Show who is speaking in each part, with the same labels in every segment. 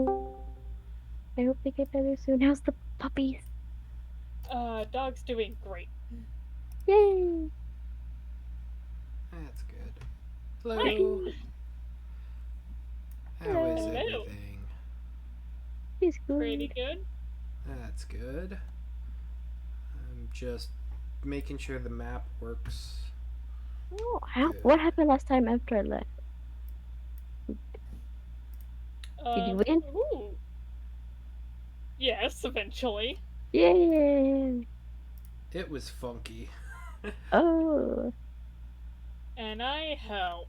Speaker 1: I hope they get better soon. How's the puppies?
Speaker 2: Dog's doing great.
Speaker 1: Yay!
Speaker 3: That's good.
Speaker 2: Hi.
Speaker 3: Hello. How is
Speaker 1: Hello.
Speaker 2: Hello.
Speaker 3: everything?
Speaker 1: He's
Speaker 2: Pretty
Speaker 1: good.
Speaker 2: good.
Speaker 3: That's good. I'm just making sure the map works
Speaker 1: Oh,
Speaker 3: good.
Speaker 1: what happened last time after I left? Did you win?
Speaker 2: Ooh. Yes, eventually.
Speaker 1: Yay!
Speaker 3: It was funky.
Speaker 1: Oh.
Speaker 2: And I help.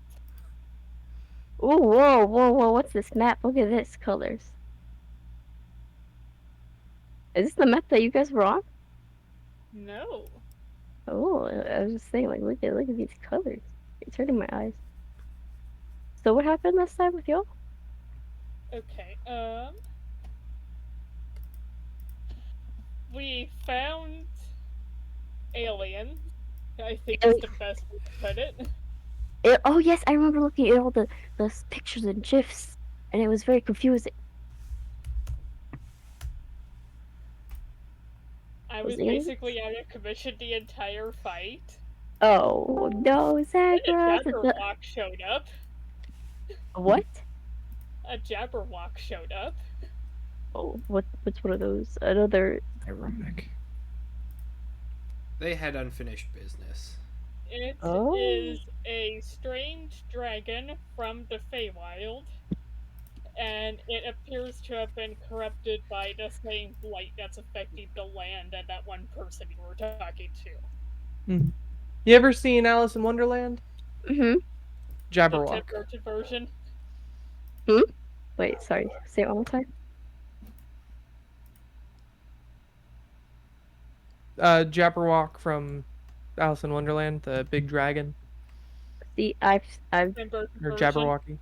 Speaker 1: Oh, whoa, whoa, whoa, what's this map? Look at this colors. Is this the map that you guys were on?
Speaker 2: No.
Speaker 1: Oh, I was just saying, like, look at these colors. It's hurting my eyes. So what happened last time with y'all?
Speaker 2: Okay, we found aliens. I think is
Speaker 1: It,
Speaker 2: the best way to put it.
Speaker 1: oh yes, I remember looking at all the pictures and gifs, and it was very confusing.
Speaker 2: I
Speaker 1: Was
Speaker 2: was
Speaker 1: aliens?
Speaker 2: basically out of commission the entire fight.
Speaker 1: Oh no,
Speaker 2: Then a
Speaker 1: Zagras!
Speaker 2: Jabberwock showed up.
Speaker 1: What?
Speaker 2: A Jabberwock showed up.
Speaker 1: Oh, what's one of those? Another.
Speaker 4: Ironic.
Speaker 3: They had unfinished business.
Speaker 2: It
Speaker 1: Oh.
Speaker 2: is a strange dragon from the Feywild, and it appears to have been corrupted by the same blight that's affecting the land and that one person you were talking to.
Speaker 4: Hmm. You ever seen Alice in Wonderland?
Speaker 1: Mm-hmm.
Speaker 2: The Tim
Speaker 4: Jabberwock.
Speaker 2: Burton version.
Speaker 1: Hmm? Wait, sorry. Say it one more time.
Speaker 4: Jabberwock from Alice in Wonderland, the big dragon,
Speaker 1: See, I've,
Speaker 2: Tim Burton
Speaker 4: or
Speaker 2: version.
Speaker 4: Jabberwocky.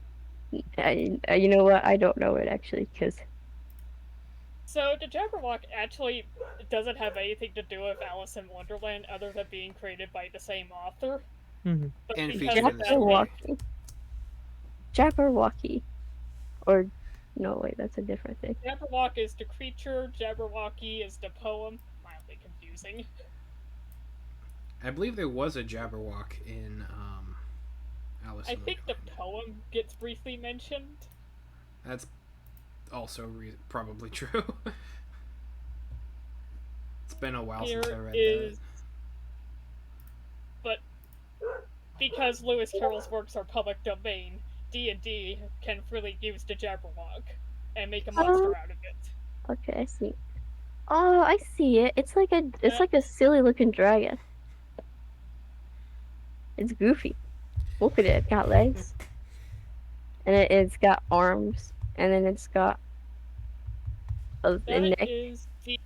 Speaker 1: you know what? I don't know it actually, because
Speaker 2: So the Jabberwock actually doesn't have anything to do with Alice in Wonderland other than being created by the same author.
Speaker 4: Hmm.
Speaker 2: But
Speaker 3: And
Speaker 2: because
Speaker 3: featured
Speaker 2: of
Speaker 3: in the
Speaker 2: that, it
Speaker 3: story.
Speaker 1: Jabberwocky, or no, wait, that's a different thing.
Speaker 2: Jabberwock is the creature, Jabberwocky is the poem. Mildly confusing.
Speaker 3: I believe there was a Jabberwock in Alice
Speaker 2: I
Speaker 3: in
Speaker 2: think the
Speaker 3: Wonderland.
Speaker 2: poem gets briefly mentioned.
Speaker 3: That's also probably true. It's been a while since I
Speaker 2: Here
Speaker 3: read that.
Speaker 2: is, but because Lewis Carroll's works are public domain, D&D can freely use the Jabberwock and make a
Speaker 1: Oh,
Speaker 2: monster out of it.
Speaker 1: okay, I see. Oh, I see it. It's
Speaker 2: Uh,
Speaker 1: like a silly looking dragon. It's goofy. Look at it. It's got legs, and it's got arms, and then it's got a
Speaker 2: that
Speaker 1: neck.
Speaker 2: is the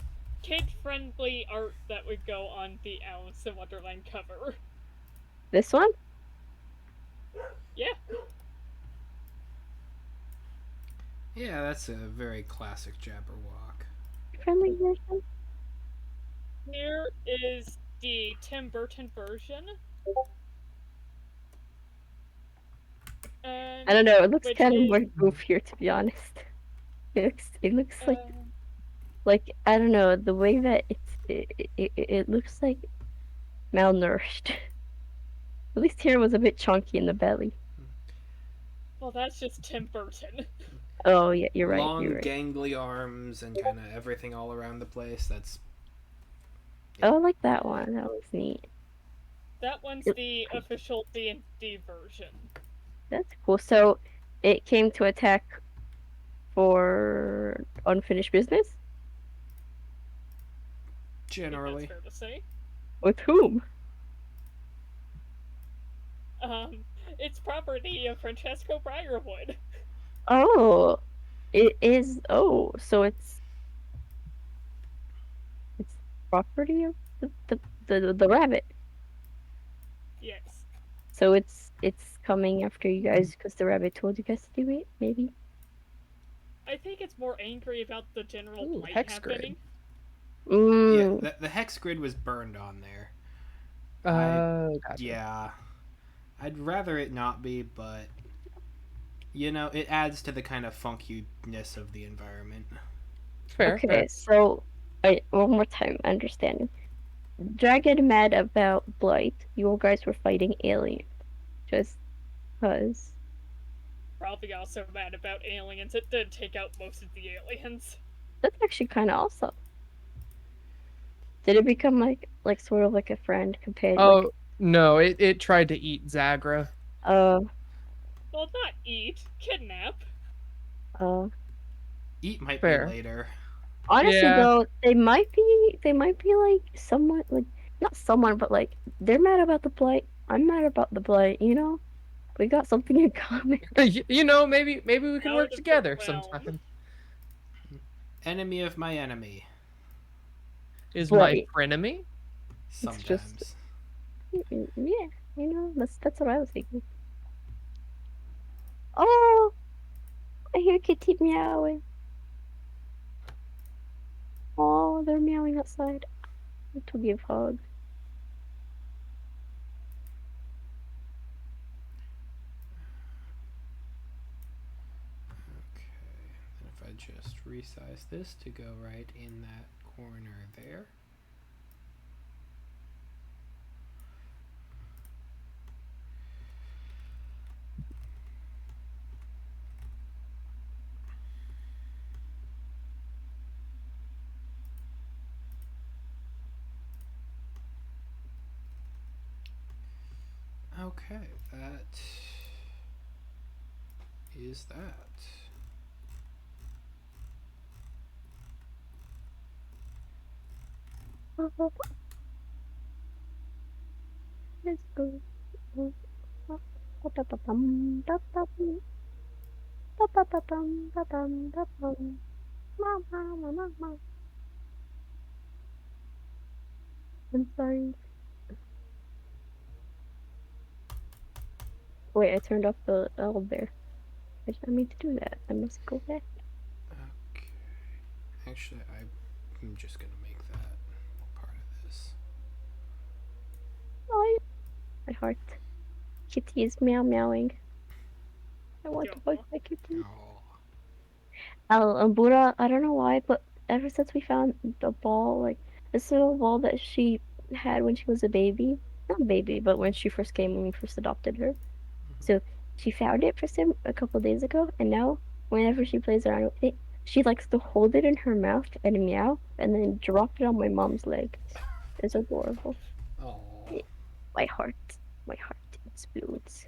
Speaker 2: kid-friendly art that would go on the Alice in Wonderland cover.
Speaker 1: This one?
Speaker 2: Yeah,
Speaker 3: Yeah, that's a very classic Jabberwock.
Speaker 1: Friendly version?
Speaker 2: here is the Tim Burton version,
Speaker 1: I
Speaker 2: and
Speaker 1: don't know. It looks
Speaker 2: which
Speaker 1: kind of
Speaker 2: is
Speaker 1: more goofier, to be honest. It looks
Speaker 2: uh,
Speaker 1: like I don't know the way that it looks like malnourished. At least here was a bit chunky in the belly.
Speaker 2: well, that's just Tim Burton.
Speaker 1: Oh yeah, you're right. You're
Speaker 3: Long,
Speaker 1: right.
Speaker 3: gangly arms and kind of everything all around the place. That's. Yeah.
Speaker 1: Oh, I like that one. That was neat.
Speaker 2: That one's
Speaker 1: It,
Speaker 2: the official D&D version.
Speaker 1: that's cool. So it came to attack for unfinished business
Speaker 2: I think that's
Speaker 3: Generally.
Speaker 2: fair to say.
Speaker 1: with whom?
Speaker 2: It's property of Francesco Briarwood.
Speaker 1: Oh, it is. Oh, so it's property of the rabbit.
Speaker 2: Yes.
Speaker 1: So it's coming after you guys because the rabbit told you guys to do it. Maybe.
Speaker 2: I think it's more angry about the general
Speaker 4: Ooh,
Speaker 2: blight
Speaker 4: hex grid.
Speaker 2: happening.
Speaker 3: Yeah,
Speaker 1: Mm.
Speaker 3: the hex grid was burned on there. I
Speaker 4: Gotcha.
Speaker 3: yeah, I'd rather it not be, but You know, it adds to the kind of funkiness of the environment.
Speaker 4: Fair,
Speaker 1: Okay,
Speaker 4: fair.
Speaker 1: so one more time, understanding. Dragon mad about Blight. You guys were fighting alien. Just cause.
Speaker 2: Probably also mad about aliens. It did take out most of the aliens.
Speaker 1: That's actually kind of awesome. Did it become like sort of like a friend compared like
Speaker 4: Oh no, it tried to eat Zagra.
Speaker 1: uh
Speaker 2: Well, not eat, kidnap.
Speaker 1: uh
Speaker 3: Eat might be
Speaker 4: Fair.
Speaker 3: later.
Speaker 1: honestly
Speaker 4: Yeah.
Speaker 1: though they might be like somewhat like not someone but like they're mad about the blight. I'm mad about the blight, you know? We got something in common.
Speaker 4: You know, maybe we can
Speaker 2: Out
Speaker 4: work
Speaker 2: of the
Speaker 4: together
Speaker 2: realm.
Speaker 4: sometime.
Speaker 3: Enemy of my enemy.
Speaker 4: Is my
Speaker 1: Blight.
Speaker 4: frenemy?
Speaker 1: It's just
Speaker 3: Sometimes.
Speaker 1: yeah, that's what I was thinking. Oh, I hear kitty meowing. Oh, they're meowing outside. I need to give hugs.
Speaker 3: Okay. And if I just resize this to go right in that corner there. Okay, that is that.
Speaker 1: Let's go. I'm sorry. Wait, I turned off the elevator. I did not mean to do that. I must go back.
Speaker 3: Okay. Actually, I'm just gonna make that part of this.
Speaker 1: Oh, my heart. Kitty is meow meowing. I want to hug
Speaker 2: Yo.
Speaker 1: my kitty.
Speaker 3: Oh.
Speaker 1: Buddha, I don't know why, but ever since we found the ball, like this little ball that she had when she was a baby, not baby, but when she first came when we first adopted her. So she found it for some a couple days ago, and now whenever she plays around with it, she likes to hold it in her mouth and meow, and then drop it on my mom's leg. It's adorable.
Speaker 3: Oh.
Speaker 1: Yeah, my heart, my heart explodes.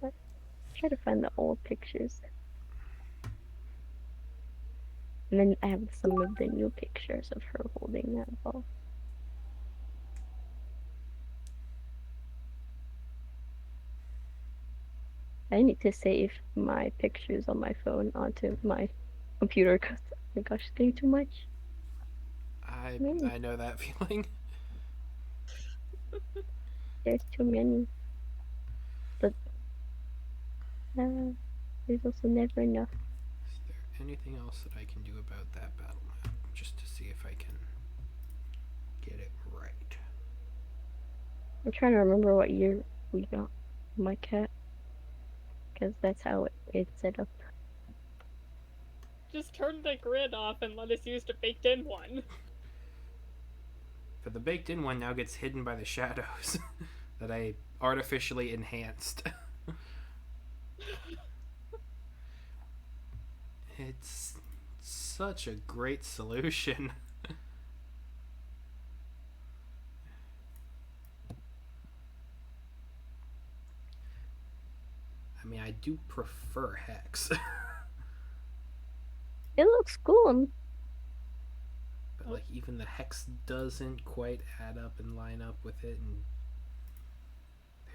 Speaker 1: But try to find the old pictures, and then I have some of the new pictures of her holding that ball. I need to save my pictures on my phone onto my computer because oh my gosh, it's getting too much.
Speaker 3: I
Speaker 1: Man,
Speaker 3: I know that feeling.
Speaker 1: there's too many, but uh, there's also never enough.
Speaker 3: Is there anything else that I can do about that battle map? Just to see if I can get it right.
Speaker 1: I'm trying to remember what year we got my cat because that's how it's set up.
Speaker 2: Just turn the grid off and let us use the baked in one.
Speaker 3: But the baked in one now gets hidden by the shadows that I artificially enhanced. It's such a great solution. I mean, I do prefer Hex.
Speaker 1: It looks cool.
Speaker 3: But, like, even the Hex doesn't quite add up and line up with it, and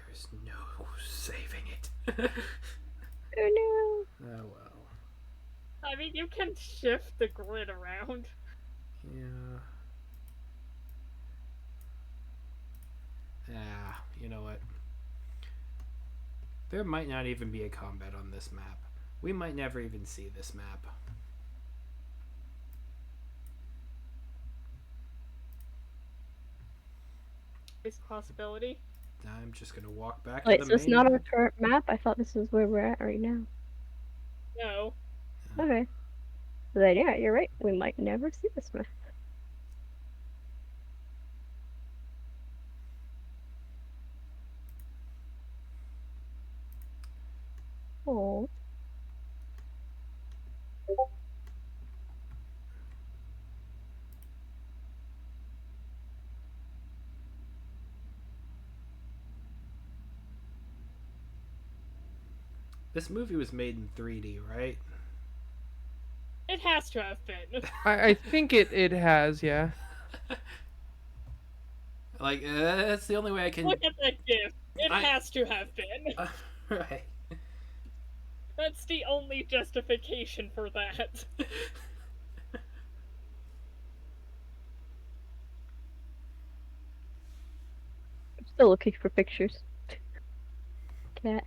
Speaker 3: there's no saving it.
Speaker 1: Oh
Speaker 3: Oh well.
Speaker 2: I mean, you can shift the grid around.
Speaker 3: Yeah. Ah, you know what? There might not even be a combat on this map. We might never even see this map.
Speaker 2: Is a possibility.
Speaker 3: I'm just gonna walk back to
Speaker 1: Wait,
Speaker 3: the
Speaker 1: so it's
Speaker 3: main
Speaker 1: not our
Speaker 3: map.
Speaker 1: current map? I thought this is where we're at right now.
Speaker 2: No.
Speaker 1: Okay. Then yeah, you're right. We might never see this map. Oh.
Speaker 3: This movie was made in 3D, right?
Speaker 2: It has to have been.
Speaker 4: I think it has, yeah.
Speaker 3: Like that's the only way I can.
Speaker 2: Look at that gift. It
Speaker 3: I
Speaker 2: has to have been.
Speaker 3: right.
Speaker 2: That's the only justification for that.
Speaker 1: I'm still looking for pictures. Cat.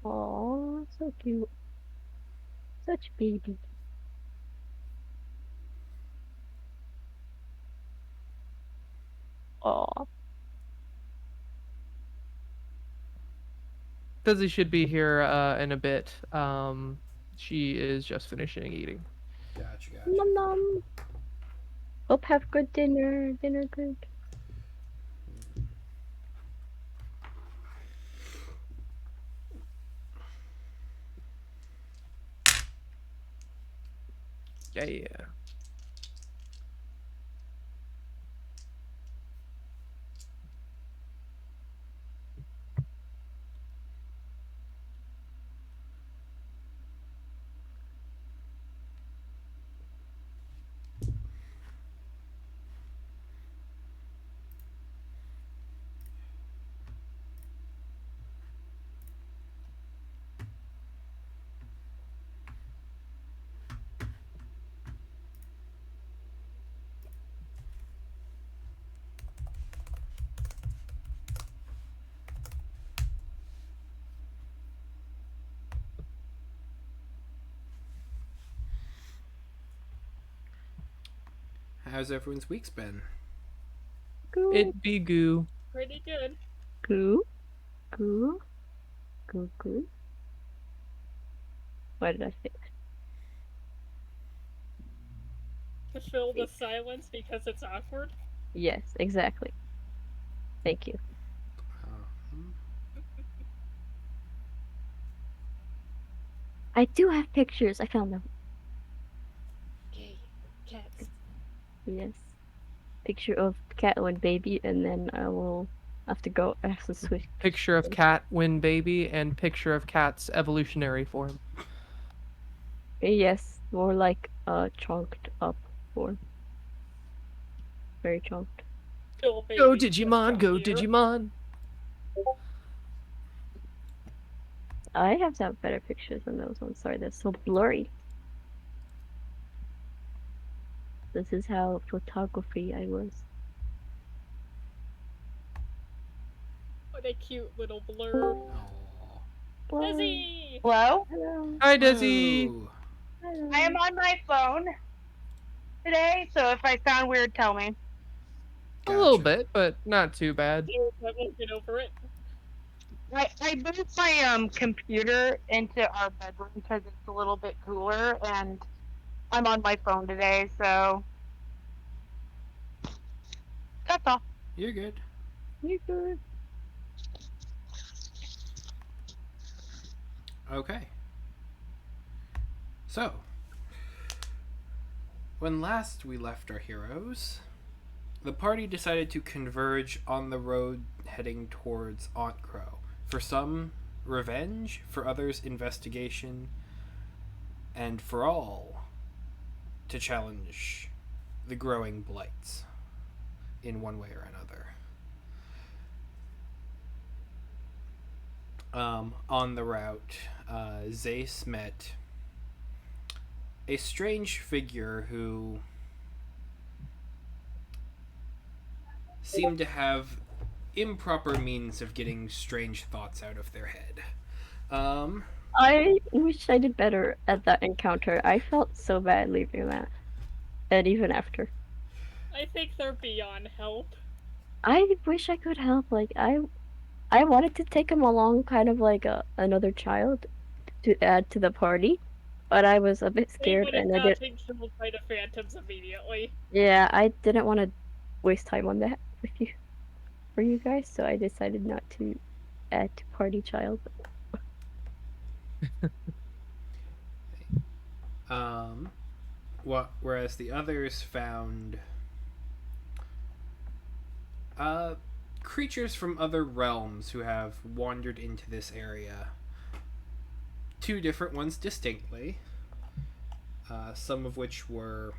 Speaker 1: Oh, so cute. Such baby. Oh.
Speaker 4: Desi should be here in a bit. She is just finishing eating.
Speaker 3: Gotcha, gotcha.
Speaker 1: Nom nom. Hope have good dinner. Dinner good.
Speaker 4: Yeah, yeah.
Speaker 3: How's everyone's weeks been?
Speaker 1: Goo.
Speaker 4: It be goo.
Speaker 2: Pretty good.
Speaker 1: Goo. Goo. Goo goo. What did I say?
Speaker 2: To fill the
Speaker 1: Wait.
Speaker 2: silence because it's awkward.
Speaker 1: Yes, exactly. Thank you.
Speaker 3: Um,
Speaker 1: I do have pictures. I found them.
Speaker 2: Gay. Cats.
Speaker 1: Yes. Picture of cat when baby, and then I will have to go. I have to switch.
Speaker 4: Picture of cat when baby and picture of cat's evolutionary form.
Speaker 1: Yes, more like chunked up form. Very chunked.
Speaker 2: Still
Speaker 4: Go
Speaker 2: baby, just
Speaker 4: Digimon, go
Speaker 2: chunkier.
Speaker 4: Digimon.
Speaker 1: I have to have better pictures than those ones. Sorry, they're so blurry. This is how photography I was.
Speaker 2: What a cute little blur.
Speaker 3: aw.
Speaker 1: Blur.
Speaker 2: Dizzy!
Speaker 5: Hello?
Speaker 1: Hello.
Speaker 4: Hi, Desi.
Speaker 3: Whoa.
Speaker 5: I am
Speaker 1: Hello.
Speaker 5: on my phone today, so if I sound weird, tell me.
Speaker 4: A little
Speaker 3: Gotcha.
Speaker 4: bit, but not too bad.
Speaker 2: But we'll get over it.
Speaker 5: I moved my computer into our bedroom because it's a little bit cooler, and I'm on my phone today, so that's all.
Speaker 3: You're good.
Speaker 1: You good?
Speaker 3: Okay. So, when last we left our heroes, the party decided to converge on the road heading towards Aunt Crow. For some, revenge, for others, investigation, and for all, to challenge the growing blights in one way or another. On the route, Zace met a strange figure who seem to have improper means of getting strange thoughts out of their head. Um,
Speaker 1: I wish I did better at that encounter. I felt so bad leaving that, and even after.
Speaker 2: I think they're beyond help.
Speaker 1: I wish I could help. Like I wanted to take him along, kind of like another child to add to the party, but I was a bit
Speaker 2: They
Speaker 1: scared,
Speaker 2: would have
Speaker 1: and I did.
Speaker 2: gotten killed by the phantoms immediately.
Speaker 1: Yeah, I didn't want to waste time on that with you for you guys, so I decided not to add to party child.
Speaker 3: um, whereas the others found uh, creatures from other realms who have wandered into this area. Two different ones distinctly, some of which were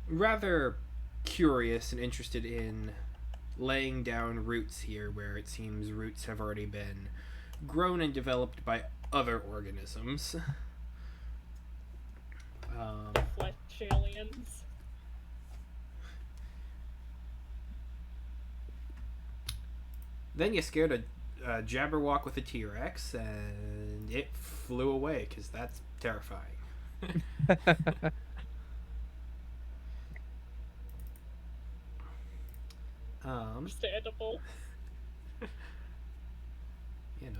Speaker 3: rather curious and interested in laying down roots here, where it seems roots have already been grown and developed by other organisms. Um,
Speaker 2: Flesh aliens.
Speaker 3: then you scared a Jabberwock with a T-Rex, and it flew away, because that's terrifying.
Speaker 2: Understandable.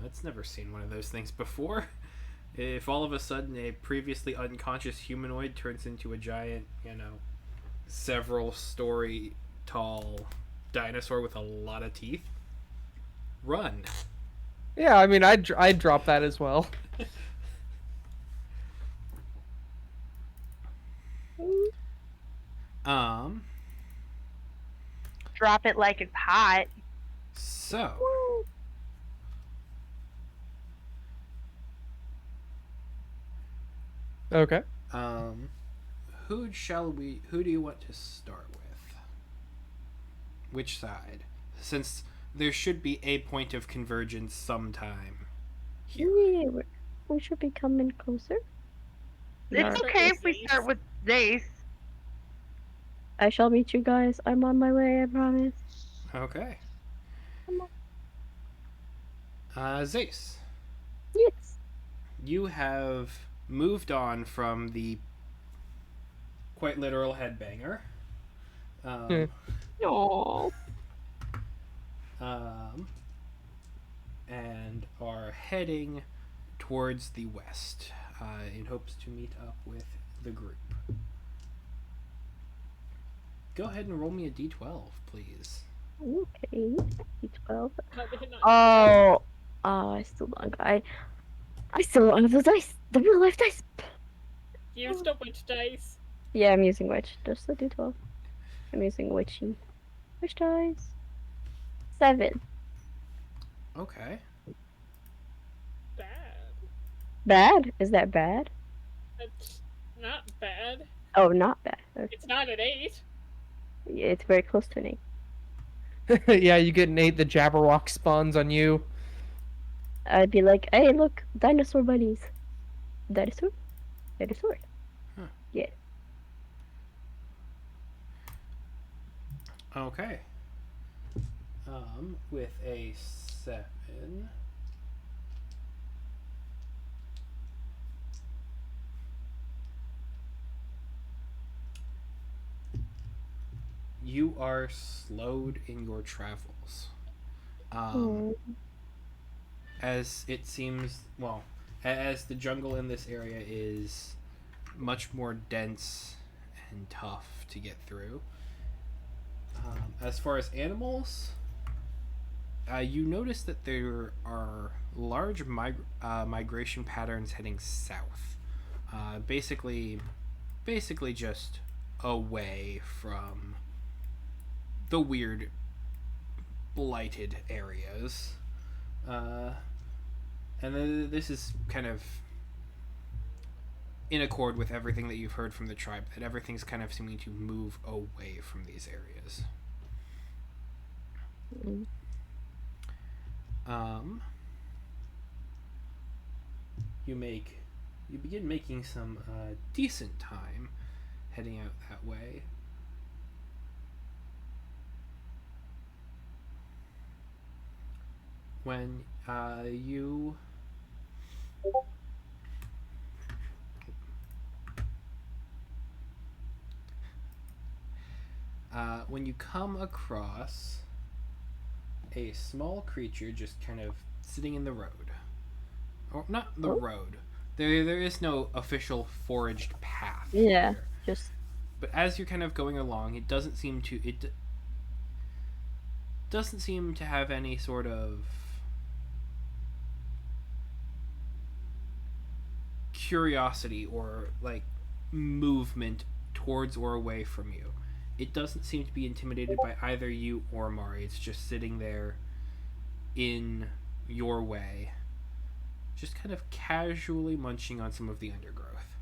Speaker 3: It's never seen one of those things before. If all of a sudden a previously unconscious humanoid turns into a giant, several story tall dinosaur with a lot of teeth, run.
Speaker 4: Yeah, I mean, I'd drop that as well.
Speaker 3: Um,
Speaker 5: Drop it like it's hot.
Speaker 3: so,
Speaker 4: Okay.
Speaker 3: who do you want to start with? Which side? Since there should be a point of convergence sometime here.
Speaker 1: Yeah, we should be coming closer.
Speaker 5: It's
Speaker 1: Nark.
Speaker 5: okay if we start with Zace.
Speaker 1: I shall meet you guys. I'm on my way, I promise.
Speaker 3: Okay.
Speaker 1: Come on.
Speaker 3: Zace,
Speaker 1: Yes.
Speaker 3: you have moved on from the quite literal headbanger.
Speaker 1: No.
Speaker 3: And are heading towards the west in hopes to meet up with the group. Go ahead and roll me a d12, please.
Speaker 1: Okay. D12.
Speaker 2: How did it not
Speaker 1: Oh. Oh, I still don't. I still don't have the dice. The real life dice.
Speaker 2: used a witch dice?
Speaker 1: Yeah, I'm using witch. Just the D12. I'm using witchy. Witch dice. 7.
Speaker 3: Okay.
Speaker 2: Bad.
Speaker 1: Bad? Is that bad?
Speaker 2: That's not bad.
Speaker 1: Oh, not bad. Okay.
Speaker 2: It's not an 8.
Speaker 1: Yeah, it's very close to an 8.
Speaker 4: Yeah, you get an 8, the Jabberwock spawns on you.
Speaker 1: I'd be like, hey, look, dinosaur buddies. Dinosaur? Dinosaur.
Speaker 3: Huh.
Speaker 1: Yeah.
Speaker 3: Okay. With a 7. You are slowed in your travels.
Speaker 1: Oh.
Speaker 3: As it seems, well, as the jungle in this area is much more dense and tough to get through. As far as animals, you notice that there are large migration patterns heading south. Basically just away from the weird blighted areas. And then this is kind of in accord with everything that you've heard from the tribe, that everything's kind of seeming to move away from these areas.
Speaker 1: Mm.
Speaker 3: You begin making some decent time heading out that way. when you when you come across a small creature just kind of sitting in the road, or not the
Speaker 1: Oh,
Speaker 3: road. There is no official foraged path
Speaker 1: yeah,
Speaker 3: here.
Speaker 1: just
Speaker 3: But as you're kind of going along, it doesn't seem to have any sort of curiosity or like movement towards or away from you. It doesn't seem to be intimidated by either you or Mari. It's just sitting there in your way, just kind of casually munching on some of the undergrowth.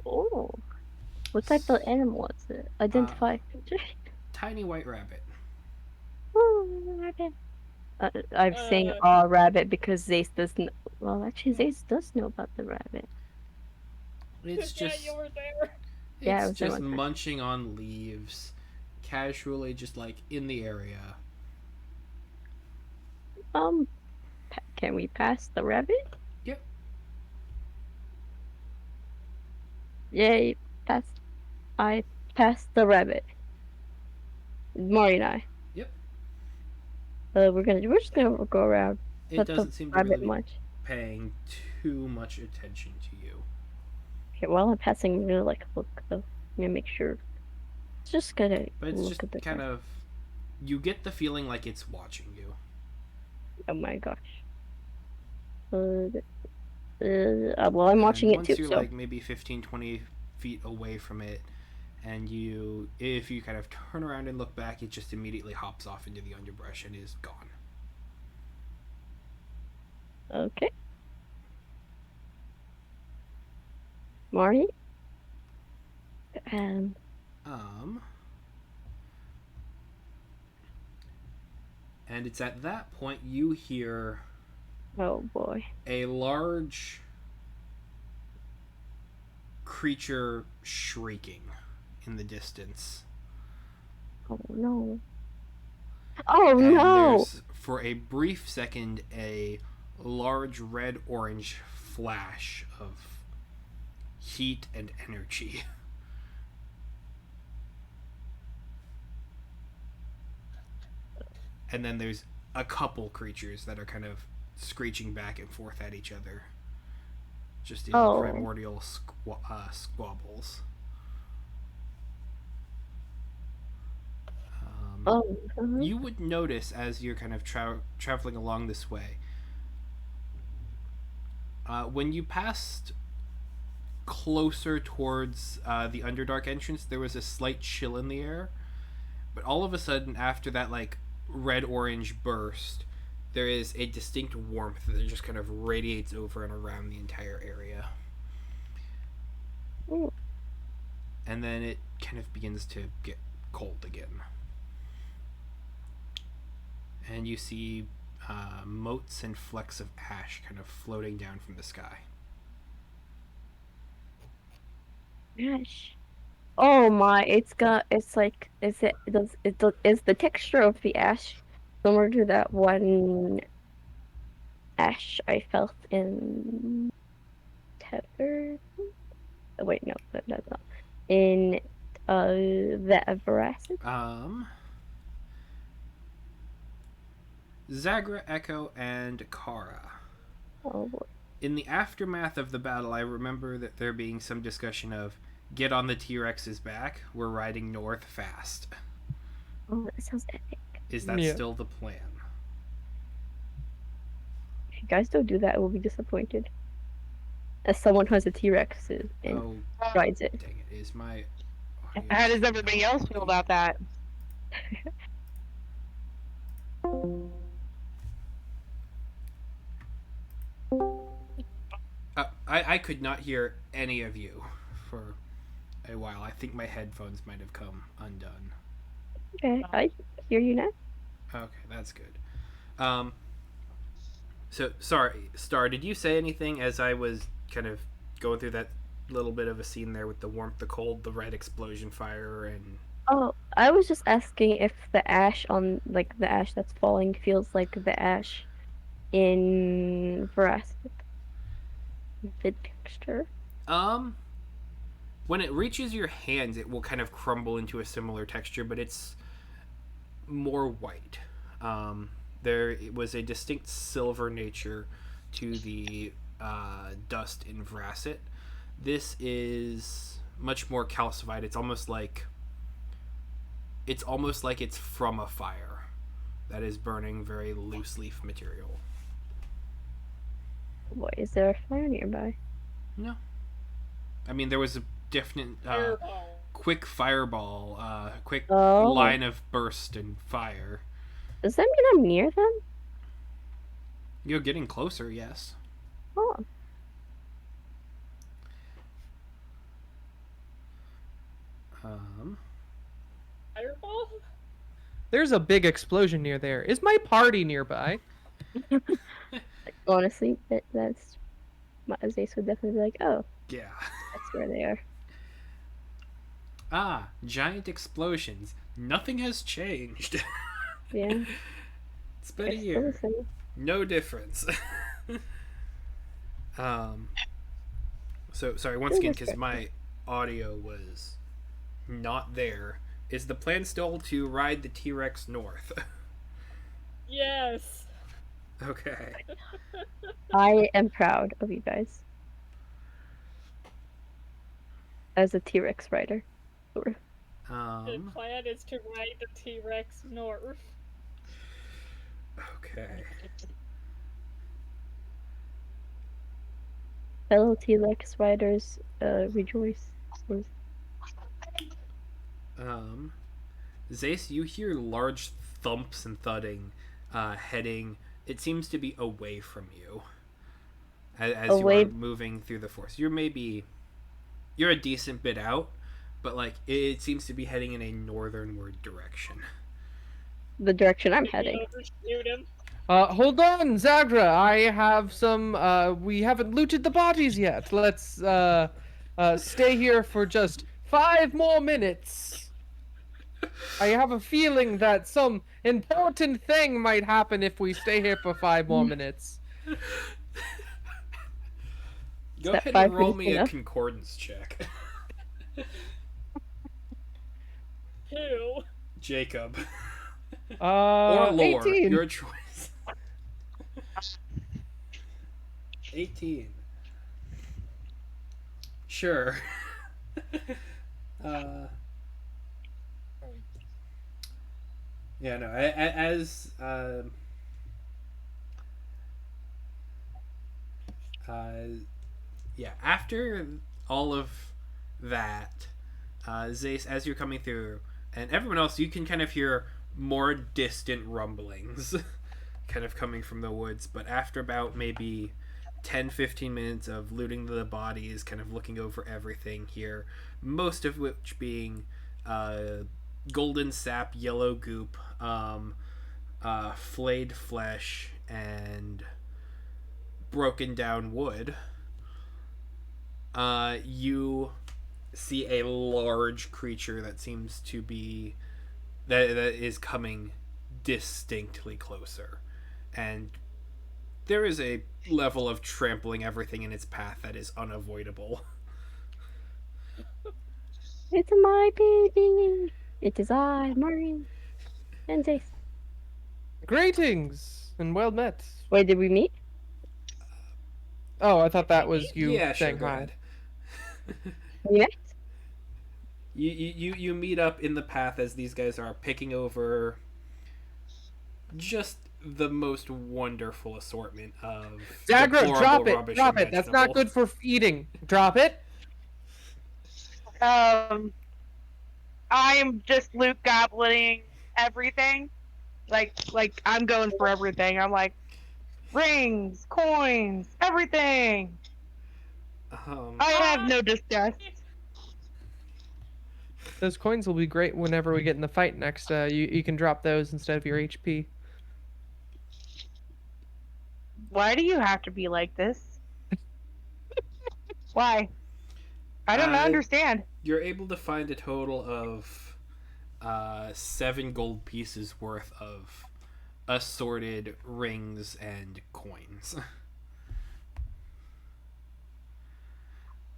Speaker 1: oh. What type of animal is it?
Speaker 3: Uh,
Speaker 1: Identify.
Speaker 3: Tiny white rabbit.
Speaker 1: Oh, rabbit. I'm saying
Speaker 2: Uh,
Speaker 1: rabbit because Zace doesn't. Well, actually, Zace does know about the rabbit.
Speaker 3: It's
Speaker 2: yeah, you
Speaker 3: just
Speaker 2: were there.
Speaker 1: Yeah, I
Speaker 3: it's
Speaker 1: was there
Speaker 3: just
Speaker 1: one time.
Speaker 3: munching on leaves, casually, just like in the area.
Speaker 1: Um, can we pass the rabbit?
Speaker 3: Yep,
Speaker 1: Yay, pass. I passed the rabbit. Mari and I.
Speaker 3: yep.
Speaker 1: We're just gonna go around.
Speaker 3: It
Speaker 1: Let the
Speaker 3: doesn't seem to
Speaker 1: rabbit
Speaker 3: really be
Speaker 1: munch.
Speaker 3: paying too much attention to you.
Speaker 1: Okay, while I'm passing, I'm gonna like look though. I'm gonna make sure. Just gonna
Speaker 3: But it's
Speaker 1: look
Speaker 3: just
Speaker 1: at the
Speaker 3: kind
Speaker 1: rabbit.
Speaker 3: of you get the feeling like it's watching you.
Speaker 1: Oh my gosh. Well, I'm watching
Speaker 3: And
Speaker 1: it too,
Speaker 3: once you're
Speaker 1: so.
Speaker 3: like maybe 15, 20 feet away from it, and if you kind of turn around and look back, it just immediately hops off into the underbrush and is gone.
Speaker 1: Okay. Marty? Um,
Speaker 3: Um, and it's at that point you hear
Speaker 1: oh boy.
Speaker 3: a large creature shrieking in the distance.
Speaker 1: Oh no. Oh
Speaker 3: And
Speaker 1: no!
Speaker 3: there's, for a brief second, a large red orange flash of heat and energy. And then there's a couple creatures that are kind of screeching back and forth at each other, just in
Speaker 1: Oh.
Speaker 3: primordial squabbles.
Speaker 1: Oh.
Speaker 3: You would notice as you're kind of traveling along this way, when you passed closer towards the Underdark entrance, there was a slight chill in the air. But all of a sudden, after that like red orange burst, there is a distinct warmth that just kind of radiates over and around the entire area.
Speaker 1: Oh.
Speaker 3: And then it kind of begins to get cold again. And you see motes and flecks of ash kind of floating down from the sky.
Speaker 1: Gosh. Oh my, it's like, is the texture of the ash similar to that one ash I felt in Tether? Oh, wait, no, that's not. In, the Everacid?
Speaker 3: Zagra, Echo, and Kara.
Speaker 1: Oh boy.
Speaker 3: In the aftermath of the battle, I remember that there being some discussion of get on the T-Rex's back. We're riding north fast.
Speaker 1: Oh, that sounds epic.
Speaker 3: Is that
Speaker 4: Yeah.
Speaker 3: still the plan?
Speaker 1: If you guys don't do that, I will be disappointed. As someone who has a T-Rex and
Speaker 3: Oh,
Speaker 1: rides it.
Speaker 3: dang it! Is my audio
Speaker 5: How does everybody else feel about that?
Speaker 3: I could not hear any of you for a while. I think my headphones might have come undone.
Speaker 1: Okay, I hear you now.
Speaker 3: Okay, that's good. Um, so sorry, Star. Did you say anything as I was kind of going through that little bit of a scene there with the warmth, the cold, the red explosion fire, and
Speaker 1: Oh, I was just asking if the ash on, like, the ash that's falling feels like the ash in veracity, the texture.
Speaker 3: Um, when it reaches your hands, it will kind of crumble into a similar texture, but it's more white. Um, there was a distinct silver nature to the dust in Vrasset. This is much more calcified. It's almost like it's from a fire that is burning very loose leaf material.
Speaker 1: What is there a fire nearby?
Speaker 3: No, I mean there was a definite
Speaker 2: Fireball.
Speaker 3: quick fireball, quick
Speaker 1: Oh,
Speaker 3: line of burst and fire.
Speaker 1: does that mean I'm near them?
Speaker 3: You're getting closer, yes.
Speaker 1: Oh,
Speaker 3: Um,
Speaker 2: Fireball?
Speaker 4: There's a big explosion near there. Is my party nearby?
Speaker 1: honestly, that's my Ace would definitely be like, oh,
Speaker 3: yeah.
Speaker 1: that's where they are.
Speaker 3: Ah, giant explosions. Nothing has changed.
Speaker 1: Yeah,
Speaker 3: It's been a
Speaker 1: they're still the
Speaker 3: year.
Speaker 1: same.
Speaker 3: No difference. um, so sorry once
Speaker 1: Still
Speaker 3: again
Speaker 1: the
Speaker 3: because
Speaker 1: same.
Speaker 3: my audio was not there. Is the plan still to ride the T Rex north?
Speaker 2: Yes.
Speaker 3: Okay.
Speaker 1: I am proud of you guys as a T-Rex rider. Sort of.
Speaker 2: The
Speaker 3: Um.
Speaker 2: plan is to ride the T-Rex north.
Speaker 3: Okay.
Speaker 1: Fellow T-Rex riders, rejoice.
Speaker 3: Um. Zace, you hear large thumps and thudding, heading. It seems to be away from you as you are
Speaker 1: Away
Speaker 3: moving through the forest. You're a decent bit out, but like it seems to be heading in a northernward direction.
Speaker 1: the direction I'm
Speaker 2: Did we
Speaker 1: heading.
Speaker 2: overshoot him?
Speaker 4: Hold on, Zagra. I have some. We haven't looted the bodies yet. Let's stay here for just 5 more minutes. I have a feeling that some important thing might happen if we stay here for 5 more minutes.
Speaker 3: Go
Speaker 1: That
Speaker 3: ahead and
Speaker 1: five
Speaker 3: roll
Speaker 1: minutes
Speaker 3: me a
Speaker 1: enough?
Speaker 3: concordance check.
Speaker 2: Who?
Speaker 3: Jacob. Or lore.
Speaker 4: 18.
Speaker 3: Your choice. 18. Sure. uh, yeah, no. As yeah, after all of that, Zace, as you're coming through, and everyone else, you can kind of hear more distant rumblings kind of coming from the woods. But after about maybe 10-15 minutes of looting the bodies, kind of looking over everything here, most of which being golden sap, yellow goop, flayed flesh, and broken down wood, you see a large creature that seems to be that is coming distinctly closer, and there is a level of trampling everything in its path that is unavoidable.
Speaker 1: It's my baby. It is I, Maureen, and Ace.
Speaker 4: Greetings and well met.
Speaker 1: Wait, did we meet?
Speaker 4: Oh, I thought
Speaker 2: We
Speaker 4: that was
Speaker 2: meet?
Speaker 4: you
Speaker 3: Yeah, sure,
Speaker 4: saying
Speaker 3: go
Speaker 4: hi.
Speaker 3: ahead.
Speaker 1: We met?
Speaker 3: You meet up in the path as these guys are picking over just the most wonderful assortment of
Speaker 4: Zagra,
Speaker 3: deplorable
Speaker 4: drop it.
Speaker 3: rubbish
Speaker 4: Drop
Speaker 3: and
Speaker 4: it. That's not
Speaker 3: vegetables.
Speaker 4: good for eating. Drop it.
Speaker 5: Um, I'm just loot goblining everything. Like I'm going for everything. I'm like rings, coins, everything. I have no disgust.
Speaker 4: Those coins will be great whenever we get in the fight next. You can drop those instead of your HP.
Speaker 5: Why do you have to be like this? Why? I don't
Speaker 3: Uh,
Speaker 5: understand.
Speaker 3: you're able to find a total of 7 gold pieces worth of assorted rings and coins.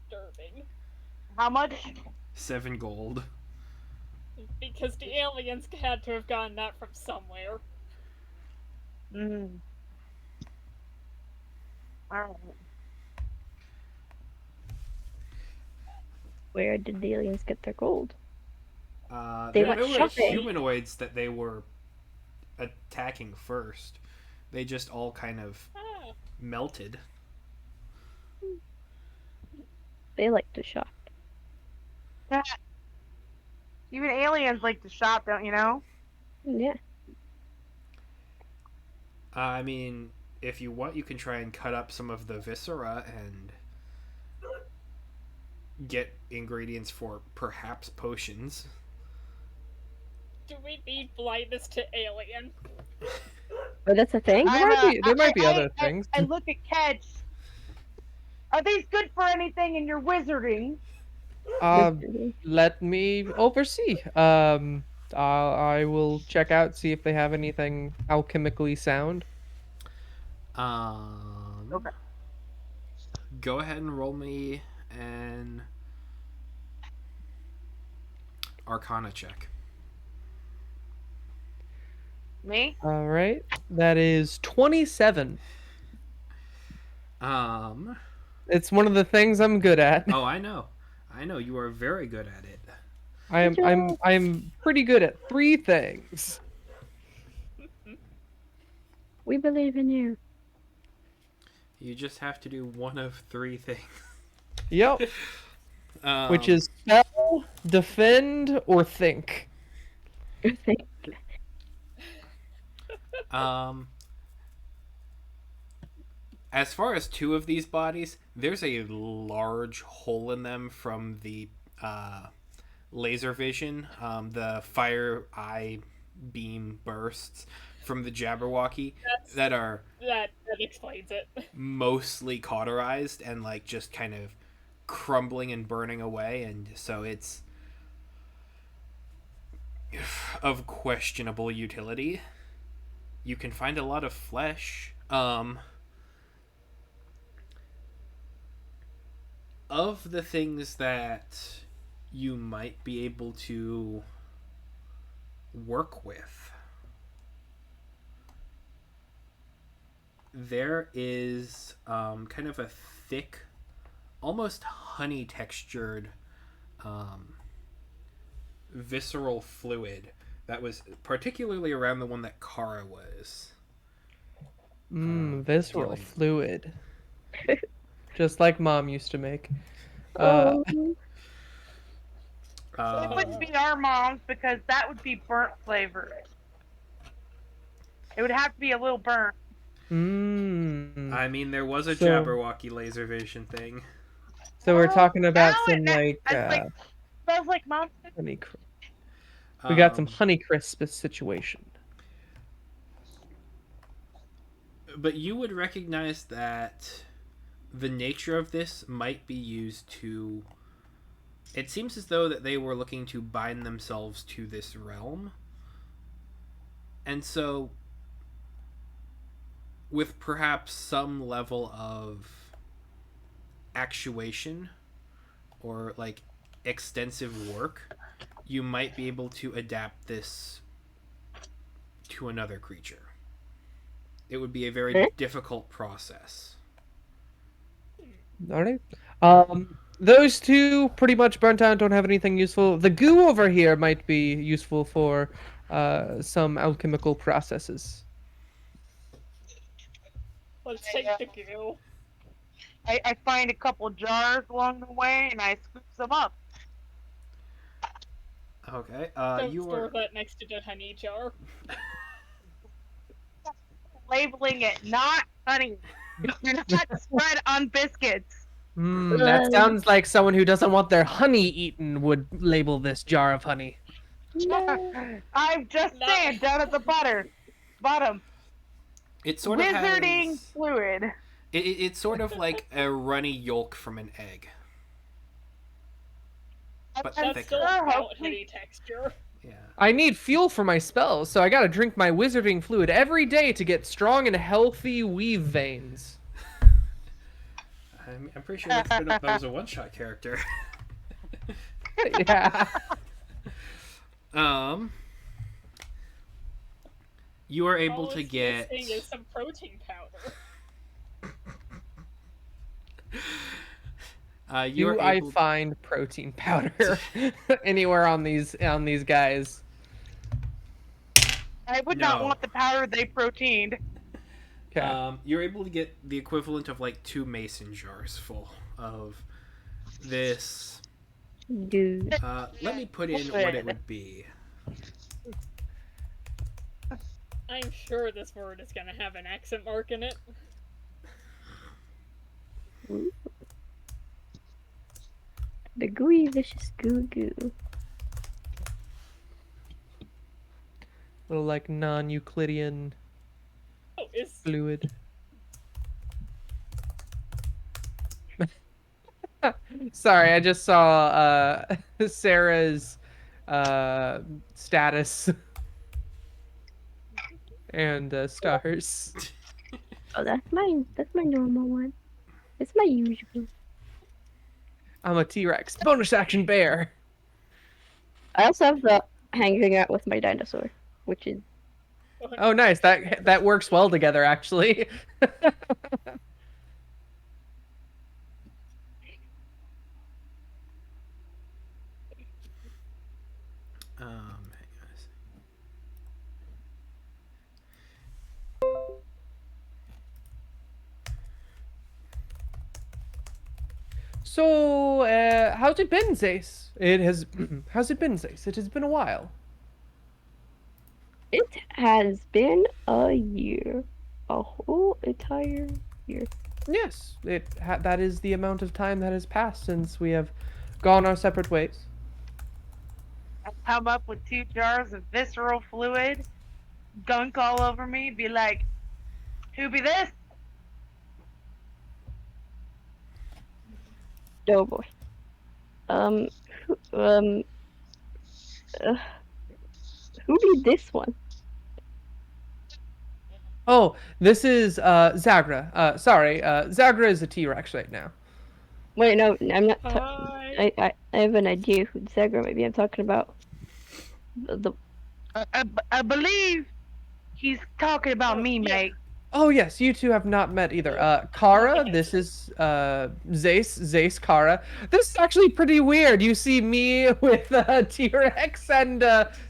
Speaker 2: Disturbing.
Speaker 5: How much?
Speaker 3: 7 gold.
Speaker 2: Because the aliens had to have gotten that from somewhere.
Speaker 5: Mm. All right.
Speaker 1: Where did the aliens get their gold? They
Speaker 3: There,
Speaker 1: went
Speaker 3: there were
Speaker 1: shopping.
Speaker 3: humanoids that they were attacking first. They just all kind of
Speaker 2: Ah,
Speaker 3: melted.
Speaker 1: They like to shop.
Speaker 5: Yeah, even aliens like to shop, don't you know?
Speaker 1: Yeah.
Speaker 3: I mean, if you want, you can try and cut up some of the viscera and get ingredients for perhaps potions.
Speaker 2: do we need blindness to alien?
Speaker 1: Oh, that's a thing?
Speaker 4: There might be other things.
Speaker 5: I look at Kedge. Are these good for anything in your wizarding?
Speaker 4: Uh,
Speaker 1: Wizarding.
Speaker 4: let me oversee. I will check out, see if they have anything alchemically sound.
Speaker 3: Um,
Speaker 5: Okay.
Speaker 3: Go ahead and roll me an Arcana check.
Speaker 5: Me?
Speaker 4: All right, that is 27.
Speaker 3: Um,
Speaker 4: It's one of the things I'm good at.
Speaker 3: oh, I know. I know you are very good at it.
Speaker 1: Good job.
Speaker 4: I'm pretty good at 3 things.
Speaker 1: We believe in you.
Speaker 3: You just have to do one of 3 things.
Speaker 4: Yep, which is spell, defend, or think.
Speaker 3: um as far as 2 of these bodies, there's a large hole in them from the laser vision, the fire eye beam bursts from the Jabberwocky
Speaker 2: That's
Speaker 3: that are
Speaker 2: that explains it.
Speaker 3: mostly cauterized and like just kind of crumbling and burning away, and so it's of questionable utility. You can find a lot of flesh. Of the things that you might be able to work with, there is kind of a thick, almost honey textured visceral fluid that was particularly around the one that Kara was.
Speaker 4: Visceral
Speaker 3: dealing-
Speaker 4: fluid. Just like Mom used to make.
Speaker 1: Oh,
Speaker 5: It wouldn't be our moms because that would be burnt flavor. It would have to be a little burnt.
Speaker 3: I mean, there was a
Speaker 4: So-
Speaker 3: Jabberwocky laser vision thing.
Speaker 4: So we're talking about
Speaker 5: now
Speaker 4: some
Speaker 5: it's like smells like mom's.
Speaker 4: honey. We got some
Speaker 3: Um,
Speaker 4: honey crisp situation.
Speaker 3: But you would recognize that the nature of this might be used to. It seems as though that they were looking to bind themselves to this realm. And so, with perhaps some level of actuation or like extensive work, you might be able to adapt this to another creature. It would be a very difficult process.
Speaker 4: All right. Those 2 pretty much burnt out. Don't have anything useful. The goo over here might be useful for some alchemical processes.
Speaker 2: Let's take the goo.
Speaker 5: I find a couple jars along the way and I scoop them up,
Speaker 3: Okay.
Speaker 2: Don't
Speaker 3: You
Speaker 2: store
Speaker 3: are.
Speaker 2: that next to the honey jar.
Speaker 5: labeling it not honey. You're not spread on biscuits.
Speaker 4: That sounds like someone who doesn't want their honey eaten would label this jar of honey.
Speaker 1: no.
Speaker 5: I'm just
Speaker 2: No.
Speaker 5: saying, down at the bottom,
Speaker 3: It sort of
Speaker 5: wizarding
Speaker 3: has.
Speaker 5: fluid.
Speaker 3: It's sort of like a runny yolk from an egg. But
Speaker 5: I'm
Speaker 2: That's
Speaker 3: thicker.
Speaker 2: still
Speaker 5: sure,
Speaker 2: about
Speaker 5: hopefully,
Speaker 2: honey texture.
Speaker 3: Yeah.
Speaker 4: I need fuel for my spells, so I gotta drink my wizarding fluid every day to get strong and healthy weave veins.
Speaker 3: I'm pretty sure that was a one shot character.
Speaker 4: Yeah.
Speaker 3: um, you are able
Speaker 2: All
Speaker 3: to
Speaker 2: it's
Speaker 3: get.
Speaker 2: missing is some protein powder.
Speaker 3: You are
Speaker 4: Do I
Speaker 3: able.
Speaker 4: find protein powder anywhere on these guys?
Speaker 5: I would not
Speaker 3: No.
Speaker 5: want the powder they proteined.
Speaker 4: Okay.
Speaker 3: You're able to get the equivalent of like 2 mason jars full of this.
Speaker 1: Dude.
Speaker 3: Let me put in what it would be.
Speaker 2: I'm sure this word is gonna have an accent mark in it.
Speaker 1: Ooh, the gooey vicious goo goo.
Speaker 4: Little like non-Euclidean
Speaker 2: Oh, is
Speaker 4: fluid. Sorry, I just saw Sarah's status and stars.
Speaker 1: Oh, that's mine. That's my normal one. It's my usual.
Speaker 4: I'm a T-Rex. Bonus action bear.
Speaker 1: I also have the hanging out with my dinosaur, which is
Speaker 4: Oh, nice. That works well together, actually.
Speaker 3: Hang on a second.
Speaker 4: So, how's it been, Zace? It has. How's it been, Zace? It has been a while.
Speaker 1: it has been a year, a whole entire year.
Speaker 4: Yes, that is the amount of time that has passed since we have gone our separate ways.
Speaker 5: I'd come up with 2 jars of visceral fluid, gunk all over me, be like, who be this?
Speaker 1: Oh boy. Um, who, uh, who did this one?
Speaker 4: Oh, this is Zagra. Sorry, Zagra is a T-Rex right now.
Speaker 1: Wait, no, I'm not.
Speaker 2: hi.
Speaker 1: I have an idea who Zagra maybe I'm talking about. The
Speaker 5: I believe he's talking about
Speaker 2: Oh,
Speaker 5: me,
Speaker 2: yeah.
Speaker 5: mate.
Speaker 4: Oh yes, you two have not met either. Kara,
Speaker 2: Yes.
Speaker 4: this is Zace Kara. This is actually pretty weird. You see me with T-Rex and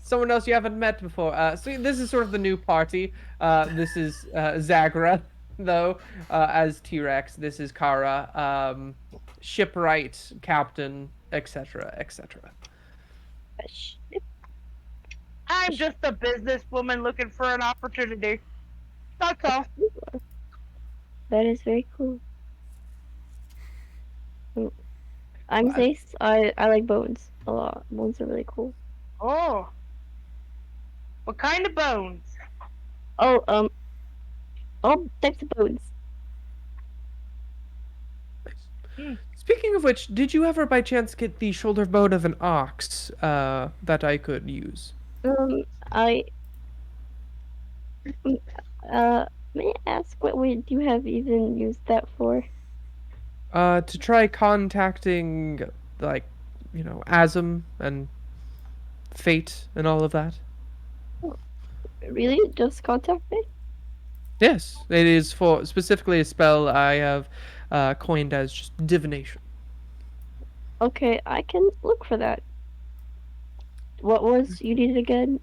Speaker 4: someone else you haven't met before. So this is sort of the new party. This is Zagra, though, as T-Rex. This is Kara, shipwright, captain, etc., etc.
Speaker 1: ship.
Speaker 5: I'm just a businesswoman looking for an opportunity. That's all.
Speaker 1: That is very cool. I'm
Speaker 4: Well,
Speaker 1: Zace. I like bones a lot. Bones are really cool.
Speaker 5: Oh. What kind of bones?
Speaker 1: Oh, all types of bones.
Speaker 4: Speaking of which, did you ever by chance get the shoulder bone of an ox that I could use?
Speaker 1: I mm, may I ask what would you have even used that for?
Speaker 4: To try contacting, like, Asm and Fate and all of that.
Speaker 1: Really, just contact me?
Speaker 4: Yes, it is for specifically a spell I have coined as just divination.
Speaker 1: Okay, I can look for that. What was you needed again?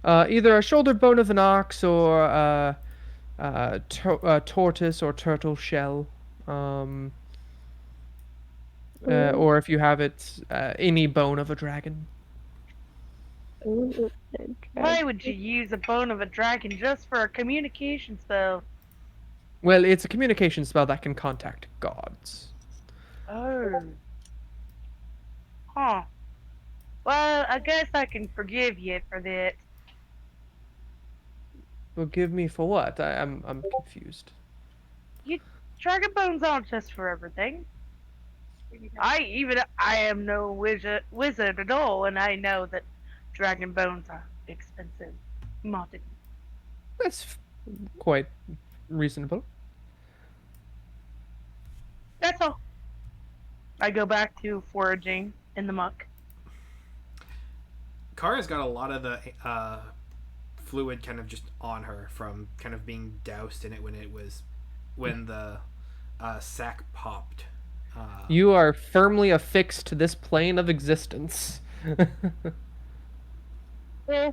Speaker 4: Either a shoulder bone of an ox or tortoise or turtle shell. Um,
Speaker 1: Um,
Speaker 4: or if you have it, any bone of a dragon.
Speaker 1: the
Speaker 5: Why would you
Speaker 1: dragon.
Speaker 5: use a bone of a dragon just for a communication spell?
Speaker 4: Well, it's a communication spell that can contact gods.
Speaker 5: Oh. Huh. Well, I guess I can forgive you for that.
Speaker 4: Forgive me for what? I'm confused.
Speaker 5: You dragon bones aren't just for everything. I am no wizard at all, and I know that dragon bones are expensive. Mounted.
Speaker 4: That's quite reasonable.
Speaker 5: That's all. I go back to foraging in the muck.
Speaker 3: Kara's got a lot of the fluid kind of just on her from kind of being doused in it when the sack popped.
Speaker 4: You are firmly affixed to this plane of existence.
Speaker 5: Eh,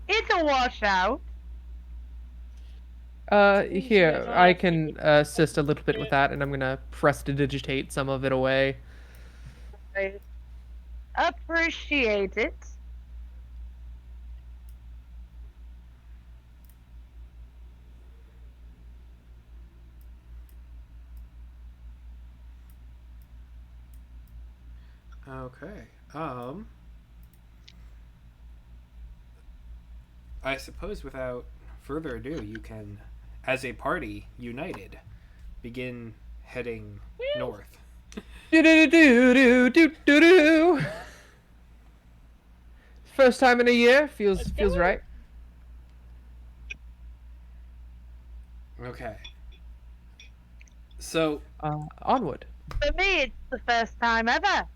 Speaker 5: it's a washout.
Speaker 2: Seems
Speaker 4: Here, I
Speaker 2: enough.
Speaker 4: can assist a little bit with that, and I'm gonna press to digitate some of it away.
Speaker 5: I appreciate it.
Speaker 3: Okay. I suppose without further ado, you can, as a party united, begin heading north.
Speaker 4: Do do do do do do do. First time in a year
Speaker 2: Let's
Speaker 4: feels
Speaker 2: go.
Speaker 4: right.
Speaker 3: Okay. So,
Speaker 4: Onward.
Speaker 5: For me, it's the first time ever.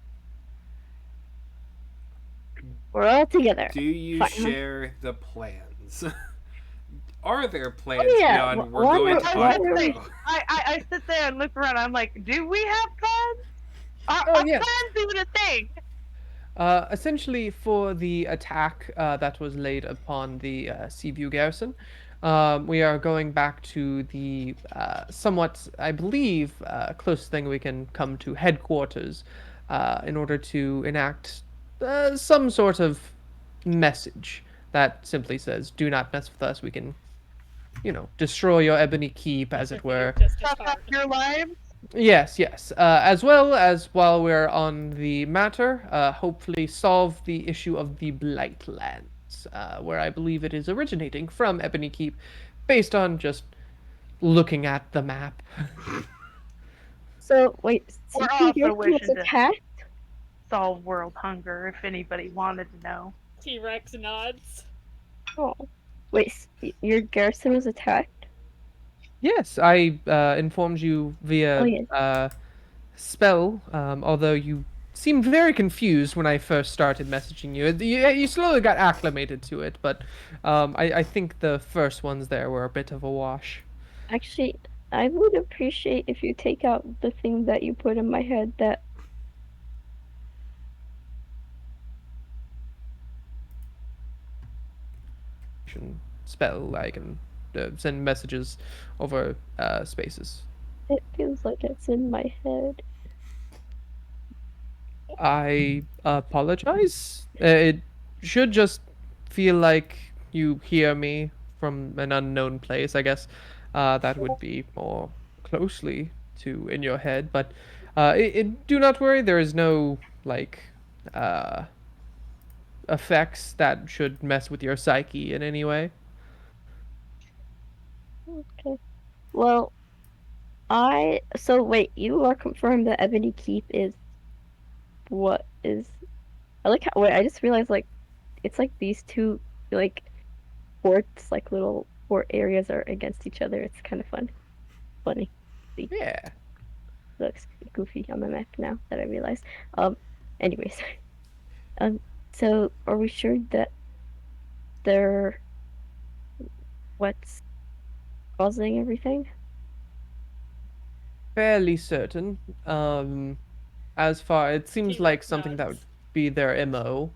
Speaker 1: We're all together.
Speaker 3: do you
Speaker 1: Finally.
Speaker 3: share the plans? Are there
Speaker 1: Oh
Speaker 3: plans
Speaker 1: yeah,
Speaker 3: beyond we're
Speaker 1: why
Speaker 3: going
Speaker 1: are,
Speaker 3: to
Speaker 5: I,
Speaker 1: why
Speaker 5: was
Speaker 1: are
Speaker 5: gonna say,
Speaker 1: we?
Speaker 3: Outgrow?
Speaker 5: I sit there and look around. I'm like, do we have plans?
Speaker 4: Oh
Speaker 5: Are
Speaker 4: yes.
Speaker 5: plans even a thing?
Speaker 4: Essentially, for the attack that was laid upon the Seaview garrison, we are going back to the somewhat, I believe, closest thing we can come to headquarters in order to enact some sort of message that simply says, "Do not mess with us. We can, destroy your ebony keep," as it were.
Speaker 2: Just as
Speaker 5: Suck up
Speaker 2: hard.
Speaker 5: your lives?
Speaker 4: Yes, yes. As well as while we're on the matter, hopefully solve the issue of the Blightlands, where I believe it is originating from Ebony Keep, based on just looking at the map.
Speaker 1: So wait,
Speaker 5: We're
Speaker 1: CP
Speaker 5: also
Speaker 1: Garrison was
Speaker 5: wishing to
Speaker 1: attacked?
Speaker 5: solve world hunger if anybody wanted to know.
Speaker 2: T Rex nods.
Speaker 1: Oh, wait, your garrison was attacked?
Speaker 4: Yes, I informed you
Speaker 1: Oh
Speaker 4: via
Speaker 1: yeah.
Speaker 4: spell, although you seemed very confused when I first started messaging you. You slowly got acclimated to it, but I think the first ones there were a bit of a wash.
Speaker 1: Actually, I would appreciate if you take out the thing that you put in my head that
Speaker 4: Spell. I can send messages over spaces.
Speaker 1: it feels like it's in my head.
Speaker 4: I apologize. It should just feel like you hear me from an unknown place. I guess that would be more closely to in your head. But do not worry. There is no like uh, effects that should mess with your psyche in any way.
Speaker 1: Okay. Well, so wait, you are confirmed that Ebony Keep is what is I like how wait, I just realized like it's like these two like forts, like little fort areas are against each other. It's kind of fun. Funny. See,
Speaker 4: Yeah.
Speaker 1: looks goofy on the map now that I realized. Um anyways. Um so are we sure that they're what's causing everything?
Speaker 4: Fairly certain. As far it seems
Speaker 2: T
Speaker 4: like
Speaker 2: Rex
Speaker 4: something that would
Speaker 2: nods.
Speaker 4: be their MO,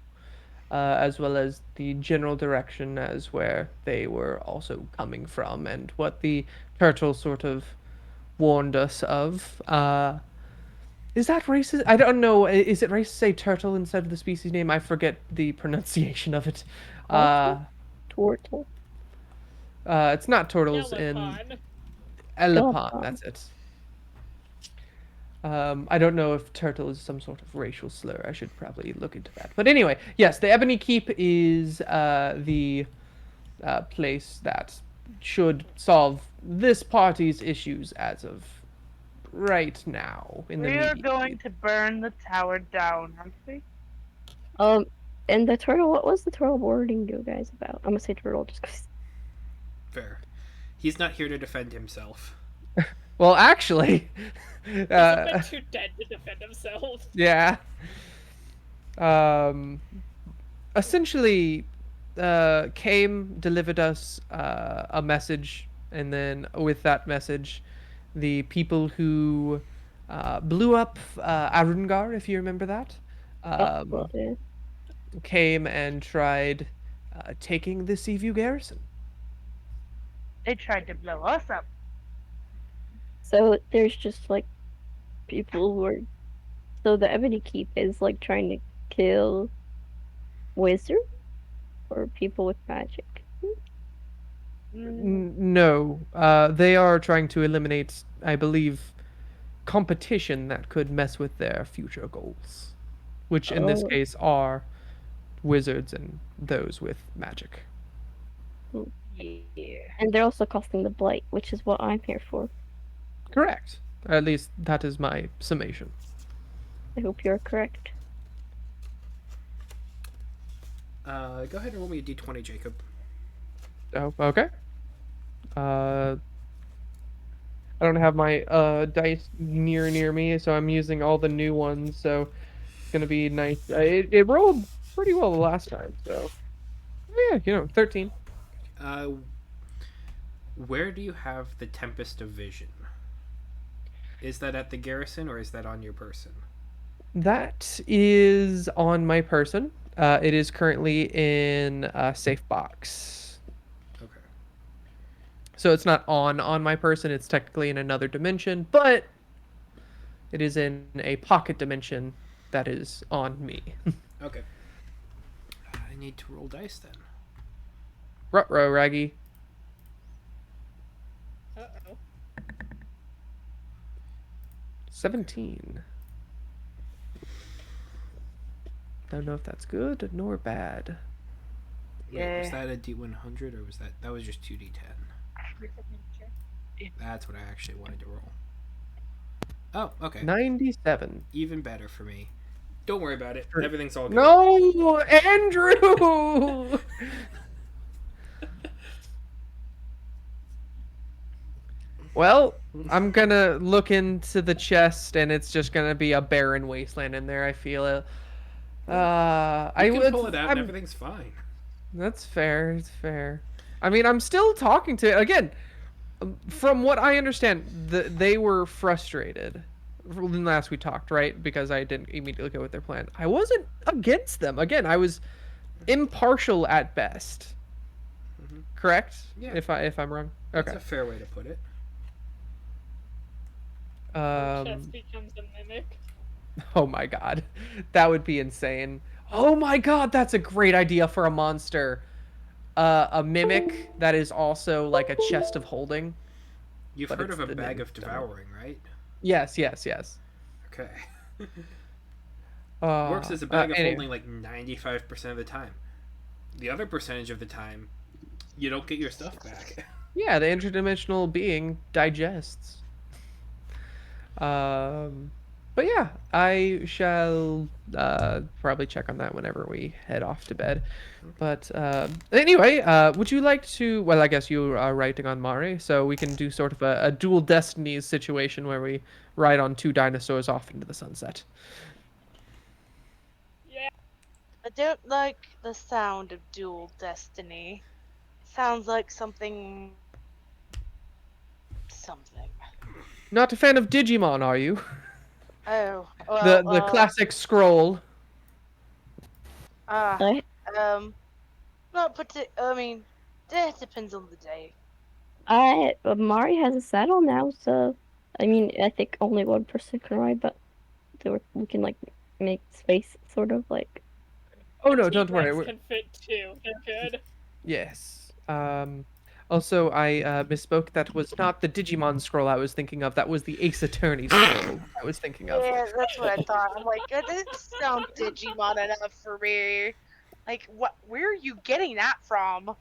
Speaker 4: as well as the general direction as where they were also coming from, and what the turtle sort of warned us of. Is that racist? I don't know. Is it racist to say turtle instead of the species name? I forget the pronunciation of it. Uh,
Speaker 1: Turtle? Turtle.
Speaker 4: it's not turtles in
Speaker 2: Elipon.
Speaker 4: Elipon.
Speaker 1: Galapon.
Speaker 4: That's it. I don't know if turtle is some sort of racial slur. I should probably look into that. But anyway, yes, the Ebony Keep is the place that should solve this party's issues as of right now in the
Speaker 5: We are
Speaker 4: immediate
Speaker 5: going to burn the tower down, aren't we?
Speaker 1: Um And the turtle, what was the turtle warning you guys about? I'm gonna say turtle just because.
Speaker 3: Fair. He's not here to defend himself.
Speaker 4: Well, actually,
Speaker 2: He's a bit too dead to defend himself.
Speaker 4: yeah. Um, essentially, came, delivered us a message, and then with that message, the people who blew up Arungar, if you remember that,
Speaker 1: Oh, well,
Speaker 4: um,
Speaker 1: yeah.
Speaker 4: came and tried taking the Seaview garrison.
Speaker 5: They tried to blow us up.
Speaker 1: So there's just like people who are. So the Ebony Keep is like trying to kill wizards or people with magic.
Speaker 4: No, they are trying to eliminate, I believe, competition that could mess with their future goals, which in this
Speaker 1: Oh,
Speaker 4: case are wizards and those with magic.
Speaker 1: hmm.
Speaker 5: Yeah.
Speaker 1: And they're also casting the blight, which is what I'm here for.
Speaker 4: Correct. At least that is my summation.
Speaker 1: I hope you're correct.
Speaker 3: Go ahead and roll me a d20, Jacob.
Speaker 4: Oh, okay. Uh, I don't have my dice near me, so I'm using all the new ones. So it's gonna be nice. It rolled pretty well the last time, so yeah, 13.
Speaker 3: Uh, where do you have the Tempest of Vision? Is that at the garrison or is that on your person?
Speaker 4: That is on my person. It is currently in a safe box.
Speaker 3: Okay.
Speaker 4: So it's not on my person. It's technically in another dimension, but it is in a pocket dimension that is on me.
Speaker 3: Okay. I need to roll dice then.
Speaker 4: Ruh-roh, Raggy.
Speaker 2: Uh-oh.
Speaker 4: 17. Don't know if that's good nor bad.
Speaker 3: Wait, was
Speaker 5: Yeah.
Speaker 3: that a D100 or was that was just 2D10? That's what I actually wanted to roll. Oh, okay.
Speaker 4: 97.
Speaker 3: Even better for me. Don't worry about it.
Speaker 4: Sure.
Speaker 3: Everything's all good.
Speaker 4: No, Andrew. Well, I'm gonna look into the chest, and it's just gonna be a barren wasteland in there. I feel it.
Speaker 3: You can pull it out and everything's fine.
Speaker 4: That's fair. It's fair. I mean, I'm still talking to again. From what I understand, they were frustrated when last we talked, right? Because I didn't immediately go with their plan. I wasn't against them. Again, I was impartial at best. Correct?
Speaker 3: Yeah.
Speaker 4: If I'm wrong.
Speaker 3: That's
Speaker 4: Okay.
Speaker 3: a fair way to put it.
Speaker 2: Chest becomes a mimic.
Speaker 4: Oh my god. That would be insane. Oh my god, that's a great idea for a monster. A mimic that is also like a chest of holding.
Speaker 3: You've
Speaker 4: But
Speaker 3: heard
Speaker 4: it's
Speaker 3: of a
Speaker 4: the
Speaker 3: bag
Speaker 4: name
Speaker 3: of devouring, right?
Speaker 4: Yes.
Speaker 3: Okay. Works as a bag of
Speaker 4: Anyway.
Speaker 3: holding like 95% of the time. The other percentage of the time, you don't get your stuff back.
Speaker 4: Yeah, the interdimensional being digests. But yeah, I shall probably check on that whenever we head off to bed. But anyway, would you like to? Well, I guess you are writing on Mari, so we can do sort of a dual destinies situation where we ride on two dinosaurs off into the sunset.
Speaker 2: Yeah.
Speaker 5: I don't like the sound of dual destiny. Sounds like something.
Speaker 4: Not a fan of Digimon, are you?
Speaker 5: Oh, well,
Speaker 4: The classic scroll.
Speaker 1: I
Speaker 5: not I mean, it depends on the day.
Speaker 1: Mari has a saddle now, so I mean I think only one person can ride, but we can like make space sort of like.
Speaker 4: Oh no,
Speaker 2: Petite
Speaker 4: don't worry.
Speaker 2: Rex can fit too. They're good.
Speaker 4: Yes. Also, I misspoke. That was not the Digimon scroll I was thinking of. That was the Ace Attorney scroll I was thinking of.
Speaker 5: Yeah, that's what I thought. I'm like, it didn't sound Digimon enough for me. Like, what? Where are you getting that from?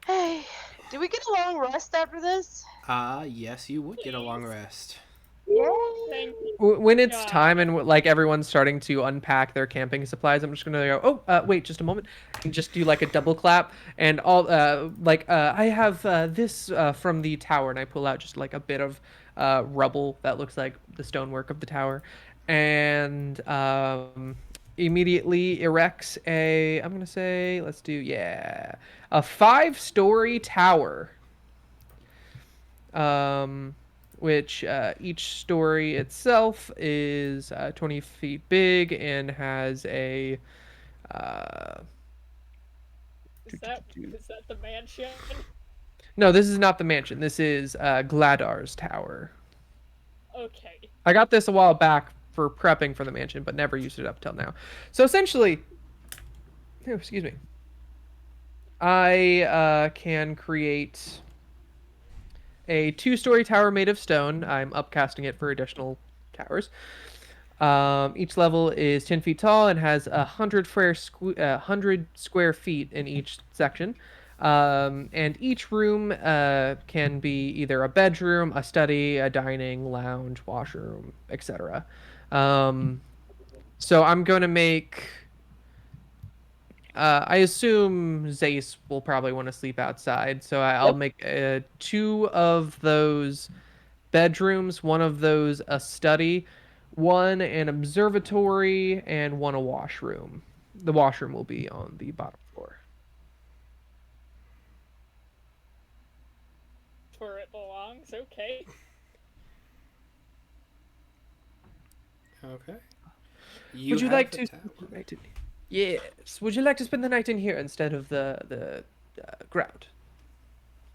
Speaker 5: Hey, do we get a long rest after this?
Speaker 3: Yes, you would get a long rest.
Speaker 5: Yay!
Speaker 2: Thank
Speaker 4: When it's time
Speaker 2: God.
Speaker 4: and like everyone's starting to unpack their camping supplies, I'm just gonna go. Oh, wait, just a moment, and just do like a double clap, and all I have this from the tower, and I pull out just like a bit of rubble that looks like the stonework of the tower, and immediately erects a. I'm gonna say, let's do a 5-story tower, um, which each story itself is 20 feet big and has a. Uh,
Speaker 2: Is that is that the mansion?
Speaker 4: no, this is not the mansion. This is Gladar's tower.
Speaker 2: Okay.
Speaker 4: I got this a while back for prepping for the mansion, but never used it up till now. So essentially, oh, excuse me, I can create a 2-story tower made of stone. I'm upcasting it for additional towers. Each level is 10 feet tall and has 100 square feet in each section. And each room can be either a bedroom, a study, a dining, lounge, washroom, etc. So I'm going to make. I assume Zace will probably want to sleep outside, so I'll
Speaker 1: Yep.
Speaker 4: make 2 of those bedrooms, one of those a study, one an observatory, and one a washroom. The washroom will be on the bottom floor.
Speaker 2: Where it belongs. Okay.
Speaker 3: Okay.
Speaker 4: Would
Speaker 3: You
Speaker 4: you
Speaker 3: have
Speaker 4: like
Speaker 3: the
Speaker 4: to
Speaker 3: tower.
Speaker 4: spend the night in? Yes. Would you like to spend the night in here instead of the ground?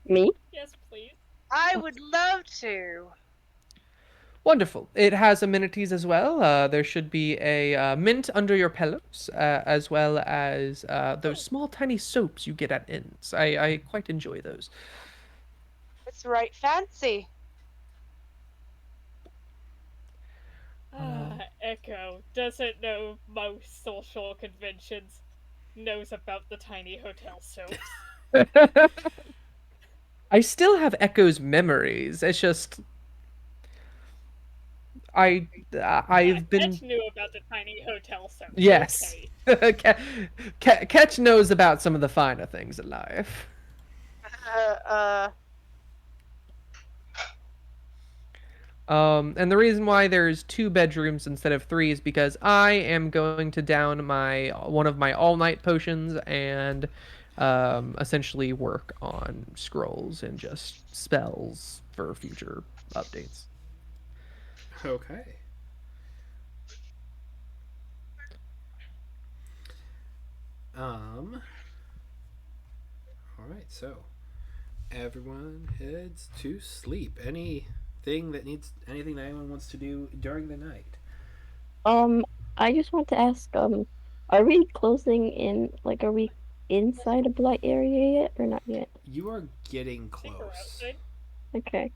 Speaker 1: Me?
Speaker 2: Yes, please.
Speaker 5: I would love to.
Speaker 4: Wonderful. It has amenities as well. There should be a mint under your pillows, as well as those
Speaker 2: Oh,
Speaker 4: small, tiny soaps you get at inns. I quite enjoy those.
Speaker 5: It's right fancy.
Speaker 2: Echo doesn't know most social conventions. Knows about the tiny hotel soaps.
Speaker 4: I still have Echo's memories. It's just I I've been
Speaker 2: Ketch knew about the tiny hotel soaps.
Speaker 4: yes.
Speaker 2: Okay.
Speaker 4: Ketch knows about some of the finer things in life.
Speaker 5: Uh, uh,
Speaker 4: And the reason why there's 2 bedrooms instead of 3 is because I am going to down my one of my all night potions and essentially work on scrolls and just spells for future updates.
Speaker 3: Okay. Um. All right. So everyone heads to sleep. Anything that anyone wants to do during the night?
Speaker 1: Um, I just want to ask, are we closing in, like, are we inside a blight area yet or not yet?
Speaker 3: You are getting
Speaker 2: I think we're
Speaker 3: close.
Speaker 2: outside.
Speaker 1: Okay.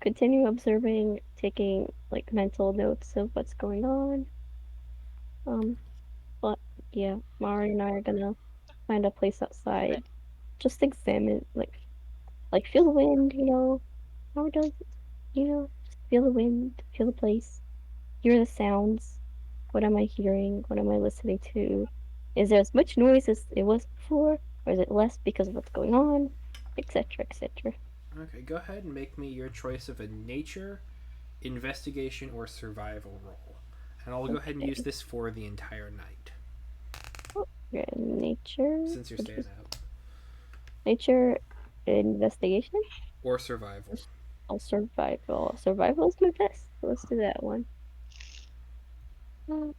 Speaker 1: Continue observing, taking, like, mental notes of what's going on. Um, but yeah, Mari and I are gonna find a place outside. Just examine, like feel the wind, how it does, just feel the wind, feel the place, hear the sounds. What am I hearing? What am I listening to? Is there as much noise as it was before, or is it less because of what's going on, etc., etc.
Speaker 3: Okay. Go ahead and make me your choice of a nature, investigation, or survival roll, and I'll go ahead and use
Speaker 1: Okay.
Speaker 3: this for the entire night
Speaker 1: Oh, yeah, nature,
Speaker 3: since you're
Speaker 1: which
Speaker 3: staying
Speaker 1: is
Speaker 3: out,
Speaker 1: nature investigation.
Speaker 3: or survival.
Speaker 1: I'll survival. Survival is my best. So let's do that one. Uh,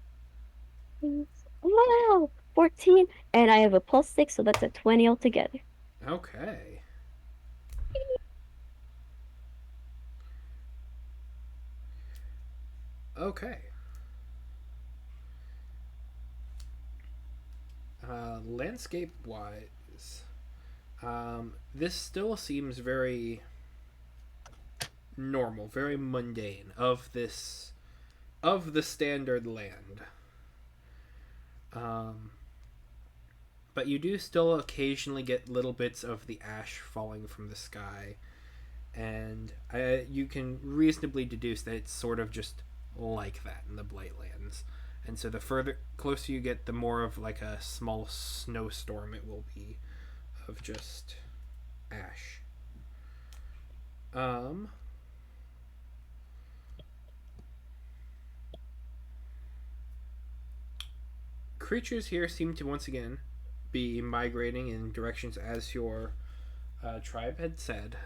Speaker 1: please. Wow, 14, and I have a +6, so that's a 20 altogether.
Speaker 3: Okay. Okay. Landscape wise, this still seems very normal, very mundane of the standard land. Um, but you do still occasionally get little bits of the ash falling from the sky, and you can reasonably deduce that it's sort of just like that in the Blightlands. And so the further closer you get, the more of like a small snowstorm it will be of just ash. Um, Creatures here seem to once again be migrating in directions as your tribe had said,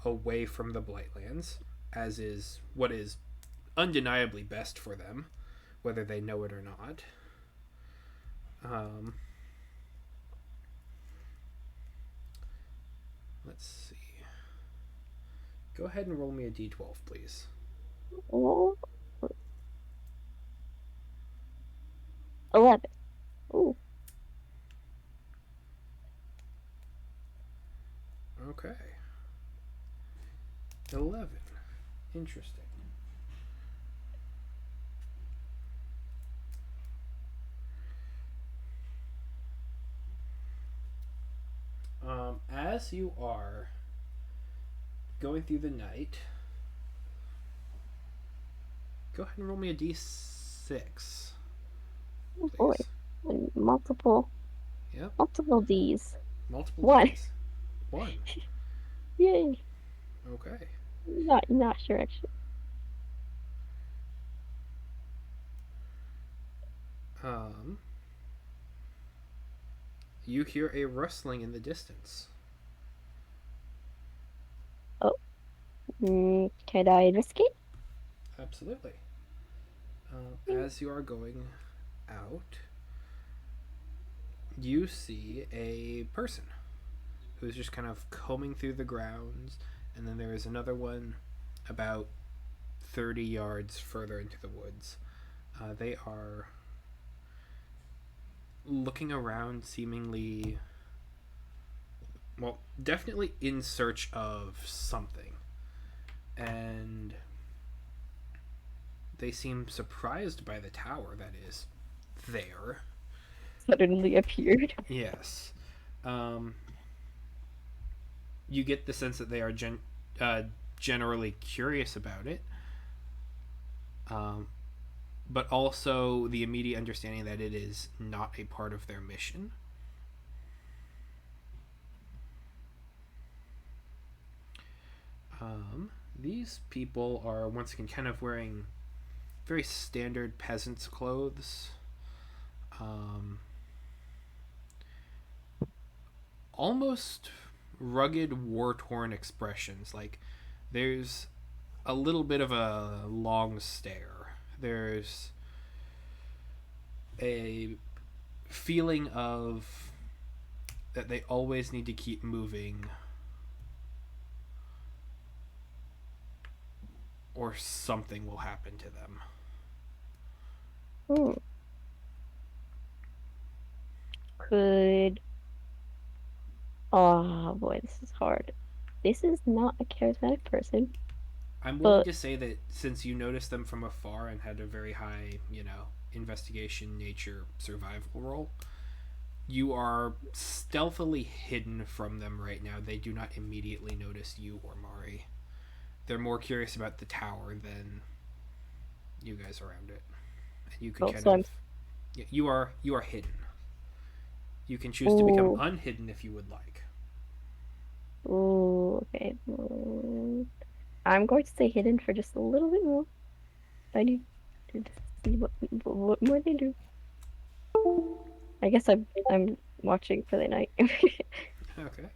Speaker 3: away from the Blightlands, as is what is undeniably best for them, whether they know it or not. Um, let's see. Go ahead and roll me a d12, please.
Speaker 1: Oh, 11. Ooh,
Speaker 3: Okay. 11. Interesting. As you are going through the night, go ahead and roll me a d6,
Speaker 1: oh boy.
Speaker 3: please.
Speaker 1: And multiple,
Speaker 3: Yep.
Speaker 1: multiple D's.
Speaker 3: Multiple
Speaker 1: One.
Speaker 3: D's. 1.
Speaker 1: Yay.
Speaker 3: Okay.
Speaker 1: Not sure actually.
Speaker 3: Um, you hear a rustling in the distance.
Speaker 1: Oh, can I investigate?
Speaker 3: Absolutely.
Speaker 1: Mm.
Speaker 3: As you are going out, you see a person who's just kind of combing through the grounds, and then there is another one about 30 yards further into the woods. They are looking around, seemingly, well, definitely in search of something. And they seem surprised by the tower that is there.
Speaker 1: Suddenly appeared.
Speaker 3: Yes. Um, you get the sense that they are uh, generally curious about it, um, but also the immediate understanding that it is not a part of their mission. These people are once again kind of wearing very standard peasants' clothes. Um, Almost rugged, war torn expressions. Like there's a little bit of a long stare. There's a feeling of that they always need to keep moving or something will happen to them.
Speaker 1: Hmm. Could. Oh boy, this is hard. This is not a charismatic person,
Speaker 3: I'm willing
Speaker 1: but
Speaker 3: to say that since you noticed them from afar and had a very high, investigation, nature, survival roll, you are stealthily hidden from them right now. They do not immediately notice you or Mari. They're more curious about the tower than you guys around it. And you could
Speaker 1: oh,
Speaker 3: kind
Speaker 1: so
Speaker 3: of
Speaker 1: I'm.
Speaker 3: you are hidden. You can choose to become
Speaker 1: Ooh,
Speaker 3: unhidden if you would like.
Speaker 1: ooh, okay. I'm going to stay hidden for just a little bit more. I need to see what more they do. I guess I'm watching for the night.
Speaker 3: Okay.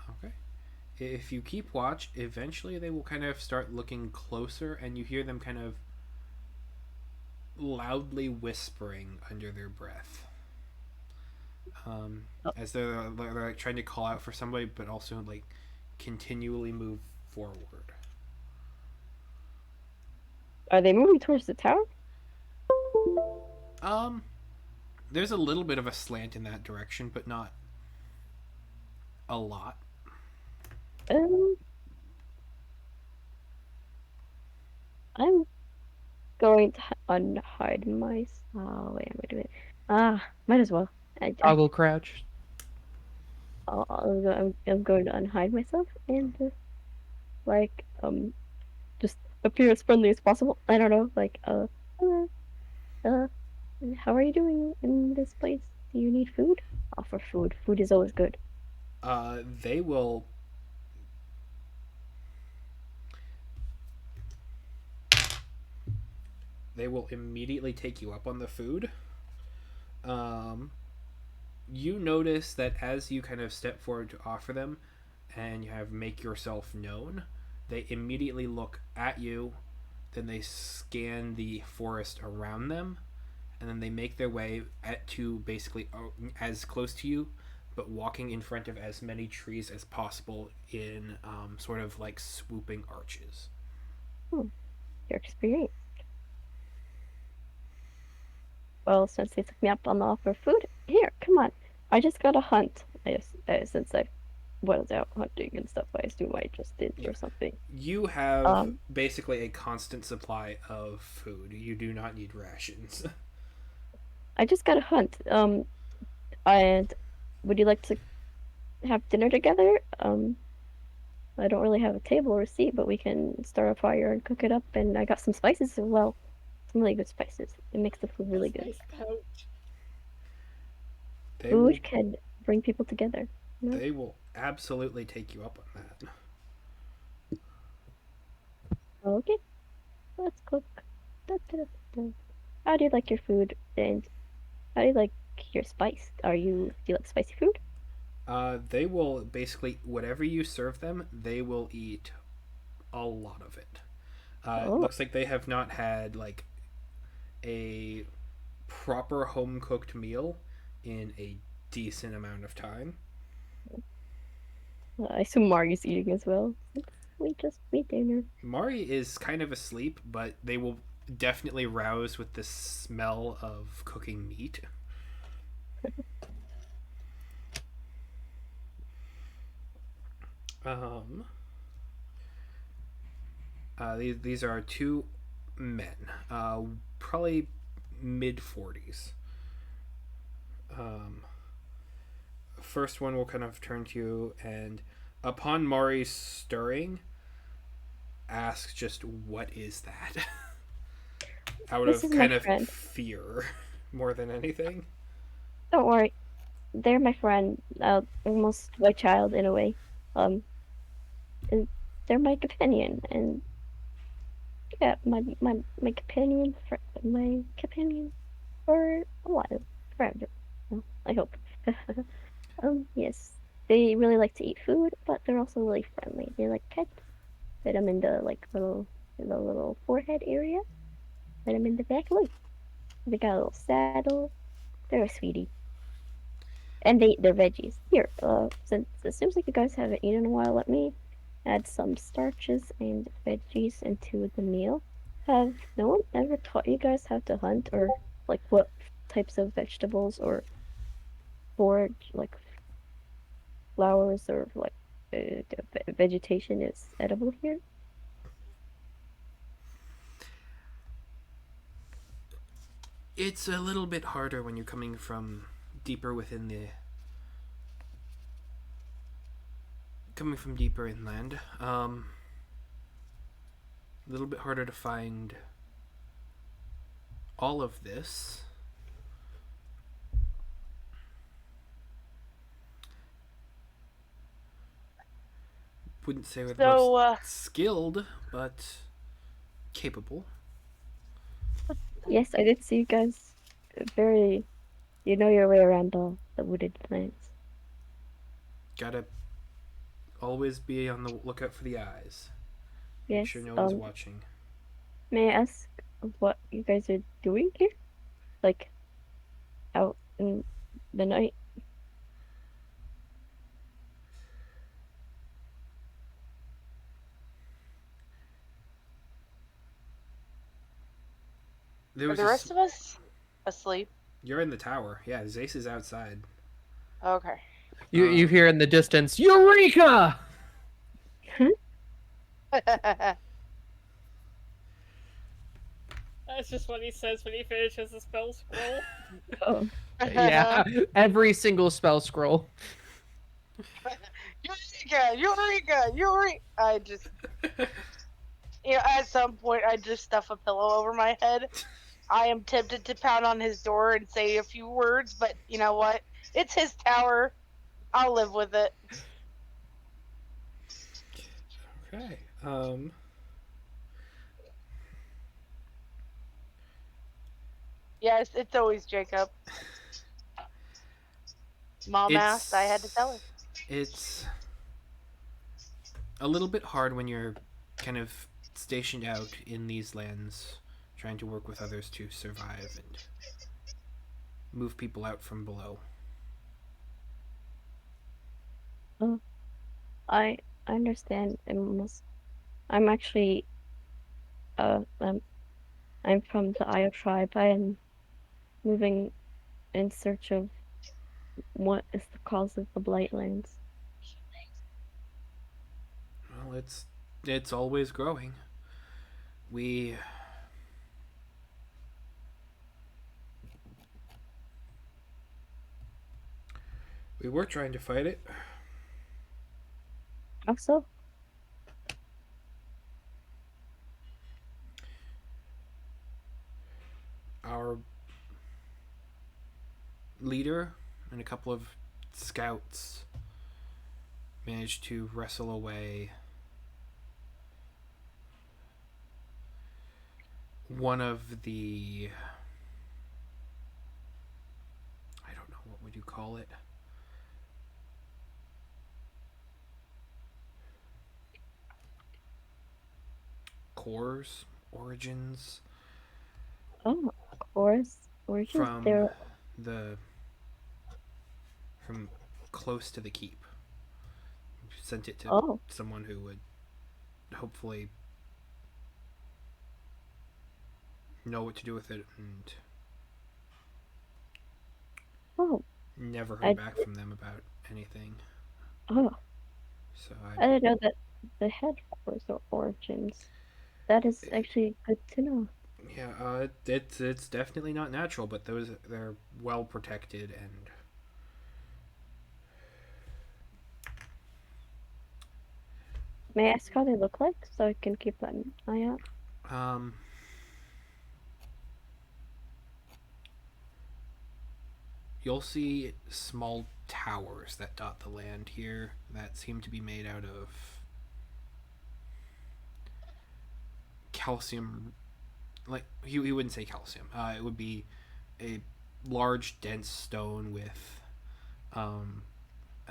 Speaker 3: Okay. If you keep watch, eventually they will kind of start looking closer, and you hear them kind of loudly whispering under their breath,
Speaker 1: Oh,
Speaker 3: as they're like trying to call out for somebody, but also like continually move forward.
Speaker 1: are they moving towards the tower?
Speaker 3: Um, there's a little bit of a slant in that direction, but not a lot.
Speaker 1: Um, I'm going to unhide myself. Oh, wait, I'm gonna do it. Might as well.
Speaker 4: Toggle crouch.
Speaker 1: I'm going to unhide myself and like just appear as friendly as possible. I don't know, like hello, uh, how are you doing in this place? Do you need food? Offer food. Food is always good.
Speaker 3: They will. They will immediately take you up on the food. Um, you notice that as you kind of step forward to offer them, and you have make yourself known, they immediately look at you. Then they scan the forest around them, and then they make their way to basically as close to you, but walking in front of as many trees as possible in sort of like swooping arches.
Speaker 1: Hmm, your experience. Well, since they took me up on the offer of food, here, come on. I just got a hunt. Since I was out hunting and stuff, I assume I just did
Speaker 3: Yeah.
Speaker 1: or something.
Speaker 3: You have
Speaker 1: Um,
Speaker 3: basically a constant supply of food. You do not need rations.
Speaker 1: I just got a hunt. And would you like to have dinner together? I don't really have a table or a seat, but we can start a fire and cook it up. And I got some spices as well. Some really good spices. It makes the food
Speaker 2: A
Speaker 1: really good.
Speaker 2: spice pouch.
Speaker 3: They will
Speaker 1: Food can bring people together. You know?
Speaker 3: they will absolutely take you up on that.
Speaker 1: Okay, let's cook. Da, da, da, da. How do you like your food? And how do you like your spice? Do you like spicy food?
Speaker 3: They will basically whatever you serve them, they will eat a lot of it. It
Speaker 1: Oh,
Speaker 3: looks like they have not had like a proper home cooked meal in a decent amount of time.
Speaker 1: I assume Mari's eating as well. Since we dinner.
Speaker 3: Mari is kind of asleep, but they will definitely rouse with the smell of cooking meat. Um, these are two men, probably mid 40s. Um, First one will kind of turn to you, and upon Mari's stirring, ask just what is that? Out
Speaker 1: This
Speaker 3: of
Speaker 1: is my
Speaker 3: kind of
Speaker 1: friend.
Speaker 3: fear more than anything.
Speaker 1: Don't worry, they're my friend. Almost my child in a way. Um, and they're my companion, and yeah, my companion for a while, forever. Well, I hope. Yes, they really like to eat food, but they're also really friendly. They like pets. Pet them in the little forehead area. Pet them in the back. Look, they got a little saddle. They're a sweetie. And they eat their veggies. Here, since it seems like you guys haven't eaten in a while, let me add some starches and veggies into the meal. Have no one ever taught you guys how to hunt or like what types of vegetables or forage like flowers or like vegetation is edible here?
Speaker 3: It's a little bit harder when you're coming from deeper within the coming from deeper inland. A little bit harder to find all of this. Wouldn't say we're the most
Speaker 5: So,
Speaker 3: skilled, but capable.
Speaker 1: Yes, I did see you guys very you know your way around the wooded plants.
Speaker 3: Gotta always be on the lookout for the eyes. Make sure
Speaker 1: Yes.
Speaker 3: no one's watching.
Speaker 1: May I ask what you guys are doing here? Like out in the night?
Speaker 3: There
Speaker 5: are
Speaker 3: was
Speaker 5: the rest of us asleep?
Speaker 3: You're in the tower. Yeah, Zace is outside.
Speaker 5: Okay.
Speaker 4: You hear in the distance, Eureka!
Speaker 2: That's just what he says when he finishes a spell scroll.
Speaker 1: Oh,
Speaker 4: Yeah, every single spell scroll.
Speaker 5: Eureka! Eureka! Eureka! I just, at some point, I just stuff a pillow over my head. I am tempted to pound on his door and say a few words, but you know what? It's his tower. I'll live with it.
Speaker 3: Okay.
Speaker 5: Yes, it's always Jacob. Mom asked, I had to tell her.
Speaker 3: It's a little bit hard when you're kind of stationed out in these lands, trying to work with others to survive and move people out from below.
Speaker 1: oh, I I understand. I'm actually uh um I'm from the Aya tribe. I am moving in search of what is the cause of the Blightlands.
Speaker 3: Well, it's always growing. We we were trying to fight it.
Speaker 1: Also,
Speaker 3: Our leader and a couple of scouts managed to wrestle away one of the, I don't know, what would you call it? Cores, origins
Speaker 1: oh, of course, we're just
Speaker 3: from
Speaker 1: there.
Speaker 3: the from close to the keep. Sent it to
Speaker 1: Oh,
Speaker 3: someone who would hopefully know what to do with it, and
Speaker 1: oh,
Speaker 3: never heard
Speaker 1: I
Speaker 3: back from them about anything.
Speaker 1: oh,
Speaker 3: So
Speaker 1: I didn't know that the headquarters or origins. That is actually good to know.
Speaker 3: yeah, it's definitely not natural, but they're well protected, and
Speaker 1: May I ask how they look like so I can keep an eye out?
Speaker 3: um you'll see small towers that dot the land here that seem to be made out of calcium. Like he wouldn't say calcium. It would be a large, dense stone with um,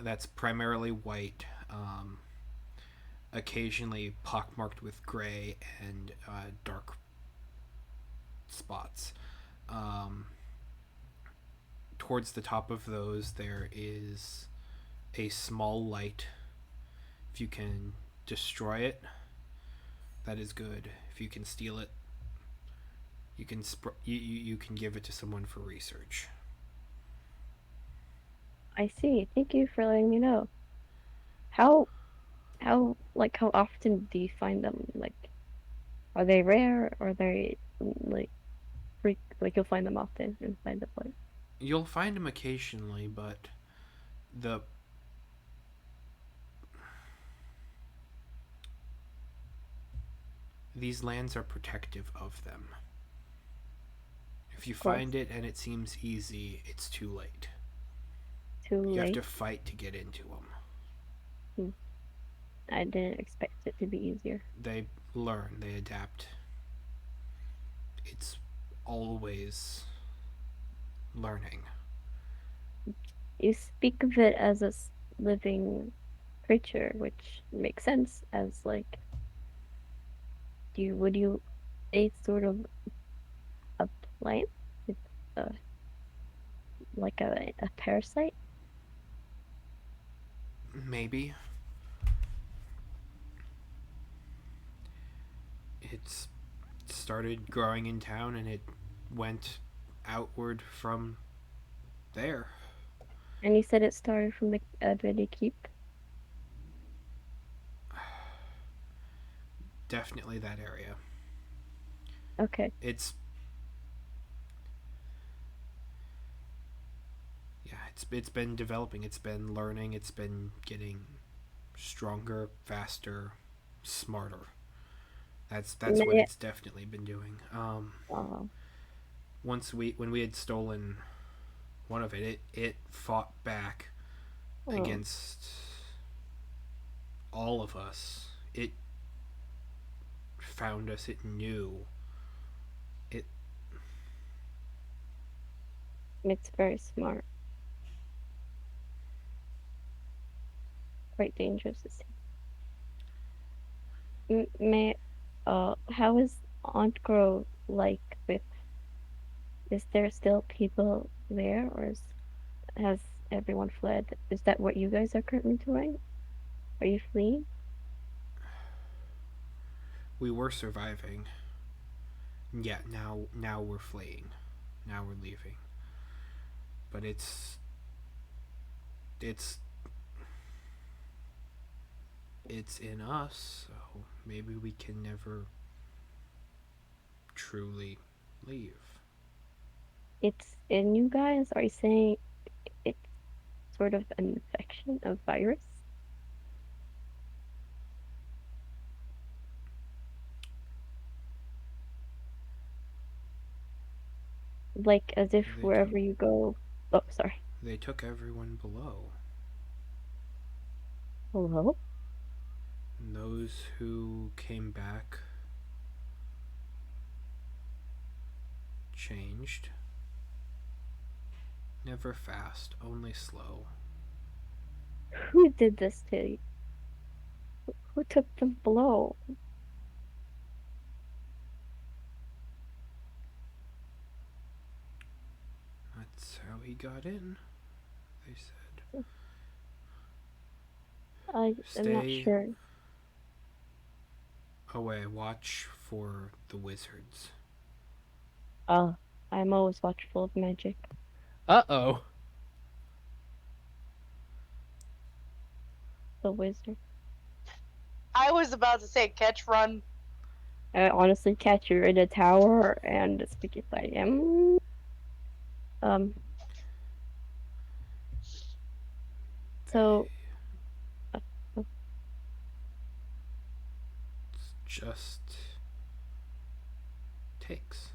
Speaker 3: that's primarily white, occasionally pockmarked with gray and dark spots. Um, Towards the top of those, there is a small light. If you can destroy it, that is good. If you can steal it, you can give it to someone for research.
Speaker 1: I see. Thank you for letting me know. How how often do you find them? Like, are they rare? Or are they like freak? Like you'll find them often inside the place.
Speaker 3: You'll find them occasionally, but the these lands are protective of them. If you
Speaker 1: Of course,
Speaker 3: find it and it seems easy, it's too late.
Speaker 1: too
Speaker 3: You have to
Speaker 1: late.
Speaker 3: fight to get into them.
Speaker 1: Hmm. I didn't expect it to be easier.
Speaker 3: They learn, they adapt. It's always learning.
Speaker 1: You speak of it as a living creature, which makes sense. As like, would you say sort of a plant? It's uh, like a parasite.
Speaker 3: Maybe it's started growing in town and it went outward from there.
Speaker 1: And you said it started from the Ebony Keep.
Speaker 3: Definitely that area.
Speaker 1: Okay.
Speaker 3: It's it's been developing. It's been learning. It's been getting stronger, faster, smarter. That's what
Speaker 1: May
Speaker 3: it's definitely been doing.
Speaker 1: uh,
Speaker 3: Once we when we had stolen one of it fought back
Speaker 1: oh,
Speaker 3: against all of us. It found us. It knew it.
Speaker 1: it's very smart, quite dangerous to say. May how is Aunt Grow like with? Is there still people there, or has everyone fled? Is that what you guys are currently doing? Are you fleeing?
Speaker 3: We were surviving. Yeah, now we're fleeing. Now we're leaving. But it's it's in us, so maybe we can never truly leave.
Speaker 1: It's in you guys? Are you saying it's sort of an infection, a virus? Like as if
Speaker 3: They took
Speaker 1: wherever you go. Oh, sorry.
Speaker 3: they took everyone below.
Speaker 1: Hello?
Speaker 3: And those who came back changed. Never fast, only slow.
Speaker 1: Who did this to you? Who took them below?
Speaker 3: That's how he got in, they said.
Speaker 1: I am not
Speaker 3: Stay
Speaker 1: sure.
Speaker 3: away, watch for the wizards.
Speaker 1: Uh, I'm always watchful of magic.
Speaker 4: Uh-oh.
Speaker 1: The wizard.
Speaker 5: I was about to say catch run.
Speaker 1: I honestly catch you in a tower and speak if I am. Um, so, uh, uh,
Speaker 3: Just takes.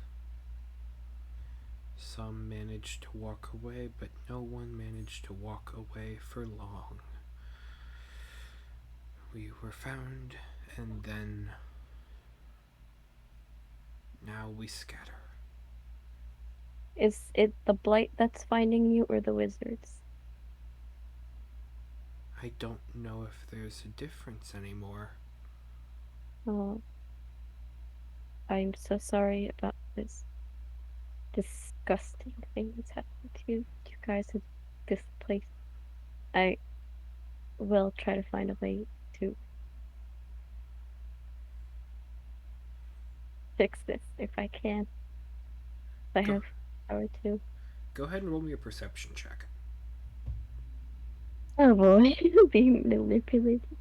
Speaker 3: Some managed to walk away, but no one managed to walk away for long. We were found, and then now we scatter.
Speaker 1: is it the blight that's finding you or the wizards?
Speaker 3: I don't know if there's a difference anymore.
Speaker 1: Oh, I'm so sorry about this disgusting thing that's happened to you. You guys in this place. I will try to find a way to fix this if I can. If I
Speaker 3: Go,
Speaker 1: have power to.
Speaker 3: go ahead and roll me a perception check.
Speaker 1: Oh boy, being manipulated.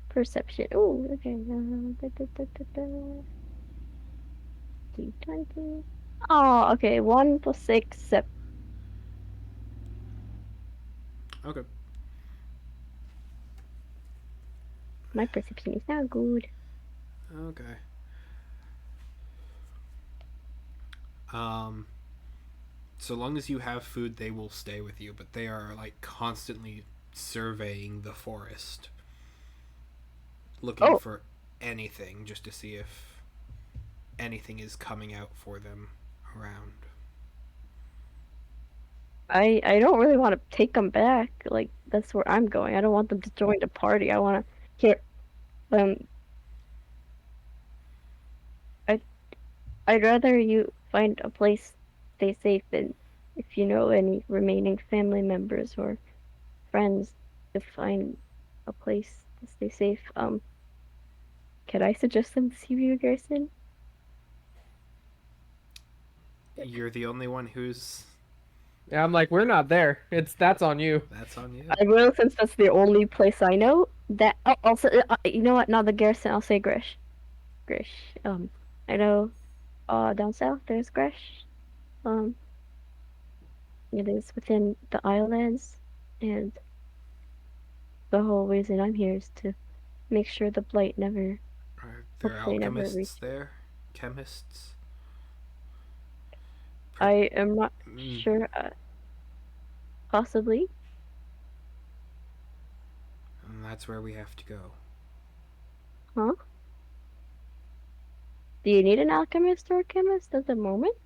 Speaker 1: Perception. Oh, okay. D20. Oh, okay. 1 plus 6, 7.
Speaker 3: Okay.
Speaker 1: My perception is not good.
Speaker 3: Okay. Um, so long as you have food, they will stay with you, but they are like constantly surveying the forest, looking
Speaker 1: Oh,
Speaker 3: for anything just to see if anything is coming out for them around.
Speaker 1: I don't really want to take them back. Like that's where I'm going. I don't want them to join the party. I want to hear. Um, I I'd rather you find a place, stay safe, and if you know any remaining family members or friends, to find a place to stay safe. Could I suggest them to see you, Garrison?
Speaker 3: You're the only one who's.
Speaker 4: Yeah, I'm like, we're not there. That's on you.
Speaker 3: That's on you.
Speaker 1: I will, since that's the only place I know. That also, you know what? Not the Garrison. I'll say Grish. Grish. I know. Down south there's Grish. Um, It is within the islands, and the whole reason I'm here is to make sure the blight never,
Speaker 3: Are there
Speaker 1: hopefully never
Speaker 3: alchemists
Speaker 1: reach.
Speaker 3: there? Chemists? Per-
Speaker 1: I am not
Speaker 3: mm,
Speaker 1: sure, possibly.
Speaker 3: and that's where we have to go.
Speaker 1: Huh? Do you need an alchemist or a chemist at the moment?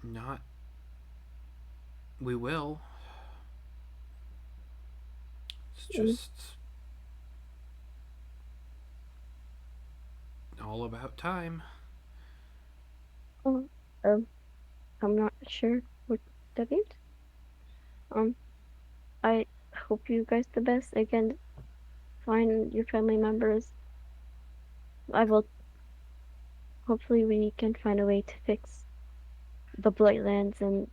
Speaker 3: Not. We will. It's
Speaker 1: Mm,
Speaker 3: just all about time.
Speaker 1: oh, um, I'm not sure what that means. Um, I hope you guys the best. Again, find your family members. I will. Hopefully, we can find a way to fix the Blightlands and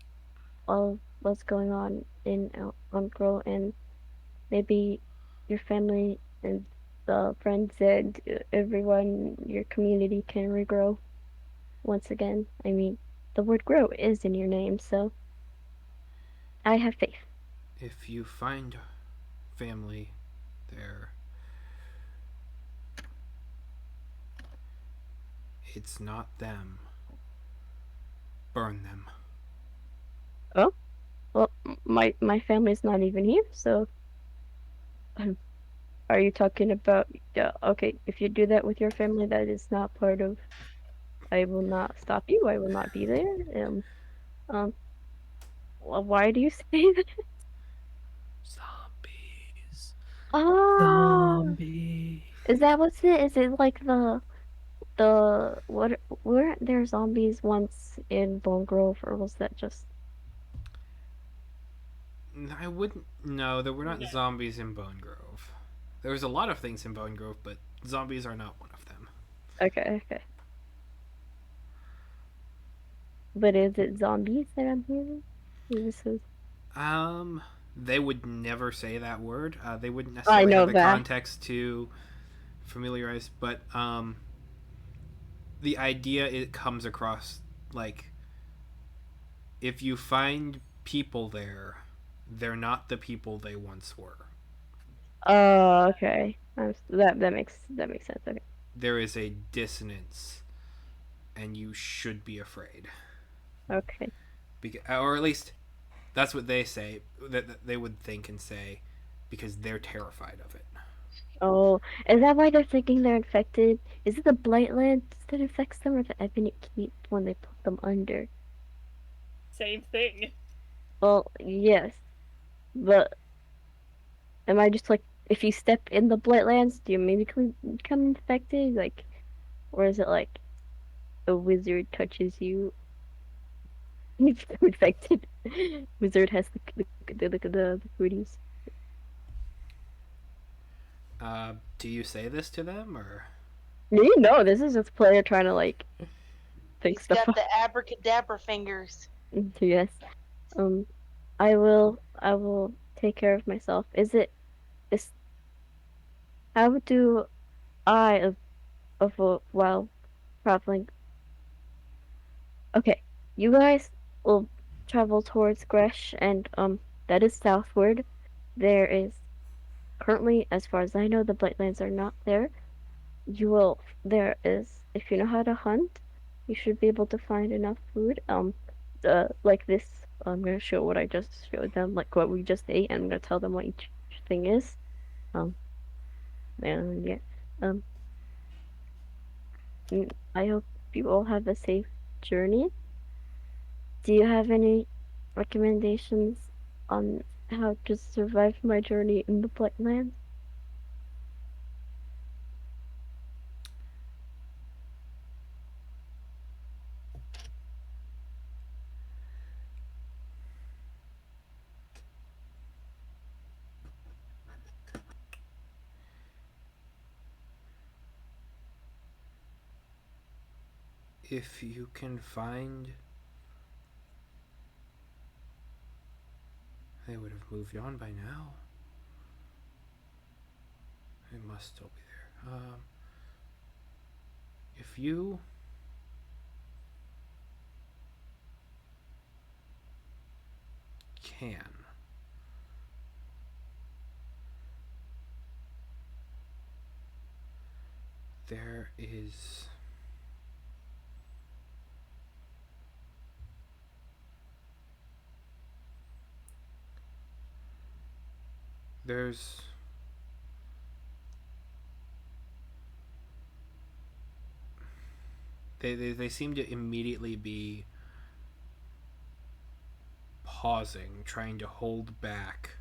Speaker 1: all of what's going on in Uncro, and maybe your family and the friends and everyone, your community can regrow once again. I mean, the word grow is in your name, so I have faith.
Speaker 3: If you find family there, it's not them. Burn them.
Speaker 1: Oh, well, my family's not even here, so are you talking about? Yeah, okay, if you do that with your family, that is not part of. I will not stop you. I will not be there. Um, why do you say that?
Speaker 4: Zombies.
Speaker 1: Ah,
Speaker 4: Zombie.
Speaker 1: is that what's it? Is it like the what? Weren't there zombies once in Bone Grove, or was that just
Speaker 3: I wouldn't. No, there were not
Speaker 2: No.
Speaker 3: zombies in Bone Grove. There was a lot of things in Bone Grove, but zombies are not one of them.
Speaker 1: okay? Okay, but is it zombies that I'm hearing? This is.
Speaker 3: Um, they would never say that word. They wouldn't
Speaker 1: I
Speaker 3: necessarily have
Speaker 1: know
Speaker 3: the
Speaker 1: that.
Speaker 3: context to familiarize, but the idea it comes across like if you find people there, they're not the people they once were.
Speaker 1: Oh, okay. That makes sense. Okay.
Speaker 3: There is a dissonance, and you should be afraid,
Speaker 1: Okay.
Speaker 3: or at least that's what they say. That they would think and say, because they're terrified of it.
Speaker 1: Oh, is that why they're thinking they're infected? Is it the Blightlands that infects them, or the Ebony Keep when they put them under?
Speaker 2: Same thing.
Speaker 1: Well, yes, but am I just like if you step in the Blightlands, do you immediately become infected? Like, or is it like a wizard touches you, you become infected? Wizard has the goodies.
Speaker 3: Do you say this to them, or
Speaker 1: You know, this is just player trying to like think
Speaker 5: He's
Speaker 1: stuff
Speaker 5: got
Speaker 1: up.
Speaker 5: the abracadabra fingers.
Speaker 1: Yes. Um, I will take care of myself. Is how do I while traveling? Okay, you guys will travel towards Gresh, and that is southward. There is currently, as far as I know, the Blightlands are not there. There is, if you know how to hunt, you should be able to find enough food. Like this, I'm gonna show what I just showed them, like what we just ate, and I'm gonna tell them what each thing is. Um, and yeah, um, I hope you all have a safe journey. Do you have any recommendations on how to survive my journey in the Blacklands?
Speaker 3: if you can find, they would have moved on by now. They must still be there. Um, if you can, there is. There's they seem to immediately be pausing, trying to hold back,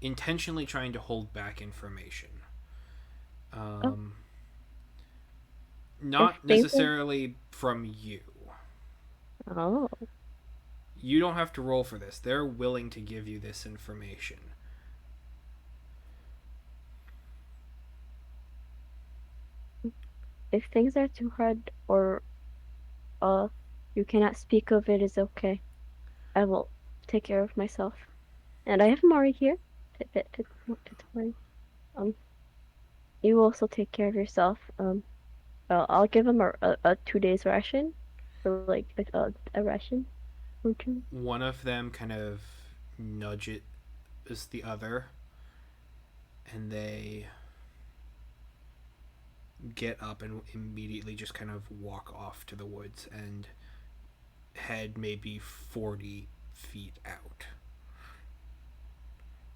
Speaker 3: intentionally trying to hold back information.
Speaker 1: Oh,
Speaker 3: Um,
Speaker 1: if
Speaker 3: not
Speaker 1: things are
Speaker 3: necessarily from you.
Speaker 1: oh,
Speaker 3: You don't have to roll for this. They're willing to give you this information.
Speaker 1: if things are too hard or uh you cannot speak of it is okay. I will take care of myself. And I have Mari here. To Mari. Um, you also take care of yourself. I'll give him a 2 days ration, or like a ration or two.
Speaker 3: One of them kind of nudges the other, and they get up and immediately just kind of walk off to the woods and head maybe 40 feet out.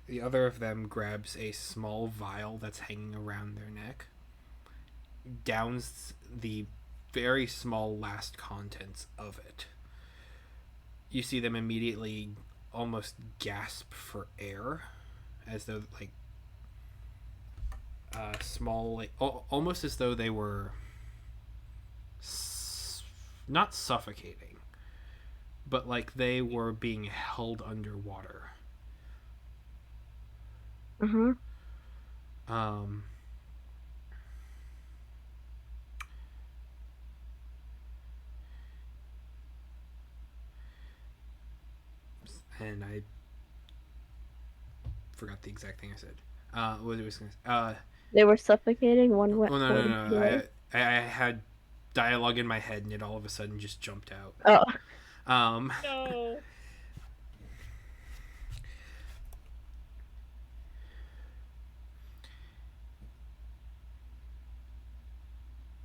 Speaker 3: The other of them grabs a small vial that's hanging around their neck, downs the very small last contents of it. You see them immediately almost gasp for air, as though like small, like almost as though they were not suffocating, but like they were being held underwater.
Speaker 1: Uh-huh.
Speaker 3: Um, and I forgot the exact thing I said. What was gonna
Speaker 1: They were suffocating. One went
Speaker 3: oh no no
Speaker 1: 40
Speaker 3: no!
Speaker 1: feet away.
Speaker 3: I had dialogue in my head and it all of a sudden just jumped out.
Speaker 1: Oh,
Speaker 3: Um,
Speaker 2: No.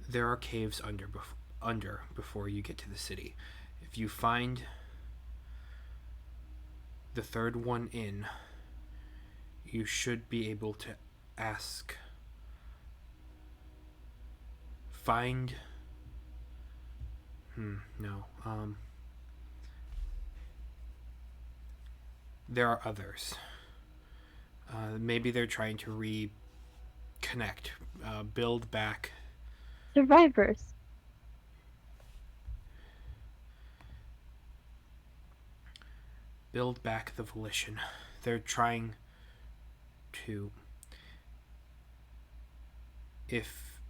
Speaker 3: there are caves under before you get to the city. If you find the third one in, you should be able to ask. Find. No. There are others. Maybe they're trying to reconnect, build back,
Speaker 1: survivors.
Speaker 3: build back the volition. They're trying to. If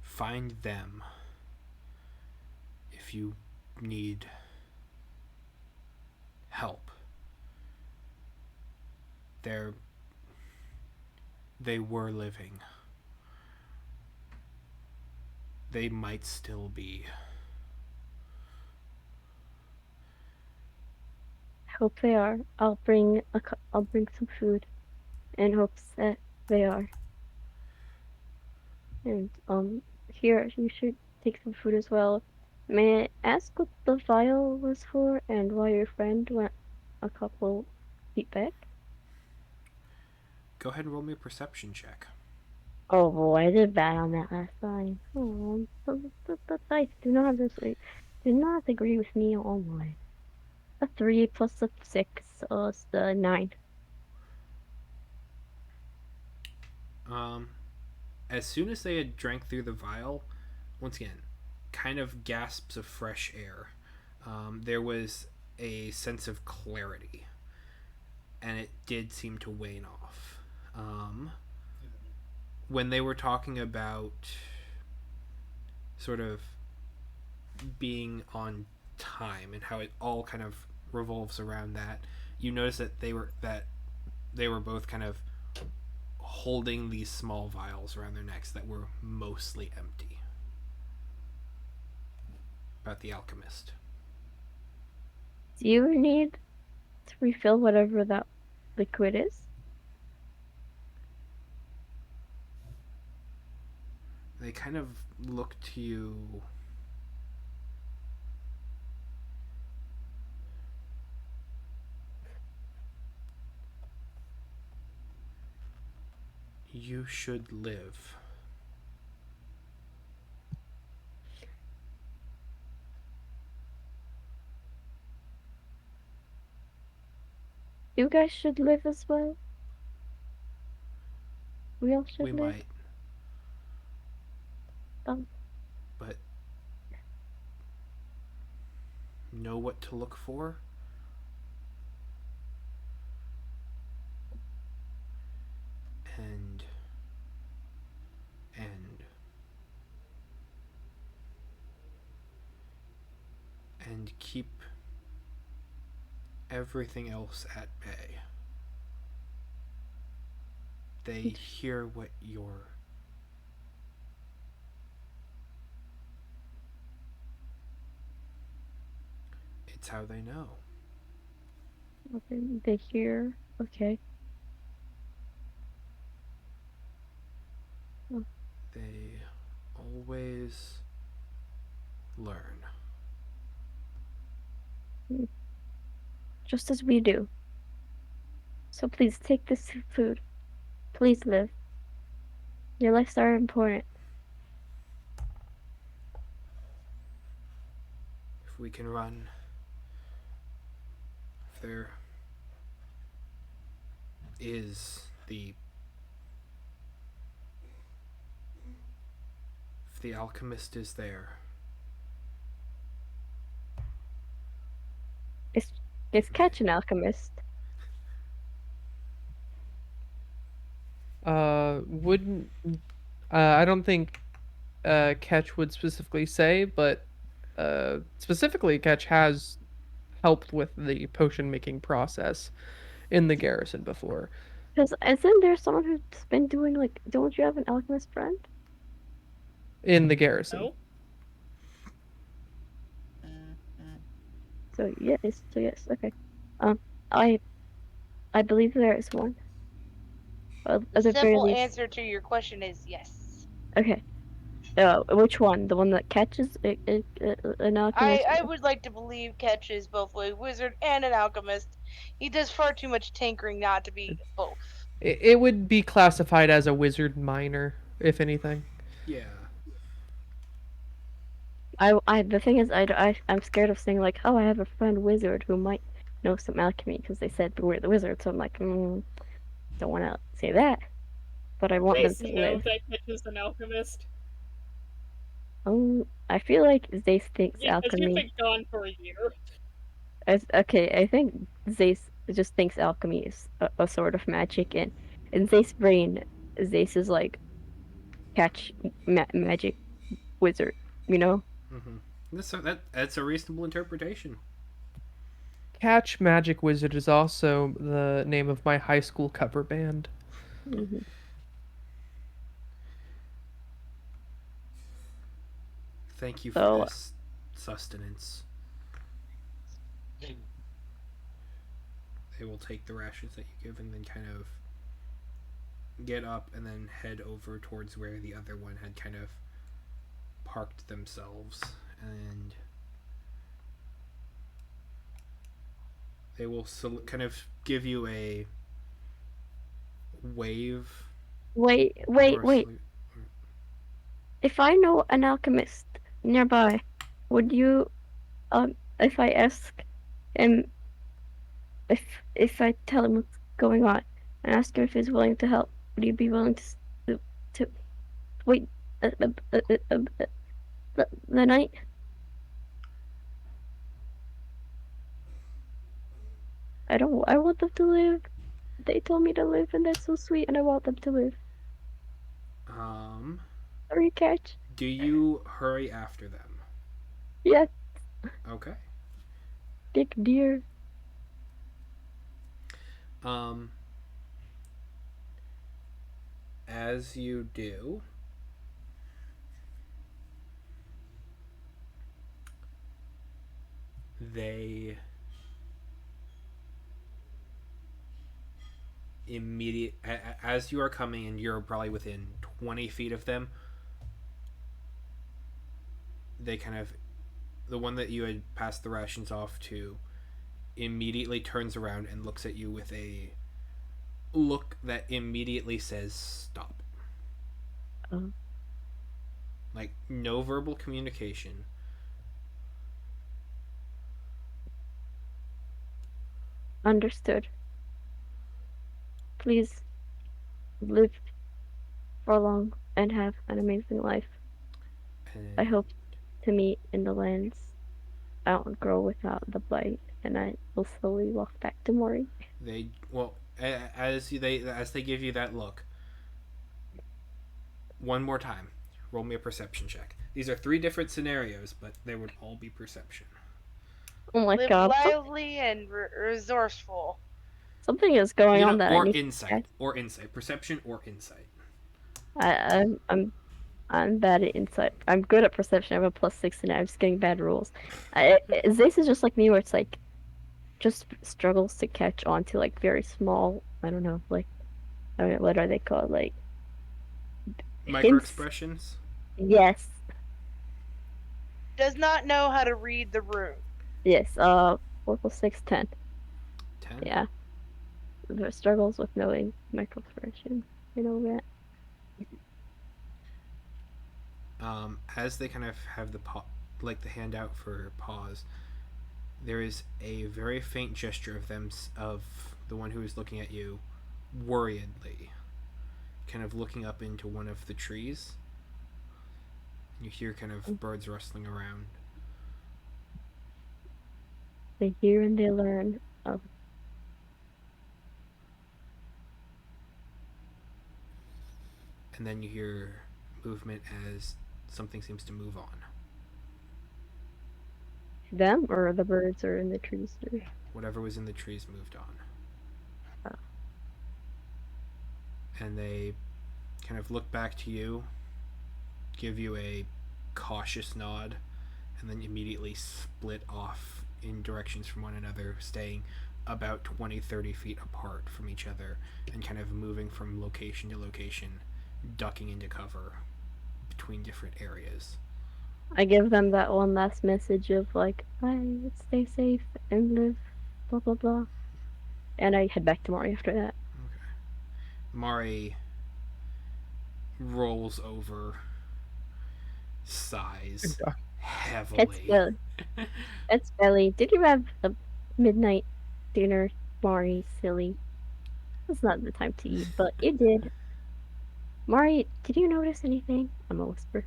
Speaker 3: find them, if you need help, they're they were living. They might still be.
Speaker 1: I hope they are. I'll bring some food in hopes that they are. And here you should take some food as well. May I ask what the vial was for and why your friend went a couple feet back?
Speaker 3: Go ahead and roll me a perception check.
Speaker 1: Oh boy, I did bad on that last time. Oh, the dice do not do not agree with me. Oh my. A 3 plus a 6, so it's the 9.
Speaker 3: Um, as soon as they had drank through the vial, once again, kind of gasps of fresh air. There was a sense of clarity, and it did seem to wane off. When they were talking about sort of being on time and how it all kind of revolves around that, you notice that they were both kind of holding these small vials around their necks that were mostly empty. About the alchemist.
Speaker 1: Do you need to refill whatever that liquid is?
Speaker 3: They kind of look to you. You should live.
Speaker 1: You guys should live as well. We all
Speaker 3: We
Speaker 1: should live.
Speaker 3: might,
Speaker 1: Um,
Speaker 3: but know what to look for. And and and keep everything else at bay. They hear what you're. It's how they know.
Speaker 1: okay, they hear. Okay. Oh,
Speaker 3: They always learn.
Speaker 1: mm, just as we do. So please take this food. Please live. Your lives are important.
Speaker 3: If we can run, if there is the. If the alchemist is there,
Speaker 1: It's it's catch an alchemist.
Speaker 4: Wouldn't I don't think Ketch would specifically say, but specifically Ketch has helped with the potion making process in the garrison before.
Speaker 1: Because isn't there someone who's been doing like? Don't you have an alchemist friend?
Speaker 4: In the garrison.
Speaker 2: No?
Speaker 1: So yes. So yes. Okay. Um, I I believe there is one.
Speaker 5: The
Speaker 1: At the very
Speaker 5: simple
Speaker 1: least.
Speaker 5: answer to your question is yes.
Speaker 1: Okay. Which one? The one that catches an alchemist?
Speaker 5: I would like to believe Ketch is both a wizard and an alchemist. He does far too much tinkering not to be both.
Speaker 4: It would be classified as a wizard minor, if anything.
Speaker 3: yeah.
Speaker 1: The thing is, I'm scared of saying like, oh, I have a friend wizard who might know some alchemy because they said we're the wizard. So I'm like, don't want to say that, but I want them
Speaker 2: Zace
Speaker 1: to
Speaker 2: know
Speaker 1: live.
Speaker 2: that Mitch is an alchemist.
Speaker 1: I feel like Zace thinks
Speaker 2: Because you've
Speaker 1: alchemy.
Speaker 2: been gone for a year.
Speaker 1: Okay, I think Zace just thinks alchemy is a sort of magic, and in Zace's brain, Zace is like catch magic wizard. You know?
Speaker 3: Mm-hmm. That's a reasonable interpretation.
Speaker 4: Catch Magic Wizard is also the name of my high school cover band.
Speaker 1: Hmm.
Speaker 3: Thank you for
Speaker 1: So
Speaker 3: this sustenance. They will take the rations that you give and then kind of get up and then head over towards where the other one had kind of parked themselves. And they will kind of give you a wave
Speaker 1: wait,
Speaker 3: or
Speaker 1: wait,
Speaker 3: a
Speaker 1: wait.
Speaker 3: salute.
Speaker 1: If I know an alchemist nearby, would you if I ask him if I tell him what's going on and ask him if he's willing to help, would you be willing to wait the night? I want them to live. They told me to live and that's so sweet and I want them to live.
Speaker 3: Um,
Speaker 1: Sorry, catch.
Speaker 3: do you hurry after them?
Speaker 1: Yeah,
Speaker 3: Okay.
Speaker 1: big deer.
Speaker 3: Um, as you do, they immediate as you are coming and you're probably within 20 feet of them, they kind of, the one that you had passed the rations off to immediately turns around and looks at you with a look that immediately says stop.
Speaker 1: Oh,
Speaker 3: Like no verbal communication.
Speaker 1: understood. Please live for long and have an amazing life. I
Speaker 3: And
Speaker 1: hope to meet in the lands I won't grow without the blight, and I will slowly walk back to Mori.
Speaker 3: they, well, as they give you that look, one more time, roll me a perception check. These are three different scenarios, but they would all be perception.
Speaker 1: Oh my
Speaker 5: Live
Speaker 1: god,
Speaker 5: lively and resourceful.
Speaker 1: something is going
Speaker 3: You
Speaker 1: on
Speaker 3: know,
Speaker 1: that I
Speaker 3: or
Speaker 1: need to
Speaker 3: insight,
Speaker 1: catch.
Speaker 3: or insight, perception or insight.
Speaker 1: I'm bad at insight. I'm good at perception. I have a +6 and I'm just getting bad rules. Zace is just like me, where it's like just struggles to catch on to like very small. I don't know, like I don't know what are they called, like
Speaker 3: Micro
Speaker 1: hints.
Speaker 3: expressions.
Speaker 1: Yes,
Speaker 5: Does not know how to read the room.
Speaker 1: yes. 4 + 6, 10.
Speaker 3: 10.
Speaker 1: Yeah, the struggles with knowing microexpression. You know that.
Speaker 3: As they kind of have like the handout for pause, there is a very faint gesture of them, of the one who is looking at you worriedly, kind of looking up into one of the trees. You hear kind of birds rustling around.
Speaker 1: They hear and they learn.
Speaker 3: And then you hear movement as something seems to move on.
Speaker 1: Them or the birds are in the trees.
Speaker 3: Whatever was in the trees moved on.
Speaker 1: Uh,
Speaker 3: And they kind of look back to you, give you a cautious nod, and then immediately split off in directions from one another, staying about 20, 30 feet apart from each other and kind of moving from location to location, ducking into cover between different areas.
Speaker 1: I give them that one last message of like, bye, stay safe and live, blah blah blah. And I head back to Mari after that.
Speaker 3: Okay. Mari rolls over, sighs
Speaker 1: Pets
Speaker 3: heavily.
Speaker 1: belly. Pets belly. Did you have a midnight dinner, Mari? Silly. It's not the time to eat, but you did. Mari, did you notice anything? I'm a whisper.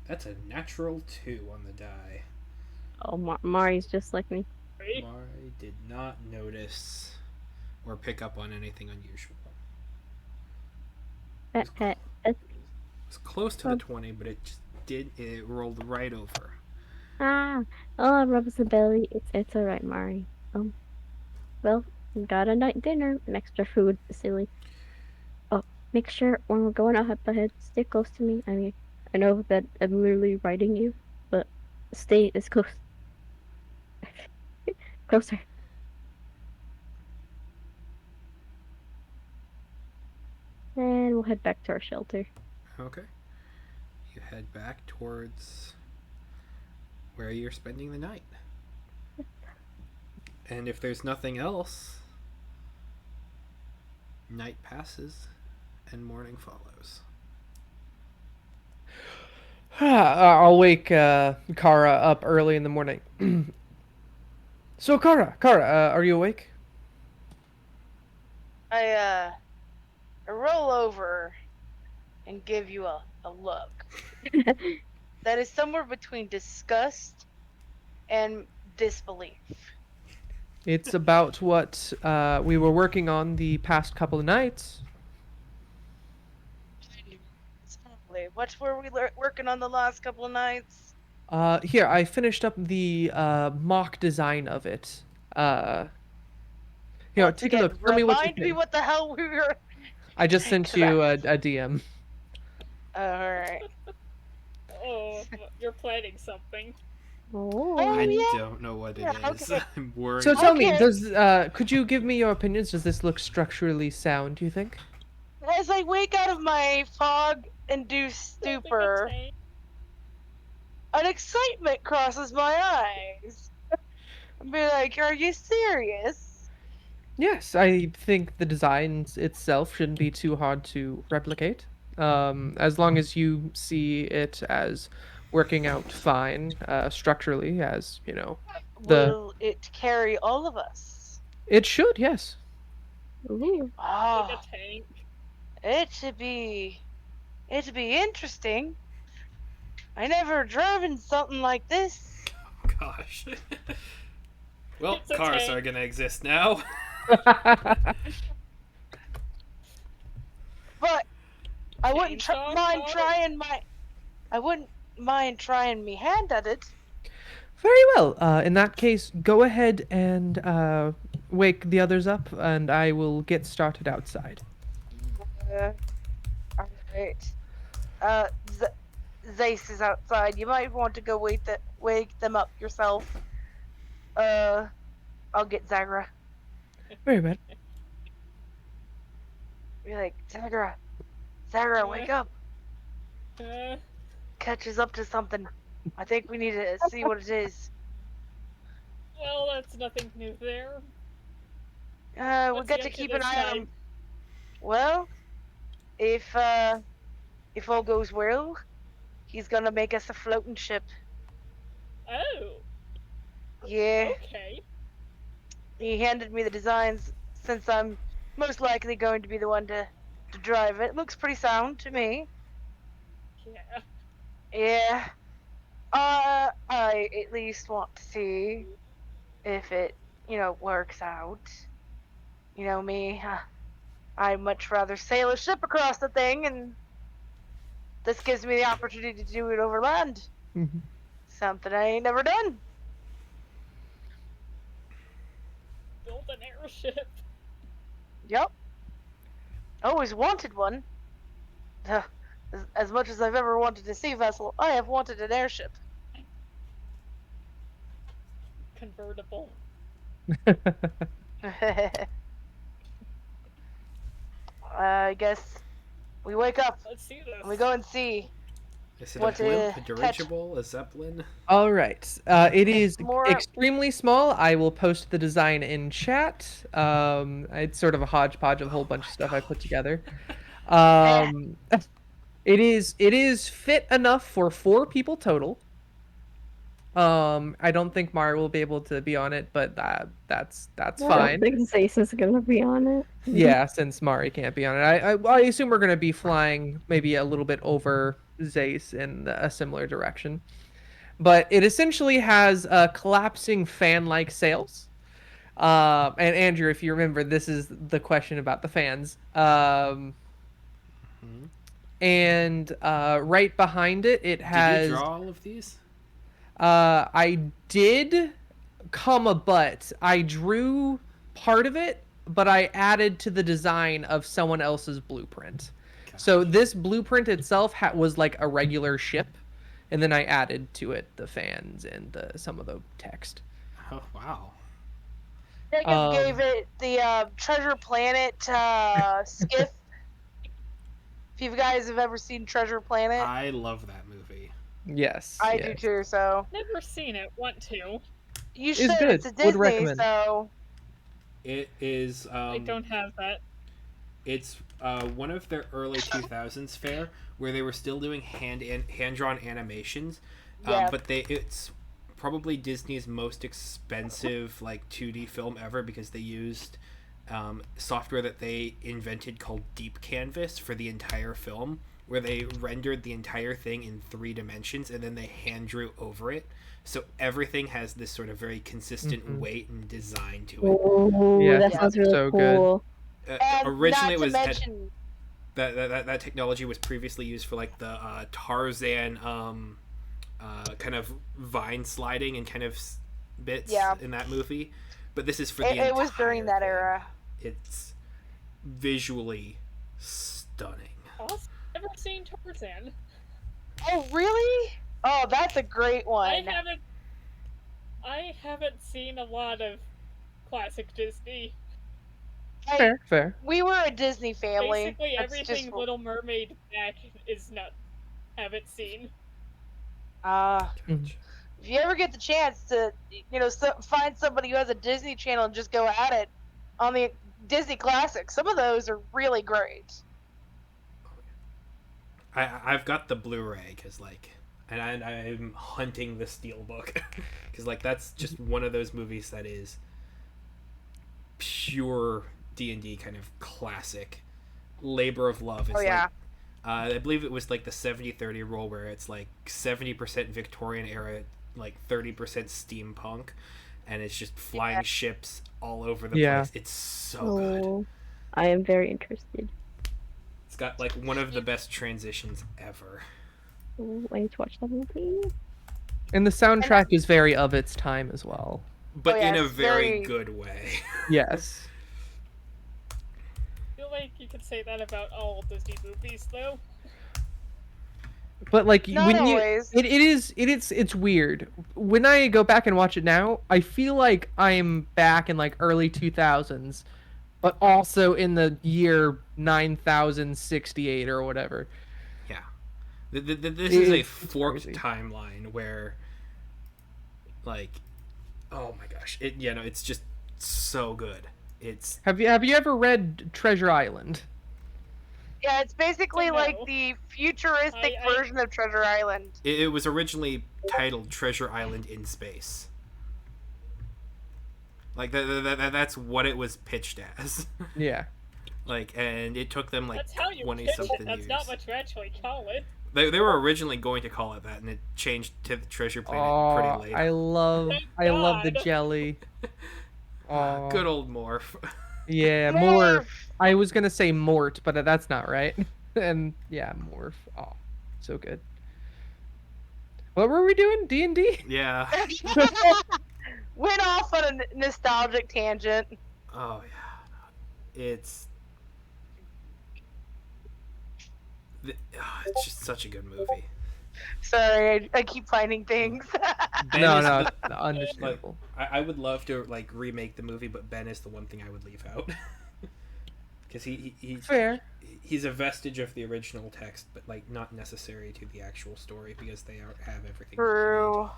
Speaker 3: That's a natural 2 on the die.
Speaker 1: Oh, Mari's just like me.
Speaker 2: Right?
Speaker 3: Mari did not notice or pick up on anything unusual.
Speaker 1: Pet, pet, pet.
Speaker 3: It was close to the 20, but it just it rolled right over.
Speaker 1: Ah, oh, it rubs the belly. It's alright, Mari. Well, we got a night dinner and extra food. Silly. Oh, make sure when we're going up ahead, stay close to me. I mean, I know that I'm literally riding you, but stay as close. Closer. And we'll head back to our shelter.
Speaker 3: Okay. You head back towards where you're spending the night. And if there's nothing else, night passes and morning follows.
Speaker 4: I'll wake Kara up early in the morning. So Kara, are you awake?
Speaker 5: I roll over and give you a look that is somewhere between disgust and disbelief.
Speaker 4: It's about what we were working on the past couple of nights.
Speaker 5: What were we working on the last couple of nights?
Speaker 4: Here, I finished up the mock design of it. Uh, Here,
Speaker 5: Once
Speaker 4: take a
Speaker 5: again,
Speaker 4: look. Tell me what you
Speaker 5: remind me
Speaker 4: think.
Speaker 5: what the hell we were.
Speaker 4: I just sent
Speaker 5: Cause I.
Speaker 4: you a DM.
Speaker 5: Alright.
Speaker 2: Oh, you're planning something.
Speaker 1: Oh.
Speaker 3: I
Speaker 5: Oh
Speaker 3: don't know what it
Speaker 5: yeah.
Speaker 3: is.
Speaker 5: Okay.
Speaker 3: I'm
Speaker 4: So
Speaker 3: worried.
Speaker 4: tell me,
Speaker 5: Okay.
Speaker 4: does could you give me your opinions? Does this look structurally sound, do you think?
Speaker 5: As I wake out of my fog-induced
Speaker 2: Building a
Speaker 5: stupor,
Speaker 2: tank.
Speaker 5: an excitement crosses my eyes. I'd be like, "Are you serious?"
Speaker 4: Yes, I think the designs itself shouldn't be too hard to replicate. As long as you see it as working out fine, structurally, as you know, the
Speaker 5: Will it carry all of us?
Speaker 4: it should, yes.
Speaker 1: Ooh.
Speaker 2: Like a
Speaker 5: Ah,
Speaker 2: tank.
Speaker 5: it should be. It should be interesting. I never driven something like this.
Speaker 3: Gosh. Well,
Speaker 2: It's a
Speaker 3: cars
Speaker 2: tank.
Speaker 3: are gonna exist now.
Speaker 5: But I wouldn't
Speaker 2: Chainsaw
Speaker 5: mind
Speaker 2: car?
Speaker 5: trying my. I wouldn't mind trying me hand at it.
Speaker 4: Very well. In that case, go ahead and wake the others up, and I will get started outside.
Speaker 5: Uh, alright. Zace is outside. You might want to go wake them up yourself. Uh, I'll get Zagra.
Speaker 4: Very well.
Speaker 5: Be like, Zagra, wake up.
Speaker 2: Uh,
Speaker 5: Catches up to something. I think we need to see what it is.
Speaker 2: well, that's nothing new there.
Speaker 5: We
Speaker 2: What's
Speaker 5: got
Speaker 2: he
Speaker 5: to
Speaker 2: up to
Speaker 5: keep an
Speaker 2: this
Speaker 5: eye on.
Speaker 2: time?
Speaker 5: Well, if all goes well, he's gonna make us a floating ship.
Speaker 2: Oh,
Speaker 5: Yeah,
Speaker 2: okay.
Speaker 5: he handed me the designs since I'm most likely going to be the one to drive it. Looks pretty sound to me.
Speaker 2: Yeah.
Speaker 5: Yeah. I at least want to see if it, works out. You know me, I'd much rather sail a ship across the thing, and this gives me the opportunity to do it over land.
Speaker 4: Mhm.
Speaker 5: Something I ain't never done.
Speaker 2: Build an airship.
Speaker 5: Yep. Always wanted one. Uh, as much as I've ever wanted a sea vessel, I have wanted an airship.
Speaker 2: Convertible.
Speaker 5: I guess we wake up
Speaker 2: Let's see
Speaker 5: and we
Speaker 2: this.
Speaker 5: go and see
Speaker 3: Is it a
Speaker 5: what
Speaker 3: blimp, a
Speaker 5: to catch.
Speaker 3: dirigible, a zeppelin?
Speaker 4: All right. It is
Speaker 5: More.
Speaker 4: extremely small. I will post the design in chat. It's sort of a hodgepodge of a whole bunch of stuff I put together.
Speaker 5: Eh,
Speaker 4: Um, it is fit enough for 4 people total. I don't think Mario will be able to be on it, but that's
Speaker 1: I don't
Speaker 4: fine.
Speaker 1: think Zace is gonna be on it.
Speaker 4: Yeah, since Mari can't be on it, I assume we're gonna be flying maybe a little bit over Zace in a similar direction. But it essentially has collapsing fan-like sails. And Andrew, if you remember, this is the question about the fans.
Speaker 3: Hmm.
Speaker 4: And right behind it, it
Speaker 3: Did you
Speaker 4: has.
Speaker 3: draw all of these?
Speaker 4: I did, but I drew part of it, but I added to the design of someone else's blueprint. So this blueprint itself was like a regular ship, and then I added to it the fans and some of the text.
Speaker 3: Oh, wow.
Speaker 5: Jacob gave it the Treasure Planet skiff. If you guys have ever seen Treasure Planet,
Speaker 3: I love that movie.
Speaker 4: Yes,
Speaker 5: I
Speaker 4: yes.
Speaker 5: do too. So
Speaker 2: Never seen it. Want to.
Speaker 5: you
Speaker 4: It's
Speaker 5: should.
Speaker 4: good.
Speaker 5: It's a
Speaker 4: Would
Speaker 5: Disney,
Speaker 4: recommend.
Speaker 5: so
Speaker 3: It is.
Speaker 2: I don't have that.
Speaker 3: It's one of their early 2000s fare where they were still doing hand drawn animations,
Speaker 5: yeah.
Speaker 3: but it's probably Disney's most expensive like 2D film ever because they used software that they invented called Deep Canvas for the entire film, where they rendered the entire thing in 3 dimensions and then they hand drew over it. So everything has this sort of very consistent
Speaker 4: Mhm.
Speaker 3: weight and design to it.
Speaker 1: Oh,
Speaker 4: Yeah,
Speaker 1: that
Speaker 4: it's
Speaker 1: sounds really
Speaker 4: so good.
Speaker 1: cool.
Speaker 5: And
Speaker 3: Originally, it
Speaker 5: not to
Speaker 3: was
Speaker 5: mention,
Speaker 3: that technology was previously used for like the Tarzan kind of vine sliding and kind of bits
Speaker 5: Yeah.
Speaker 3: in that movie, but this is for the
Speaker 5: It was during
Speaker 3: entire
Speaker 5: that
Speaker 3: thing.
Speaker 5: era.
Speaker 3: It's visually stunning.
Speaker 2: Also, never seen Tarzan.
Speaker 5: Oh, really? Oh, that's a great
Speaker 2: I
Speaker 5: one.
Speaker 2: haven't. I haven't seen a lot of classic Disney.
Speaker 4: Fair, fair.
Speaker 5: We were a Disney family.
Speaker 2: Basically,
Speaker 5: That's just
Speaker 2: everything Little Mermaid back is not. Haven't seen.
Speaker 5: uh
Speaker 4: Mhm.
Speaker 5: if you ever get the chance to, find somebody who has a Disney Channel and just go at it on the Disney classics. Some of those are really great.
Speaker 3: I've got the Blu-ray because and I'm hunting the Steelbook because that's just one of those movies that is pure D&D kind of classic labor of love. It's
Speaker 5: Oh yeah.
Speaker 3: I believe it was the 70-30 rule where it's 70% Victorian era, 30% steampunk, and it's just flying ships all over the
Speaker 4: Yeah.
Speaker 3: place. It's so good.
Speaker 1: Oh, I am very interested.
Speaker 3: It's got one of the best transitions ever.
Speaker 1: Oh, I need to watch that movie.
Speaker 4: And the soundtrack is very of its time as well.
Speaker 3: But
Speaker 5: Oh, yeah,
Speaker 3: in a
Speaker 5: it's
Speaker 3: very
Speaker 5: very-
Speaker 3: good way.
Speaker 4: Yes.
Speaker 2: I feel like you could say that about all Disney movies, though.
Speaker 4: But
Speaker 5: Not
Speaker 4: when you
Speaker 5: always.
Speaker 4: it's weird. When I go back and watch it now, I feel like I'm back in early 2000s, but also in the year 9068 or whatever.
Speaker 3: Yeah. This is a
Speaker 4: It's
Speaker 3: forked
Speaker 4: crazy.
Speaker 3: timeline where oh my gosh. It's just so good. It's
Speaker 4: Have you ever read Treasure Island?
Speaker 5: Yeah, it's basically
Speaker 2: No.
Speaker 5: like the futuristic
Speaker 2: I-
Speaker 5: version of Treasure Island.
Speaker 3: it was originally titled Treasure Island in Space. That's what it was pitched as.
Speaker 4: Yeah.
Speaker 3: And it took them
Speaker 2: That's how you
Speaker 3: 20
Speaker 2: pitch it.
Speaker 3: something
Speaker 2: That's
Speaker 3: years.
Speaker 2: not what you actually call it.
Speaker 3: They were originally going to call it that, and it changed to the Treasure Planet
Speaker 4: Oh,
Speaker 3: pretty late.
Speaker 4: I love the
Speaker 2: God.
Speaker 4: jelly. Oh,
Speaker 3: Good old Morph.
Speaker 4: yeah, more. I was gonna say Mort, but that's not right. And yeah, Morph. Oh, so good. What were we doing? D&D?
Speaker 3: Yeah.
Speaker 5: Went off on a nostalgic tangent.
Speaker 3: Oh yeah. It's just such a good movie.
Speaker 5: Sorry, I keep finding things.
Speaker 3: Ben
Speaker 4: No,
Speaker 3: is
Speaker 4: no,
Speaker 3: the-
Speaker 4: understandable.
Speaker 3: I would love to remake the movie, but Ben is the one thing I would leave out. Because
Speaker 4: Fair.
Speaker 3: he's a vestige of the original text, but not necessary to the actual story because they have everything.
Speaker 5: True.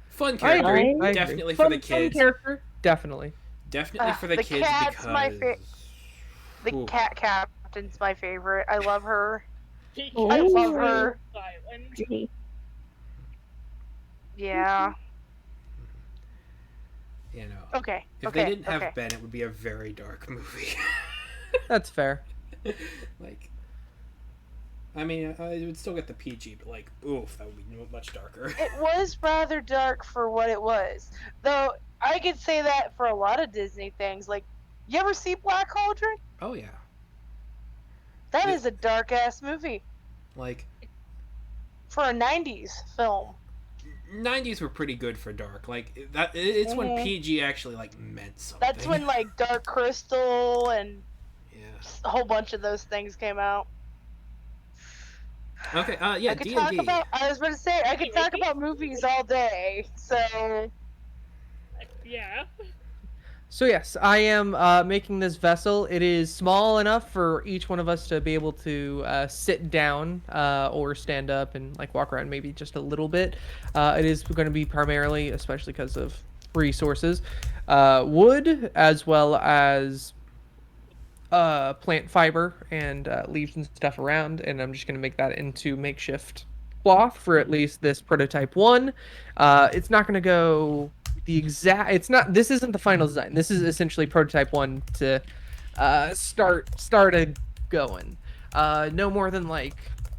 Speaker 3: Fun
Speaker 4: I
Speaker 3: character,
Speaker 4: agree. I agree.
Speaker 3: definitely
Speaker 4: Fun-
Speaker 3: for the kids.
Speaker 4: Fun character, definitely.
Speaker 3: Definitely for the
Speaker 5: The
Speaker 3: kids
Speaker 5: cat's
Speaker 3: because
Speaker 5: my The
Speaker 3: Ooh.
Speaker 5: cat captain's my favorite. I love her.
Speaker 1: Oh.
Speaker 5: I love her.
Speaker 2: Island.
Speaker 1: Pretty.
Speaker 5: Yeah.
Speaker 3: If
Speaker 5: Okay.
Speaker 3: they
Speaker 5: okay.
Speaker 3: didn't have
Speaker 5: okay.
Speaker 3: Ben, it would be a very dark movie.
Speaker 4: That's fair.
Speaker 3: I mean, it would still get the PG, but oof, that would be much darker.
Speaker 5: It was rather dark for what it was. Though I could say that for a lot of Disney things. You ever see Black Cauldron?
Speaker 3: Oh yeah,
Speaker 5: That
Speaker 3: Yeah.
Speaker 5: is a dark ass movie for a '90s film.
Speaker 3: 90s were pretty good for dark. That it's when
Speaker 5: Mhm.
Speaker 3: PG actually meant something.
Speaker 5: That's when Dark Crystal and
Speaker 3: Yeah.
Speaker 5: a whole bunch of those things came out.
Speaker 3: Okay. Yeah.
Speaker 5: I could
Speaker 3: D
Speaker 5: talk
Speaker 3: and D.
Speaker 5: about. I was going to say I could talk about movies all day. So
Speaker 2: Yeah.
Speaker 4: So yes, I am making this vessel. It is small enough for each one of us to be able to sit down or stand up and walk around maybe just a little bit. It is going to be primarily, especially because of resources, wood as well as plant fiber and leaves and stuff around. And I'm just going to make that into makeshift cloth for at least this prototype one. It's not going to go the exact, it's not, this isn't the final design. This is essentially prototype one to start it going. No more than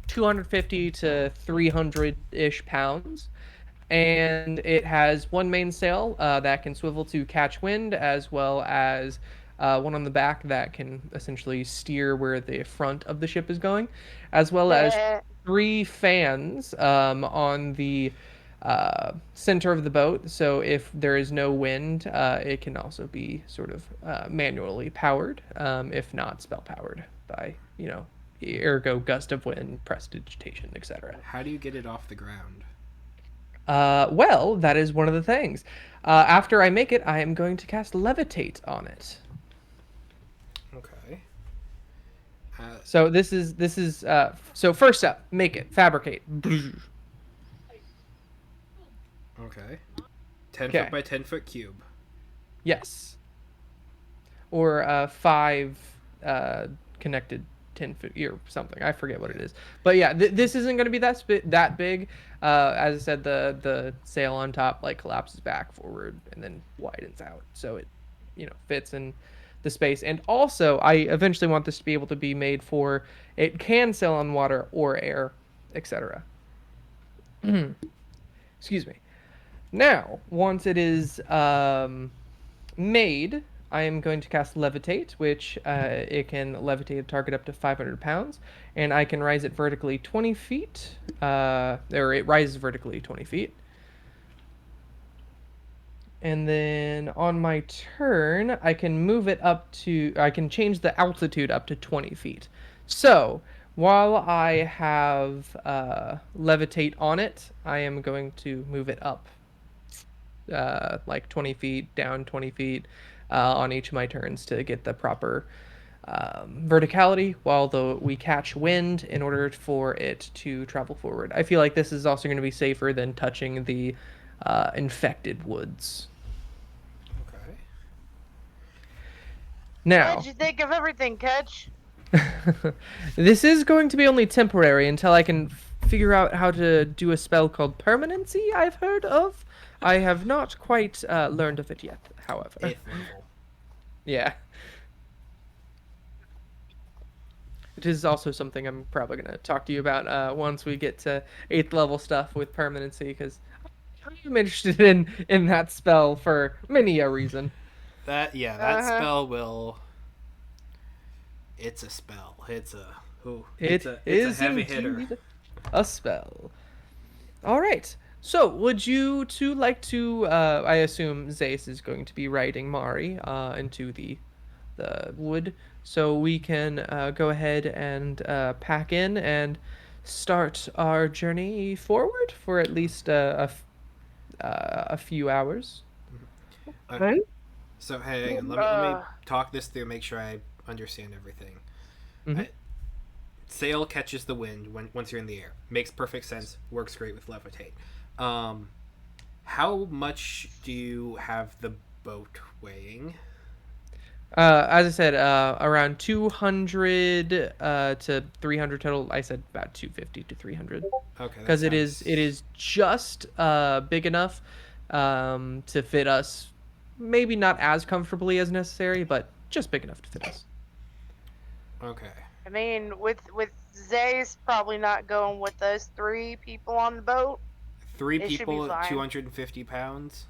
Speaker 4: 250 to 300 ish pounds, and it has one mainsail that can swivel to catch wind, as well as one on the back that can essentially steer where the front of the ship is going, as well as 3 fans on the center of the boat. So if there is no wind, it can also be sort of manually powered, if not spell powered by, ergo gust of wind, prestidigitation, etc.
Speaker 3: How do you get it off the ground?
Speaker 4: Well, that is one of the things. After I make it, I am going to cast levitate on it.
Speaker 3: Okay.
Speaker 4: So so first up, make it, fabricate.
Speaker 3: Okay. 10 foot
Speaker 4: Okay.
Speaker 3: by 10 foot cube.
Speaker 4: Yes. Or 5 connected 10 foot or something. I forget what it is. But yeah, this isn't going to be that big. As I said, the sail on top like collapses back forward and then widens out, so it fits in the space. And also, I eventually want this to be able to be made for it can sail on water or air, etc. Excuse me. Now, once it is made, I am going to cast Levitate, which it can levitate a target up to 500 pounds, and I can rise it vertically 20 feet, or it rises vertically 20 feet. And then on my turn, I can change the altitude up to 20 feet. So, while I have Levitate on it, I am going to move it up like 20 feet, down 20 feet on each of my turns to get the proper verticality while we catch wind in order for it to travel forward. I feel like this is also going to be safer than touching the infected woods.
Speaker 3: Okay.
Speaker 4: Now,
Speaker 5: What'd you think of everything, Catch?
Speaker 4: this is going to be only temporary until I can figure out how to do a spell called Permanency I've heard of. I have not quite learned of it yet, however.
Speaker 3: 8th level.
Speaker 4: Yeah. It is also something I'm probably going to talk to you about once we get to 8th level stuff with Permanency, because I'm interested in that spell for many a reason.
Speaker 3: That
Speaker 5: Uh-huh.
Speaker 3: spell will. It's a spell. It's a
Speaker 4: It
Speaker 3: it's a
Speaker 4: is
Speaker 3: heavy hitter.
Speaker 4: indeed a spell. All right. So, would you two like to? I assume Zace is going to be riding Mari into the wood, so we can go ahead and pack in and start our journey forward for at least a few hours.
Speaker 3: Okay.
Speaker 1: Fine.
Speaker 3: So hang on. Let me
Speaker 5: Uh,
Speaker 3: talk this through. Make sure I understand everything.
Speaker 4: Mm-hmm.
Speaker 3: Sail catches the wind once you're in the air. Makes perfect sense. Works great with levitate. How much do you have the boat weighing?
Speaker 4: As I said, around 200 to 300 total. I said about 250 to 300
Speaker 3: Okay, that
Speaker 4: because it is just big enough to fit us. Maybe not as comfortably as necessary, but just big enough to fit us.
Speaker 3: Okay.
Speaker 5: I mean, with Zay's probably not going with us 3 people on the boat.
Speaker 3: Three
Speaker 5: It should be
Speaker 3: people,
Speaker 5: fine.
Speaker 3: 250 pounds.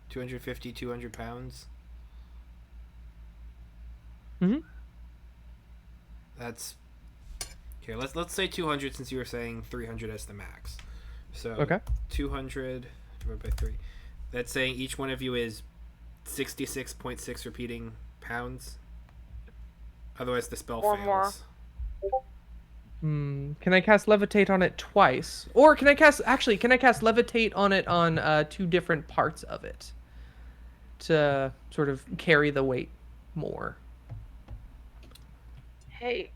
Speaker 3: 250, 200 pounds.
Speaker 4: Mm-hmm.
Speaker 3: That's here. Let's say 200 since you were saying 300 as the max. So
Speaker 4: Okay.
Speaker 3: 200 divided by 3. That's saying each one of you is 66.6 repeating pounds. Otherwise, the spell
Speaker 5: Or
Speaker 3: fails.
Speaker 5: more.
Speaker 4: Can I cast levitate on it twice, or can I cast levitate on it on 2 different parts of it to sort of carry the weight more?
Speaker 5: Hey,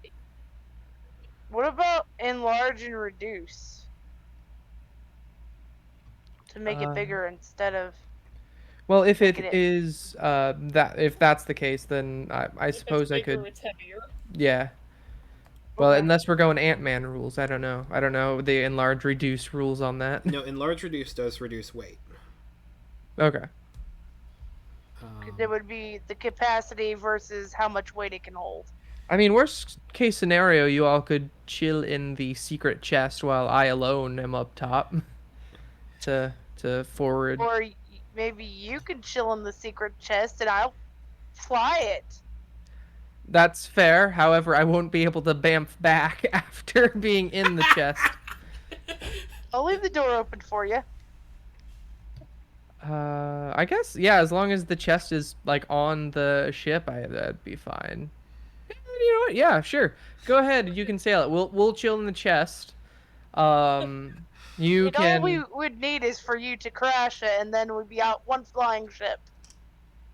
Speaker 5: what about enlarge and reduce to make it
Speaker 4: Uh,
Speaker 5: bigger instead of
Speaker 4: well, if
Speaker 5: making
Speaker 4: it
Speaker 5: it?
Speaker 4: is if that's the case, then I
Speaker 2: If it's
Speaker 4: suppose I
Speaker 2: bigger,
Speaker 4: could.
Speaker 2: it's heavier.
Speaker 4: Yeah. Well,
Speaker 5: Okay.
Speaker 4: unless we're going Ant-Man rules, I don't know. I don't know the enlarge reduce rules on that.
Speaker 3: No, enlarge reduce does reduce weight.
Speaker 4: Okay.
Speaker 5: Because it would be the capacity versus how much weight it can hold.
Speaker 4: I mean, worst case scenario, you all could chill in the secret chest while I alone am up top to forward.
Speaker 5: Or maybe you can chill in the secret chest and I'll fly it.
Speaker 4: That's fair. However, I won't be able to bamf back after being in the chest.
Speaker 5: I'll leave the door open for you.
Speaker 4: I guess yeah. As long as the chest is like on the ship, that'd be fine. You know what? Yeah, sure. Go ahead. You can sail it. We'll chill in the chest. You
Speaker 5: And all we
Speaker 4: can.
Speaker 5: would need is for you to crash it, and then we'd be out one flying ship.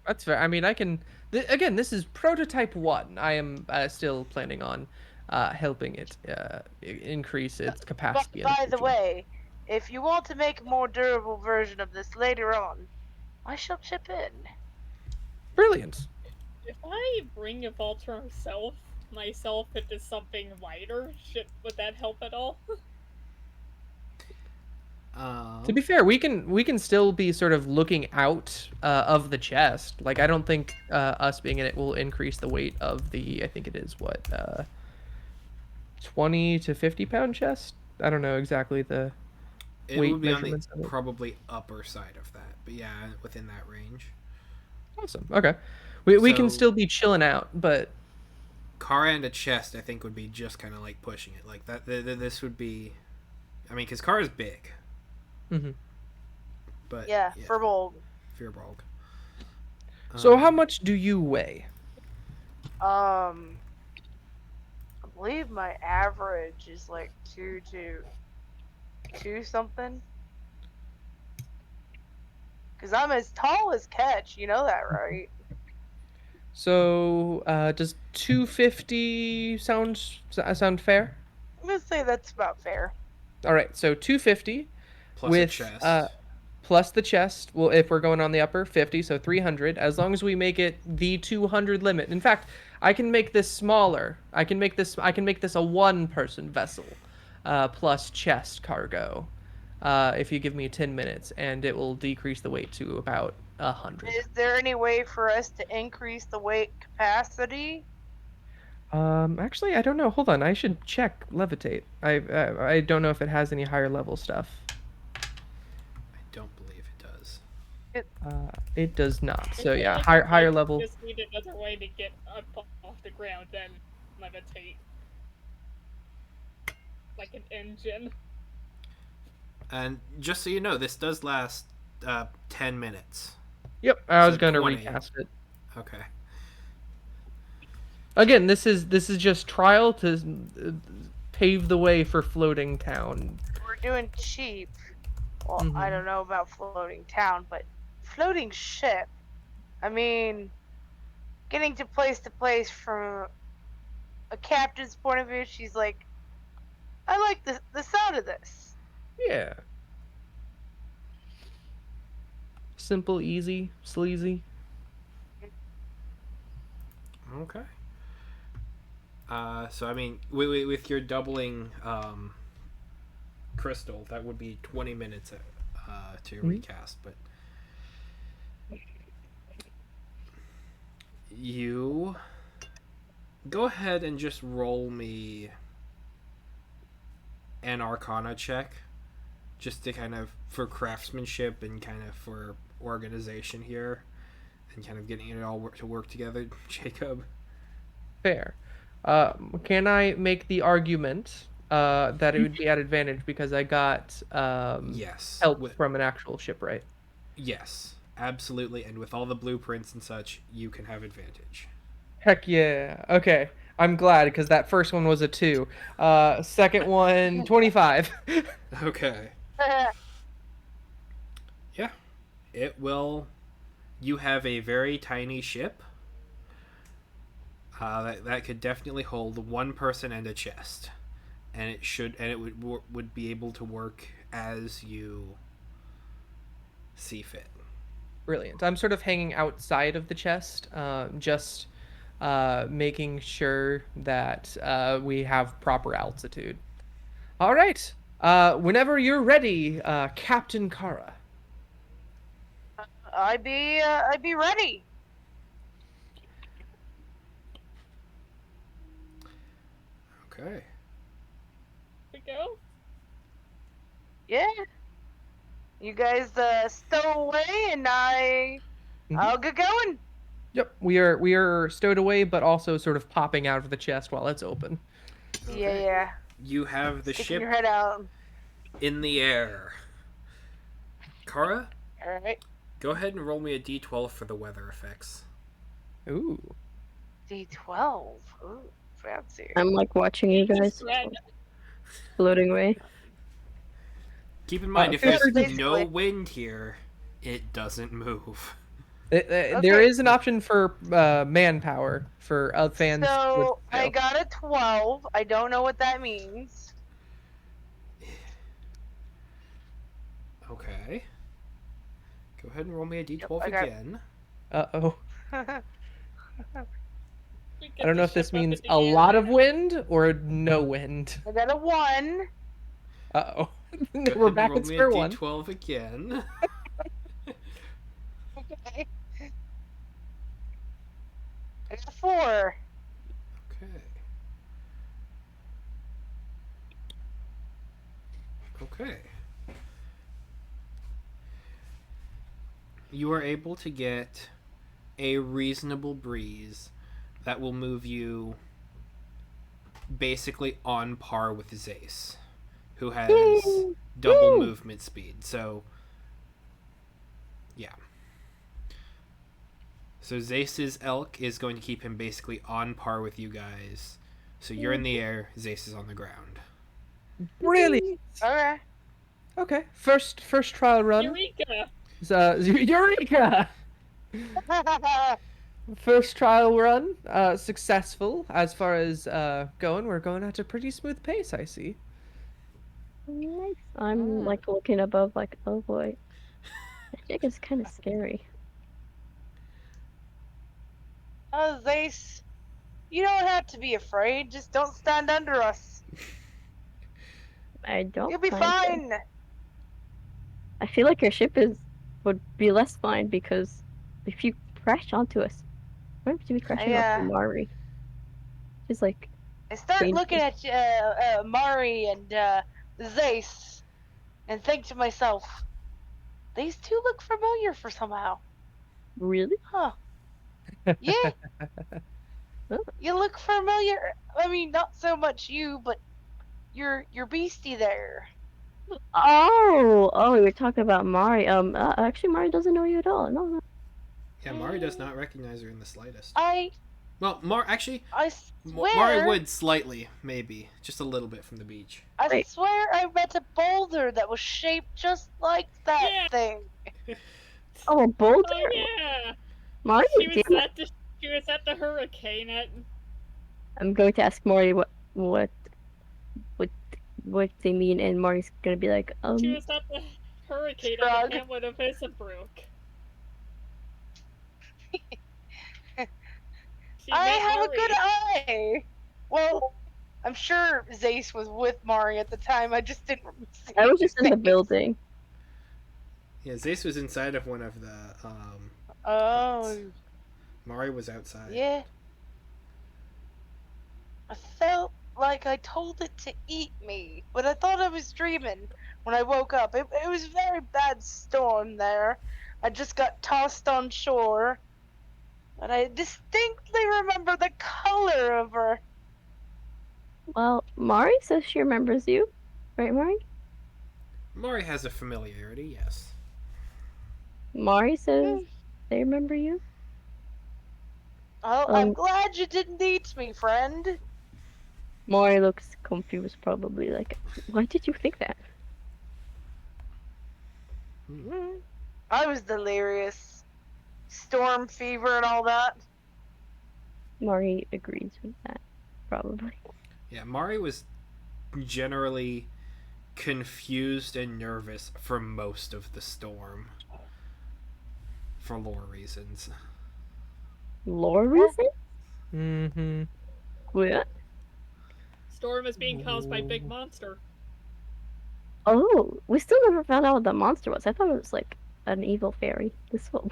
Speaker 4: That's fair. I mean, I can. Again, this is prototype 1. I am still planning on helping it increase its
Speaker 5: But
Speaker 4: capacity in the
Speaker 5: by the
Speaker 4: future.
Speaker 5: way, if you want to make a more durable version of this later on, I shall chip in.
Speaker 4: Brilliant.
Speaker 2: If I bring a Voltron myself into something lighter, would that help at all?
Speaker 4: To be fair, we can still be sort of looking out of the chest. Like I don't think us being in it will increase the weight of the. I think it is what 20 to 50 pound chest. I don't know exactly the
Speaker 3: It
Speaker 4: weight
Speaker 3: would be on the
Speaker 4: measurements of it.
Speaker 3: probably upper side of that, but yeah, within that range.
Speaker 4: Awesome. Okay, we can
Speaker 3: So
Speaker 4: still be chilling out, but
Speaker 3: Kara and a chest, I think, would be just kind of like pushing it like that. This would be, I mean, because Kara's big,
Speaker 4: mhm.
Speaker 3: but
Speaker 5: Yeah, for bold.
Speaker 3: Fearbolg.
Speaker 4: So how much do you weigh?
Speaker 5: I believe my average is like 2 something. Cause I'm as tall as Catch, you know that, right?
Speaker 4: So does 250 sound fair?
Speaker 5: I'm gonna say that's about fair.
Speaker 4: All right, so 250
Speaker 3: plus a
Speaker 4: with
Speaker 3: chest?
Speaker 4: plus the chest. Well, if we're going on the upper 50, so 300. As long as we make it the 200 limit. In fact, I can make this smaller. I can make this a one-person vessel, plus chest cargo. If you give me 10 minutes, and it will decrease the weight to about 100.
Speaker 5: Is there any way for us to increase the weight capacity?
Speaker 4: Actually, I don't know. Hold on, I should check levitate. I don't know if it has any higher level stuff.
Speaker 3: I don't believe it does.
Speaker 4: It does not.
Speaker 2: I
Speaker 4: So
Speaker 2: feel
Speaker 4: yeah,
Speaker 2: like
Speaker 4: higher
Speaker 2: it might
Speaker 4: level.
Speaker 2: just need another way to get up off the ground than levitate. Like an engine.
Speaker 3: And just so you know, this does last 10 minutes.
Speaker 4: Yep, I was
Speaker 3: So
Speaker 4: going to
Speaker 3: 20.
Speaker 4: recast it.
Speaker 3: Okay.
Speaker 4: Again, this is just trial to pave the way for floating town.
Speaker 5: We're doing cheap. Well, I
Speaker 4: Mhm.
Speaker 5: don't know about floating town, but floating ship. I mean, getting to place from a captain's point of view, she's like, I like the sound of this.
Speaker 4: Yeah. Simple, easy, sleazy.
Speaker 3: Okay. So I mean, with your doubling crystal, that would be 20 minutes to recast. But you go ahead and just roll me an Arcana check, just to kind of for craftsmanship and kind of for organization here, and kind of getting it all to work together, Jacob.
Speaker 4: Fair. Can I make the argument that it would be at advantage because I got
Speaker 3: Yes.
Speaker 4: help from an actual shipwright?
Speaker 3: Yes, absolutely. And with all the blueprints and such, you can have advantage.
Speaker 4: Heck yeah. Okay. I'm glad because that first one was a 2. Second one, 25.
Speaker 3: Okay. Yeah. It will. You have a very tiny ship. That could definitely hold one person and a chest, and it would be able to work as you see fit.
Speaker 4: Brilliant. I'm sort of hanging outside of the chest, just making sure that we have proper altitude. All right. Whenever you're ready, Captain Kara.
Speaker 5: I'd be ready.
Speaker 3: Okay.
Speaker 2: We go?
Speaker 5: Yeah. You guys stow away, and I'll get going.
Speaker 4: Yep, we are stowed away, but also sort of popping out of the chest while it's open.
Speaker 5: Yeah,
Speaker 3: Okay.
Speaker 5: yeah.
Speaker 3: You have the
Speaker 5: Sticking your
Speaker 3: ship
Speaker 5: head out.
Speaker 3: in the air. Kara,
Speaker 5: All right.
Speaker 3: go ahead and roll me a d12 for the weather effects.
Speaker 4: Ooh.
Speaker 5: D12. Ooh, fancy.
Speaker 1: I'm like watching you
Speaker 2: Just
Speaker 1: guys
Speaker 2: red.
Speaker 1: floating away.
Speaker 3: Keep in mind, if
Speaker 4: Feel
Speaker 3: there's
Speaker 4: free to.
Speaker 3: no
Speaker 5: Basically.
Speaker 3: wind here, it doesn't move.
Speaker 4: There
Speaker 5: Okay.
Speaker 4: is an option for manpower for fans would
Speaker 5: So I
Speaker 4: fail.
Speaker 5: got a 12. I don't know what that means.
Speaker 3: Okay. Go ahead and roll me a
Speaker 5: Yep,
Speaker 3: d12
Speaker 5: I got.
Speaker 3: again.
Speaker 4: Uh-oh.
Speaker 2: We
Speaker 4: I
Speaker 2: get
Speaker 4: don't
Speaker 2: the
Speaker 4: know if
Speaker 2: ship
Speaker 4: this
Speaker 2: up
Speaker 4: means
Speaker 2: in
Speaker 4: a
Speaker 2: the
Speaker 4: lot
Speaker 2: air.
Speaker 4: of wind or no wind.
Speaker 5: I got a 1.
Speaker 4: Uh-oh.
Speaker 3: Go
Speaker 4: We're
Speaker 3: ahead and
Speaker 4: back
Speaker 3: roll
Speaker 4: at
Speaker 3: me a
Speaker 4: square one.
Speaker 3: d12 again.
Speaker 5: Okay. I got a 4.
Speaker 3: Okay. Okay. You are able to get a reasonable breeze that will move you basically on par with Zace, who has
Speaker 1: Yay!
Speaker 3: double
Speaker 1: Woo!
Speaker 3: movement speed. So, yeah. So Zace's elk is going to keep him basically on par with you guys. So you're in the air, Zace is on the ground.
Speaker 4: Brilliant.
Speaker 5: Okay.
Speaker 4: Okay. First trial run.
Speaker 2: Eureka!
Speaker 4: Eureka! First trial run, successful as far as going. We're going at a pretty smooth pace, I see.
Speaker 1: Nice. I'm
Speaker 5: Mm.
Speaker 1: like looking above, like, oh boy, I think it's kind of scary.
Speaker 5: Oh, Zace, you don't have to be afraid. Just don't stand under us.
Speaker 1: I don't
Speaker 5: You'll be
Speaker 1: plan to.
Speaker 5: fine.
Speaker 1: I feel like your ship would be less fine because if you crash onto us, we're going to be crashing onto
Speaker 5: I
Speaker 1: Mari. She's like
Speaker 5: I start looking
Speaker 1: dangerous.
Speaker 5: at Mari and Zace, and think to myself, these two look familiar for somehow.
Speaker 1: Really?
Speaker 5: Huh? Yeah,
Speaker 1: Oh.
Speaker 5: you look familiar. I mean, not so much you, but your beastie there.
Speaker 1: Oh, you're talking about Mari. Actually, Mari doesn't know you at all. No, no.
Speaker 3: Yeah, Mari does not recognize her in the slightest.
Speaker 5: I
Speaker 3: Well, actually,
Speaker 5: I
Speaker 3: Mari
Speaker 5: swear
Speaker 3: would slightly, maybe, just a little bit from the beach.
Speaker 5: I
Speaker 1: Wait.
Speaker 5: swear I met a boulder that was shaped just like that
Speaker 2: Yeah.
Speaker 5: thing.
Speaker 1: Oh, a boulder?
Speaker 2: Oh yeah!
Speaker 1: Mari,
Speaker 2: She was
Speaker 1: damn it.
Speaker 2: at the she was at the hurricane at
Speaker 1: I'm going to ask Mari what what what they mean, and Mari's gonna be like,
Speaker 2: she was at the hurricane at
Speaker 5: Shrug.
Speaker 2: the hamlet of Isabrook. She
Speaker 5: I
Speaker 2: met
Speaker 5: have a
Speaker 2: Mari.
Speaker 5: good eye. Well, I'm sure Zace was with Mari at the time. I just didn't see
Speaker 1: I was just in the
Speaker 5: his face.
Speaker 1: building.
Speaker 3: Yeah, Zace was inside of one of the
Speaker 5: Oh,
Speaker 3: Mari was outside.
Speaker 5: yeah. I felt like I told it to eat me, but I thought I was dreaming when I woke up. It was a very bad storm there. I just got tossed on shore, but I distinctly remember the color of her.
Speaker 1: Well, Mari says she remembers you, right, Mari?
Speaker 3: Mari has a familiarity, yes.
Speaker 1: Mari says they remember you.
Speaker 5: Oh, I'm glad you didn't eat me, friend.
Speaker 1: Mari looks confused, probably like, why did you think that?
Speaker 5: I was delirious. Storm fever and all that.
Speaker 1: Mari agrees with that, probably.
Speaker 3: Yeah, Mari was generally confused and nervous for most of the storm. For lore reasons.
Speaker 1: Lore reason?
Speaker 4: Mm-hmm.
Speaker 1: What?
Speaker 2: Storm is being caused by Big Monster.
Speaker 1: Oh, we still never found out what the monster was. I thought it was like an evil fairy. This one.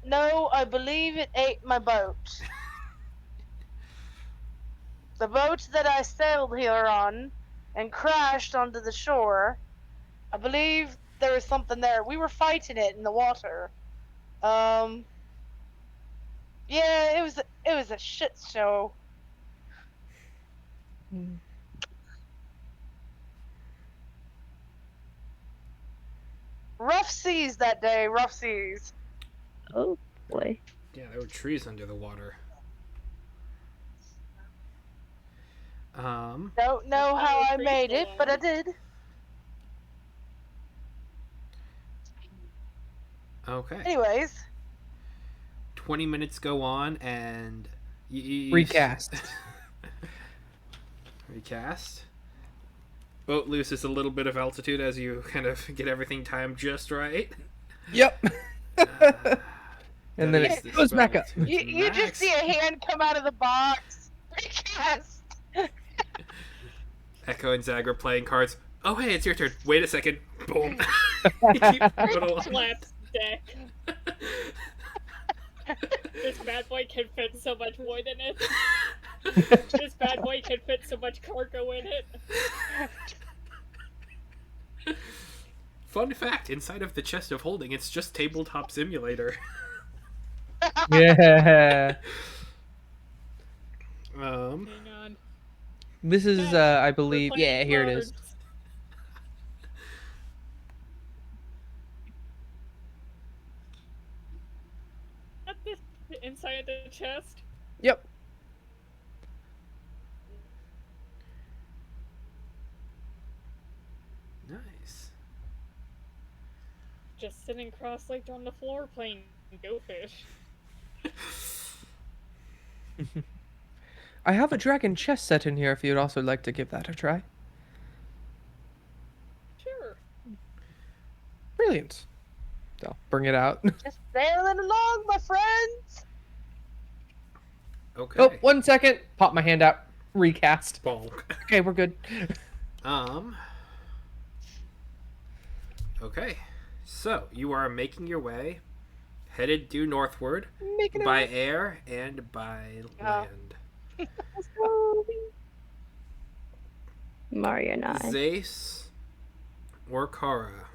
Speaker 5: No, I believe it ate my boat. The boat that I sailed here on and crashed onto the shore. I believe there was something there. We were fighting it in the water. It Yeah, it was a shit show. Rough seas that day, rough seas.
Speaker 1: Oh boy.
Speaker 3: Yeah, there were trees under the water.
Speaker 5: Don't
Speaker 2: There's
Speaker 5: know
Speaker 2: plenty
Speaker 5: how
Speaker 2: of
Speaker 5: I
Speaker 2: trees
Speaker 5: made
Speaker 2: to
Speaker 5: it, but I
Speaker 2: learn.
Speaker 5: did.
Speaker 3: Okay.
Speaker 5: Anyways,
Speaker 3: 20 minutes go on, and
Speaker 4: Recast.
Speaker 3: Recast. Boat loses a little bit of altitude as you kind of get everything timed just right.
Speaker 4: Yep. And then
Speaker 3: That is
Speaker 4: it
Speaker 3: the
Speaker 4: goes back
Speaker 3: spell
Speaker 4: up.
Speaker 3: to
Speaker 5: you just
Speaker 3: max.
Speaker 5: see a hand come out of the box. Recast.
Speaker 3: Echo and Zag are playing cards. Oh, hey, it's your turn. Wait a second. Boom. You keep moving along.
Speaker 2: Collapse deck. This bad boy can fit so much wood in it. This bad boy can fit so much cargo in it.
Speaker 3: Fun fact, inside of the chest of holding, it's just tabletop simulator.
Speaker 4: Yeah.
Speaker 2: Hang on.
Speaker 4: This is,
Speaker 2: Yes,
Speaker 4: I
Speaker 2: we're
Speaker 4: believe.
Speaker 2: playing
Speaker 4: Yeah, here it is.
Speaker 2: cards. At this inside the chest.
Speaker 4: Yep.
Speaker 3: Nice.
Speaker 2: Just sitting cross-legged on the floor playing Go Fish.
Speaker 4: I have a dragon chess set in here if you'd also like to give that a try.
Speaker 2: Sure.
Speaker 4: Brilliant. So, bring it out.
Speaker 5: Just sailing along, my friends.
Speaker 3: Okay.
Speaker 4: Oh, 1 second. Pop my hand out. Recast.
Speaker 3: Bonk.
Speaker 4: Okay, we're good.
Speaker 3: Okay. So, you are making your way, headed due northward,
Speaker 4: Making it
Speaker 3: by
Speaker 4: out.
Speaker 3: air and by
Speaker 5: Oh.
Speaker 3: land.
Speaker 1: Let's go. Mario and I.
Speaker 3: Zace or Kara,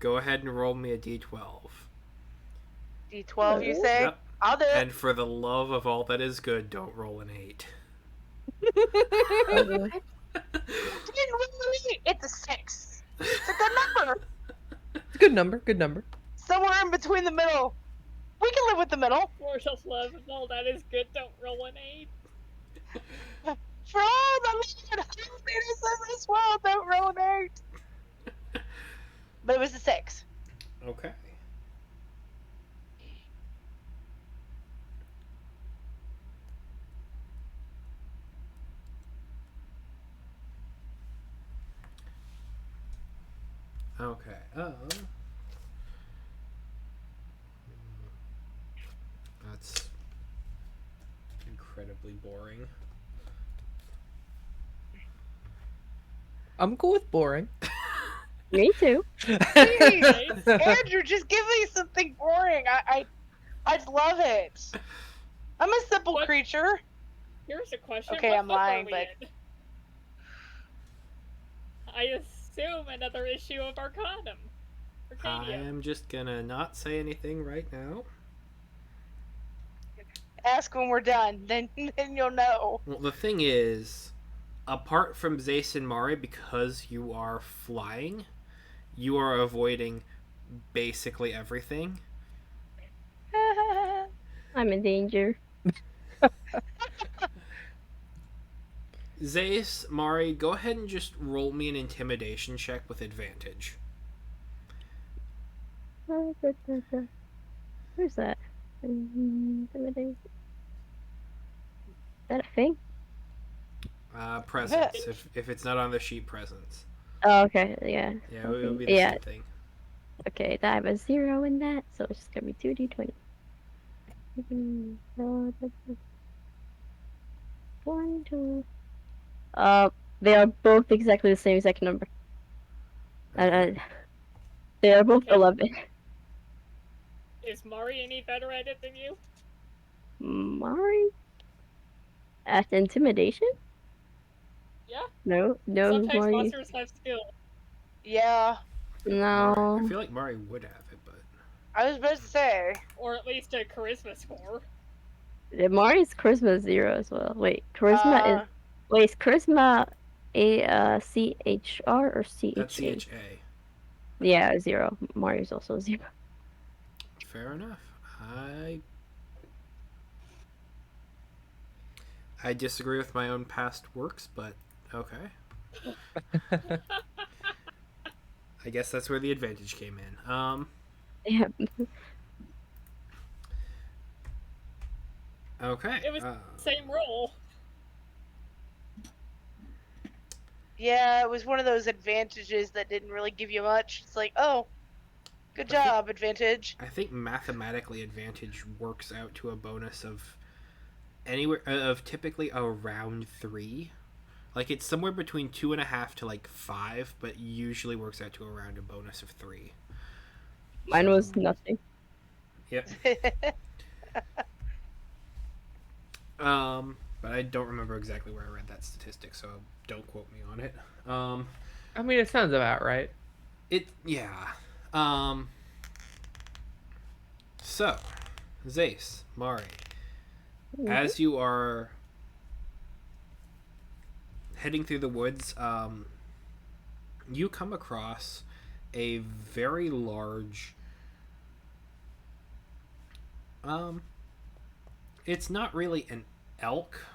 Speaker 3: go ahead and roll me a d12.
Speaker 5: D12, you say?
Speaker 3: Yep.
Speaker 5: I'll do it.
Speaker 3: And for the love of all that is good, don't roll an 8.
Speaker 1: Oh,
Speaker 5: It's a 6. It's a good number.
Speaker 4: Good number. Good number.
Speaker 5: Somewhere in between the middle. We can live with the middle.
Speaker 2: For the love of all that is good, don't roll an 8.
Speaker 5: For all the love and happiness of this world, don't roll an 8. But it was a 6.
Speaker 3: Okay. Okay. That's incredibly boring.
Speaker 4: I'm cool with boring.
Speaker 1: me too.
Speaker 5: Jeez, Andrew, just give me something boring. I love it. I'm a simple
Speaker 2: What?
Speaker 5: creature.
Speaker 2: Here's a question.
Speaker 5: Okay,
Speaker 2: what
Speaker 5: I'm
Speaker 2: book are
Speaker 5: lying,
Speaker 2: we
Speaker 5: but-
Speaker 2: in? I assume another issue of Arcanum.
Speaker 3: I
Speaker 2: Arcadia.
Speaker 3: am just gonna not say anything right now.
Speaker 5: Ask when we're done, then you'll know.
Speaker 3: Well, the thing is, apart from Zace and Mari, because you are flying, you are avoiding basically everything.
Speaker 1: I'm in danger.
Speaker 3: Zace, Mari, go ahead and just roll me an intimidation check with advantage.
Speaker 1: Where's that? Intimidation. Is that a thing?
Speaker 3: Presence. If it's not on the sheet, presence.
Speaker 1: Oh, okay. Yeah.
Speaker 3: Yeah, it would be the
Speaker 1: Yeah.
Speaker 3: same thing.
Speaker 1: Okay, I have a 0 in that, so it's just gonna be 2d20. 1, 2. They are both exactly the same exact number. They are both
Speaker 2: Okay.
Speaker 1: 11.
Speaker 2: Is Mari any better at it than you?
Speaker 1: Mari? At intimidation?
Speaker 2: Yeah.
Speaker 1: No,
Speaker 2: Sometimes
Speaker 1: Mari.
Speaker 2: monsters have skill.
Speaker 5: Yeah,
Speaker 1: No.
Speaker 3: I feel like Mari would have it, but
Speaker 5: I was about to say.
Speaker 2: Or at least a charisma score.
Speaker 1: Mari's charisma is 0 as well.
Speaker 5: Uh,
Speaker 1: Wait, is charisma a CHR or
Speaker 3: That's
Speaker 1: CHA?
Speaker 3: CHA.
Speaker 1: Yeah, 0. Mari's also 0.
Speaker 3: Fair enough. I disagree with my own past works, but okay. I guess that's where the advantage came in.
Speaker 1: Yeah.
Speaker 3: Okay.
Speaker 2: It was same roll.
Speaker 5: yeah, it was one of those advantages that didn't really give you much. It's like, oh, good
Speaker 3: I think
Speaker 5: job, advantage.
Speaker 3: I think mathematically advantage works out to a bonus of anywhere of typically around 3. Like it's somewhere between 2.5 to like 5, but usually works out to around a bonus of 3.
Speaker 1: Mine
Speaker 3: So
Speaker 1: was nothing.
Speaker 3: yep. But I don't remember exactly where I read that statistic, so don't quote me on it.
Speaker 4: I mean, it sounds about right.
Speaker 3: Yeah. Um, so, Zace, Mari,
Speaker 1: Mhm.
Speaker 3: as you are heading through the woods, you come across a very large. Um, it's not really an elk.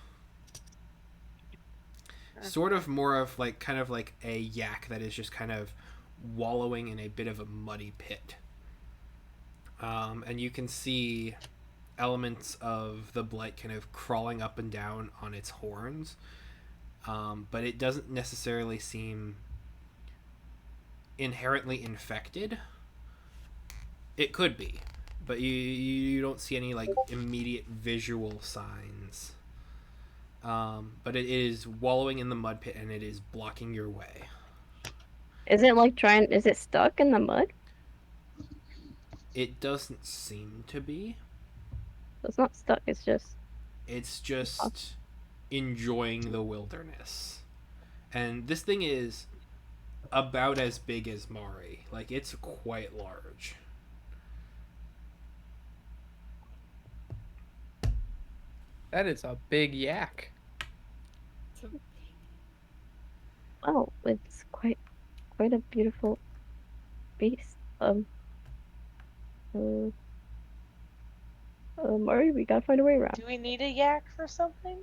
Speaker 3: Sort of more of like kind of like a yak that is just kind of wallowing in a bit of a muddy pit. And you can see elements of the blight kind of crawling up and down on its horns, but it doesn't necessarily seem inherently infected. It could be, but you don't see any like immediate visual signs. But it is wallowing in the mud pit and it is blocking your way.
Speaker 1: Is it like trying? Is it stuck in the mud?
Speaker 3: It doesn't seem to be.
Speaker 1: It's not stuck. It's just.
Speaker 3: It's just enjoying the wilderness. And this thing is about as big as Mari. Like it's quite large.
Speaker 4: That is a big yak.
Speaker 1: Oh, it's quite a beautiful beast. Uh, Murray, we gotta find a way around.
Speaker 5: Do we need a yak for something?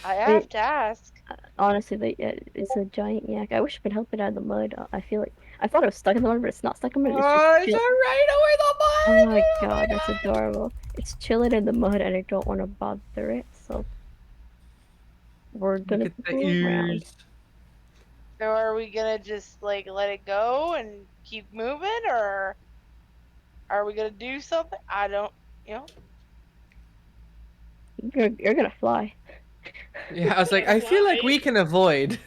Speaker 5: I
Speaker 1: Wait,
Speaker 5: have to ask.
Speaker 1: honestly, it's a giant yak. I wish I could help it out of the mud. I feel like I thought it was stuck in the mud, but it's not stuck in the mud. It's just
Speaker 4: Oh, it's
Speaker 1: chill.
Speaker 4: right over the
Speaker 1: Oh
Speaker 4: mud!
Speaker 1: my
Speaker 4: Oh my
Speaker 1: god, that's adorable. It's chilling in the mud, and I don't want to bother it, so we're
Speaker 4: Look
Speaker 1: gonna
Speaker 4: at the
Speaker 1: go around.
Speaker 4: ears.
Speaker 5: So are we gonna just like let it go and keep moving, or are we gonna do something? I don't, you know.
Speaker 1: You're gonna fly.
Speaker 4: Yeah, I was like,
Speaker 2: Gonna
Speaker 4: I feel like
Speaker 2: fly.
Speaker 4: we can avoid.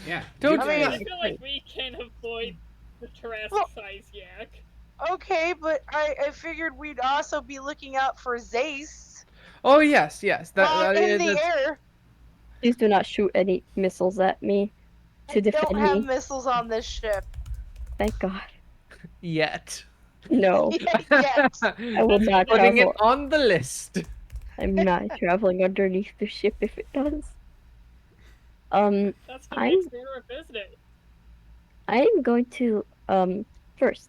Speaker 3: Yeah,
Speaker 4: Don't
Speaker 3: you
Speaker 5: I mean,
Speaker 2: I
Speaker 3: guys.
Speaker 2: feel like we can avoid the
Speaker 5: well,
Speaker 2: Jurassic-sized yak.
Speaker 5: okay, but I figured we'd also be looking out for Zace
Speaker 4: Oh yes, yes.
Speaker 5: while in the
Speaker 4: That's
Speaker 5: air.
Speaker 1: Please do not shoot any missiles at me
Speaker 5: I
Speaker 1: to
Speaker 5: don't
Speaker 1: defend
Speaker 5: have
Speaker 1: me.
Speaker 5: missiles on this ship
Speaker 1: Thank God.
Speaker 4: yet.
Speaker 1: No,
Speaker 5: yet.
Speaker 1: I will
Speaker 2: That's
Speaker 1: not
Speaker 2: good
Speaker 4: Putting it
Speaker 1: travel.
Speaker 2: news.
Speaker 4: on the list.
Speaker 1: I'm not traveling underneath the ship if it does. Um,
Speaker 2: That's the
Speaker 1: I'm
Speaker 2: next order of business.
Speaker 1: I'm going to first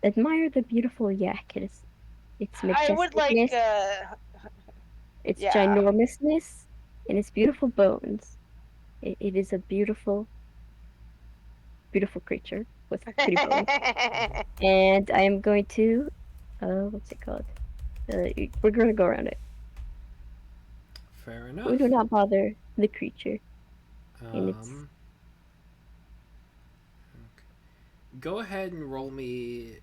Speaker 1: admire the beautiful yak. Its
Speaker 5: I would like,
Speaker 1: majesticness, its
Speaker 5: yeah.
Speaker 1: ginormousness, and its beautiful bones. It is a beautiful, beautiful creature with pretty bones. And I am going to, what's it called? We're gonna go around it.
Speaker 3: Fair
Speaker 1: We
Speaker 3: enough.
Speaker 1: do not bother the creature in its.
Speaker 3: Um, go ahead and roll me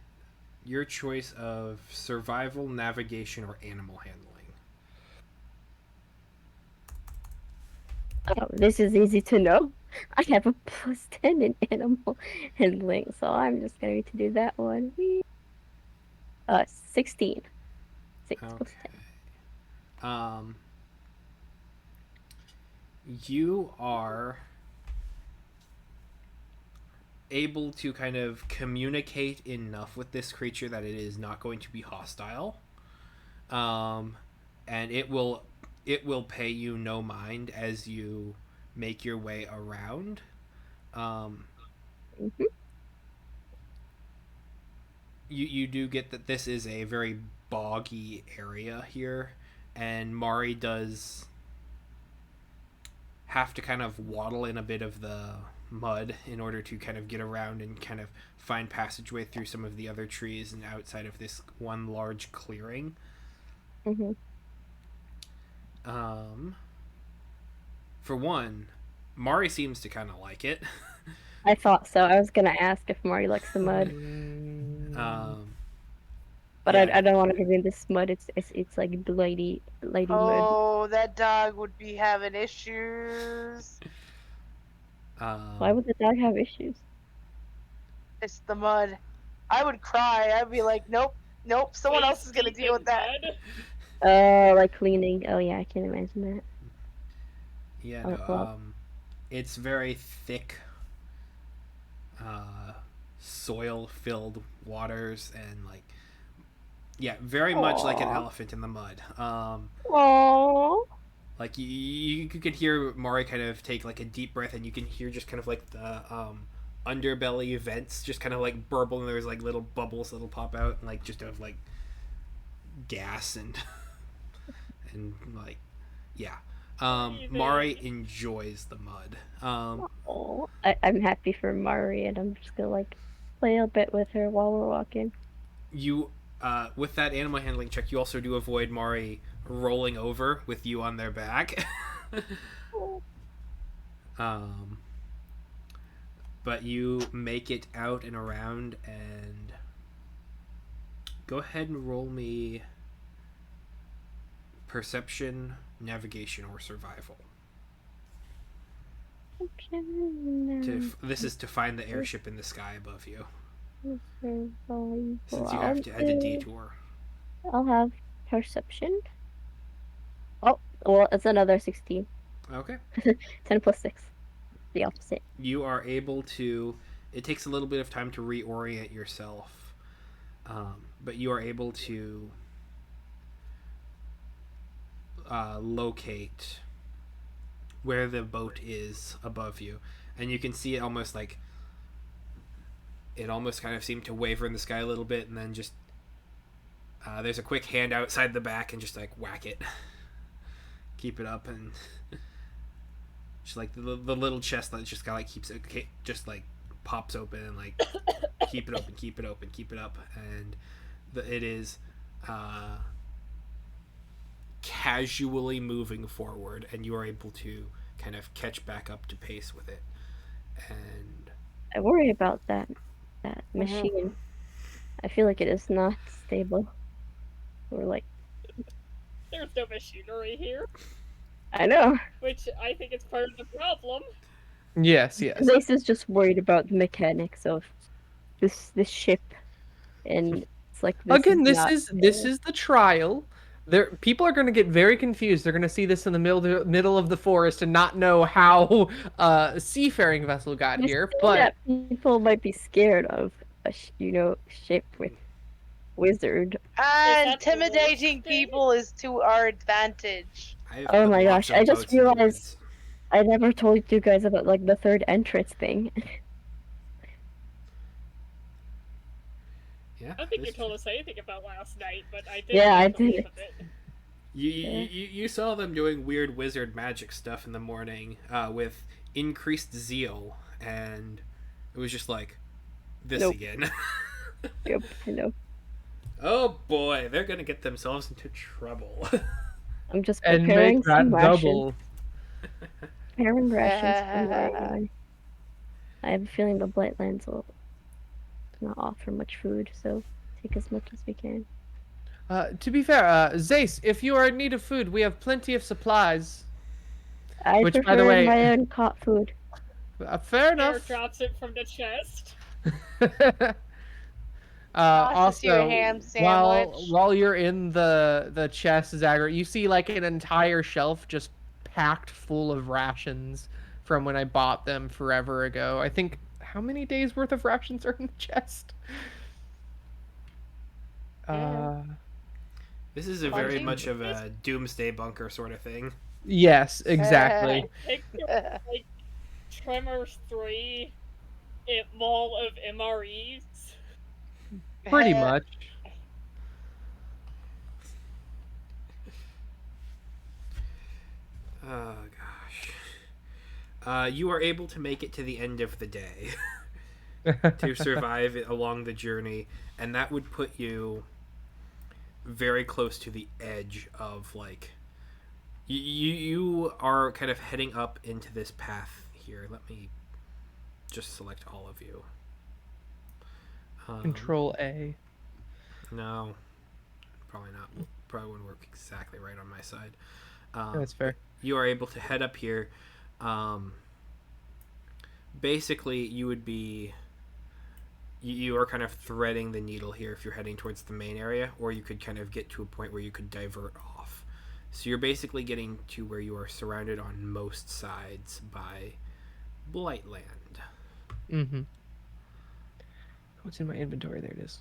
Speaker 3: your choice of survival, navigation, or animal handling.
Speaker 1: Oh, this is easy to know. I have a +10 in animal handling, so I'm just going to do that one. 16. 6 plus
Speaker 3: Okay.
Speaker 1: 10.
Speaker 3: Um, you are able to kind of communicate enough with this creature that it is not going to be hostile. um, and it will pay you no mind as you make your way around. Um,
Speaker 1: Mhm.
Speaker 3: you do get that this is a very boggy area here, and Mari does have to kind of waddle in a bit of the mud in order to kind of get around and kind of find passageway through some of the other trees and outside of this one large clearing.
Speaker 1: Mhm.
Speaker 3: Um, for one, Mari seems to kind of like it.
Speaker 1: I thought so. I was gonna ask if Mari likes the mud,
Speaker 4: Mm,
Speaker 3: um,
Speaker 1: but
Speaker 3: yeah,
Speaker 1: I don't want her to be in this mud. It's like bloody mud.
Speaker 5: Oh, that dog would be having issues.
Speaker 1: Why
Speaker 3: um,
Speaker 1: would the dog have issues?
Speaker 5: It's the mud. I would cry. I'd be like, nope, nope. Someone else
Speaker 2: Waist
Speaker 5: is gonna
Speaker 2: deep
Speaker 5: deal
Speaker 2: in
Speaker 5: with that.
Speaker 2: mud.
Speaker 1: Oh, like cleaning. Oh yeah, I can imagine that.
Speaker 3: yeah,
Speaker 1: Oh
Speaker 3: no,
Speaker 1: well.
Speaker 3: it's very thick, uh, soil filled waters and like yeah, very much like an
Speaker 1: Aww.
Speaker 3: elephant in the mud.
Speaker 1: Aww.
Speaker 3: Like you could hear Mari kind of take like a deep breath, and you can hear just kind of like the underbelly vents just kind of like burble, and there's like little bubbles that'll pop out, and like just of like gas and and like yeah. Mari
Speaker 2: Breathing.
Speaker 3: enjoys the mud.
Speaker 1: Aw. I'm happy for Mari, and I'm just gonna like play a bit with her while we're walking.
Speaker 3: You with that animal handling check, you also do avoid Mari rolling over with you on their back.
Speaker 1: Oh.
Speaker 3: um, but you make it out and around, and go ahead and roll me perception, navigation, or survival.
Speaker 1: Okay.
Speaker 3: This is to find the airship in the sky above you,
Speaker 1: Survival.
Speaker 3: since you have to had to detour.
Speaker 1: I'll have perception. Oh, well, it's another 16.
Speaker 3: Okay.
Speaker 1: 10 plus 6. The opposite.
Speaker 3: You are able to. It takes a little bit of time to reorient yourself, but you are able to locate where the boat is above you, and you can see it almost like it almost kind of seemed to waver in the sky a little bit, and then just there's a quick hand outside the back and just like whack it, keep it up, and just like the little chest that just kind of like keeps it just like pops open and like keep it open, keep it open, keep it up, and it is casually moving forward, and you are able to kind of catch back up to pace with it. And
Speaker 1: I worry about that machine. I feel like it is not stable. Or like,
Speaker 2: There's no machinery here,
Speaker 1: I know.
Speaker 2: which I think is part of the problem.
Speaker 4: yes, yes.
Speaker 1: Zace is just worried about the mechanics of this ship, and it's like this
Speaker 4: Again,
Speaker 1: is not.
Speaker 4: this is the trial. There, people are going to get very confused. They're going to see this in the middle of the forest and not know how a seafaring vessel got
Speaker 1: This
Speaker 4: here.
Speaker 1: thing
Speaker 4: But
Speaker 1: that people might be scared of a ship with wizard.
Speaker 2: Is that the worst
Speaker 5: Intimidating
Speaker 2: thing?
Speaker 5: people is to our advantage.
Speaker 3: I've
Speaker 1: Oh
Speaker 3: put
Speaker 1: my
Speaker 3: lots
Speaker 1: gosh! I
Speaker 3: of
Speaker 1: just
Speaker 3: boats in the
Speaker 1: realized
Speaker 3: woods.
Speaker 1: I never told you guys about like the third entrance thing.
Speaker 3: Yeah,
Speaker 2: I don't think you
Speaker 3: this-
Speaker 2: told us anything about last night, but I did
Speaker 1: Yeah, I
Speaker 2: like the look
Speaker 1: did.
Speaker 2: of it.
Speaker 3: you saw them doing weird wizard magic stuff in the morning with increased zeal, and it was just like this
Speaker 1: Nope.
Speaker 3: again.
Speaker 1: Yep, I know.
Speaker 3: Oh boy, they're gonna get themselves into trouble.
Speaker 1: I'm just
Speaker 4: and
Speaker 1: preparing
Speaker 4: make that
Speaker 1: some rations.
Speaker 4: double.
Speaker 1: Preparing rations for Mari. I have a feeling the Blightlands will not offer much food, so take as much as we can.
Speaker 4: To be fair, Zace, if you are in need of food, we have plenty of supplies.
Speaker 1: I
Speaker 4: Which, by
Speaker 1: prefer
Speaker 4: the way,
Speaker 1: my own caught food.
Speaker 4: fair
Speaker 2: Air
Speaker 4: enough.
Speaker 2: drops it from the chest.
Speaker 5: Tosses you a
Speaker 4: Also,
Speaker 5: ham
Speaker 4: while
Speaker 5: sandwich.
Speaker 4: while you're in the chest, Zagger, you see like an entire shelf just packed full of rations from when I bought them forever ago. I think how many days worth of rations are in the chest?
Speaker 5: Yeah.
Speaker 3: This is a very
Speaker 5: Punching?
Speaker 3: much of
Speaker 2: This
Speaker 3: a doomsday bunker sort of thing.
Speaker 4: Yes,
Speaker 2: I
Speaker 4: exactly.
Speaker 2: picture like Tremors 3 it mall of MREs.
Speaker 4: Pretty much.
Speaker 3: Oh gosh. You are able to make it to the end of the day to survive along the journey, and that would put you very close to the edge of like you are kind of heading up into this path here. Let me just select all of you.
Speaker 4: Control A.
Speaker 3: No, probably not. Probably wouldn't work exactly right on my side.
Speaker 4: That's
Speaker 3: But
Speaker 4: fair.
Speaker 3: you are able to head up here. Um, Basically, you would be you are kind of threading the needle here if you're heading towards the main area, or you could kind of get to a point where you could divert off. So you're basically getting to where you are surrounded on most sides by Blightland.
Speaker 4: Mm-hmm. What's in my inventory? There it is.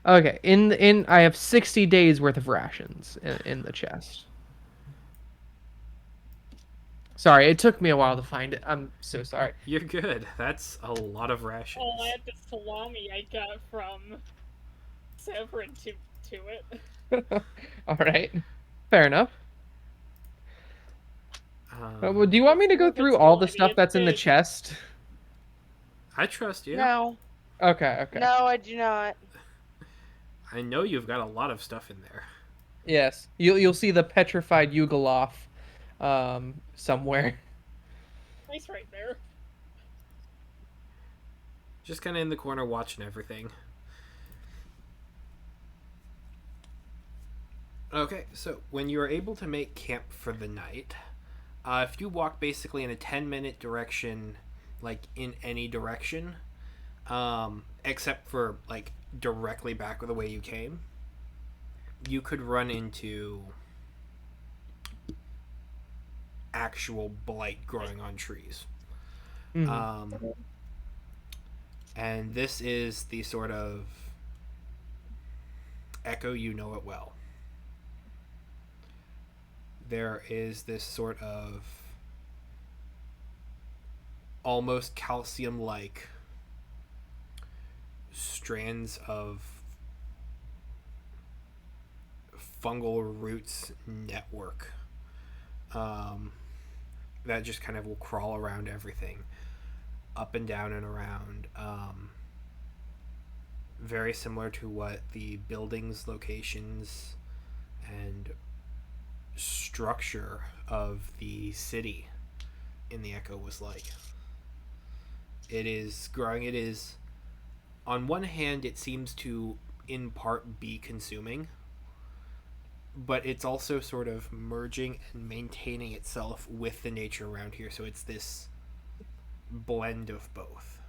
Speaker 4: Okay, in I have 60 days worth of rations in the chest. Sorry, it took me a while to find it. I'm so sorry.
Speaker 3: You're good. That's a lot of
Speaker 2: I'll
Speaker 3: rations.
Speaker 2: add the salami I got from Severin to it.
Speaker 4: All right, fair enough. Well, do you want
Speaker 2: It's
Speaker 4: me to go
Speaker 2: more than
Speaker 4: through all the
Speaker 2: salami,
Speaker 4: stuff
Speaker 2: it's
Speaker 4: that's in the
Speaker 2: fish.
Speaker 4: chest?
Speaker 3: I trust you.
Speaker 5: No.
Speaker 4: Okay, okay.
Speaker 5: No, I do not.
Speaker 3: I know you've got a lot of stuff in there.
Speaker 4: Yes, you'll see the petrified Yugoloth, somewhere.
Speaker 2: Nice right there.
Speaker 3: Just kind of in the corner watching everything. Okay, so when you are able to make camp for the night, if you walk basically in a 10-minute direction, like in any direction, except for like directly back the way you came, you could run into actual blight growing on trees.
Speaker 4: Mhm.
Speaker 3: Um, and this is the sort of echo, you know it well. There is this sort of almost calcium like strands of fungal roots network um, that just kind of will crawl around everything, up and down and around. Very similar to what the buildings, locations, and structure of the city in the Echo was like. It is growing. It is, on one hand, it seems to in part be consuming, but it's also sort of merging and maintaining itself with the nature around here. So it's this blend of both.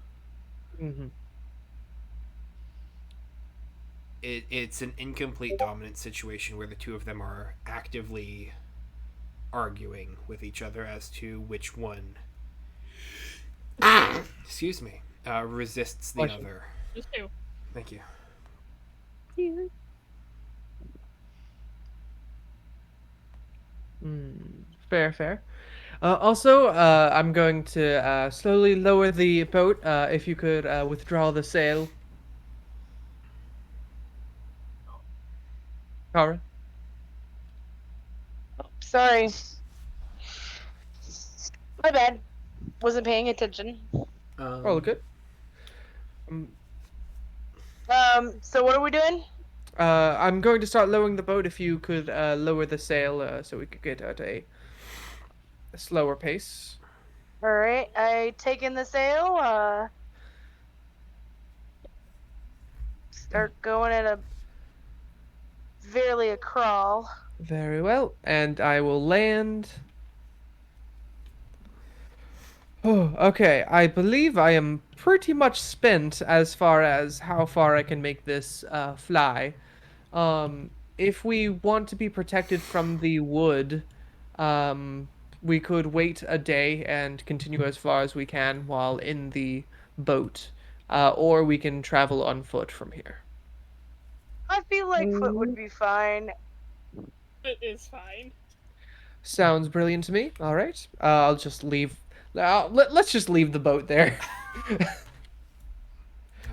Speaker 4: Mhm.
Speaker 3: It's an incomplete dominant situation where the two of them are actively arguing with each other as to which one, excuse me, resists the
Speaker 4: Bless you.
Speaker 3: other.
Speaker 2: Just two.
Speaker 3: Thank you.
Speaker 4: Fair, fair. Also, I'm going to slowly lower the boat. If you could withdraw the sail, Kara.
Speaker 5: Sorry. My bad. Wasn't paying attention.
Speaker 4: All
Speaker 3: Um,
Speaker 4: good. Um,
Speaker 5: So what are we doing?
Speaker 4: I'm going to start lowering the boat. If you could lower the sail, so we could get at a slower pace.
Speaker 5: Alright, I take in the sail, start going at a barely a crawl.
Speaker 4: Very well, and I will land. Oh, okay. I believe I am pretty much spent as far as how far I can make this fly. If we want to be protected from the wood, um, we could wait a day and continue as far as we can while in the boat, or we can travel on foot from here.
Speaker 5: I feel like foot would
Speaker 1: Mm,
Speaker 5: be fine.
Speaker 2: it is fine.
Speaker 4: Sounds brilliant to me. All right. I'll just leave. Let's just leave the boat there.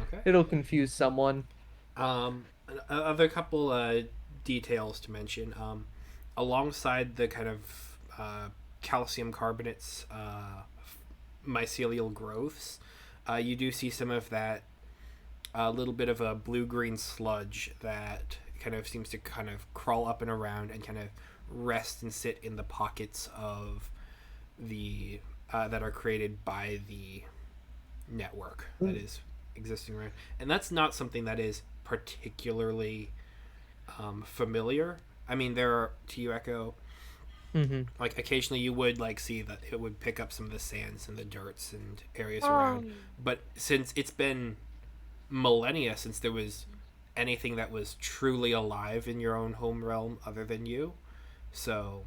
Speaker 3: Okay.
Speaker 4: It'll confuse someone.
Speaker 3: Other couple details to mention. Alongside the kind of calcium carbonates, mycelial growths, you do see some of that a little bit of a blue green sludge that kind of seems to kind of crawl up and around and kind of rest and sit in the pockets of the that are created by the network that is existing around. And that's not something that is particularly familiar. I mean, there are, to you, Echo,
Speaker 4: Mm-hmm.
Speaker 3: like occasionally you would like see that it would pick up some of the sands and the dirts and areas around. But since it's been millennia since there was anything that was truly alive in your own home realm other than you, so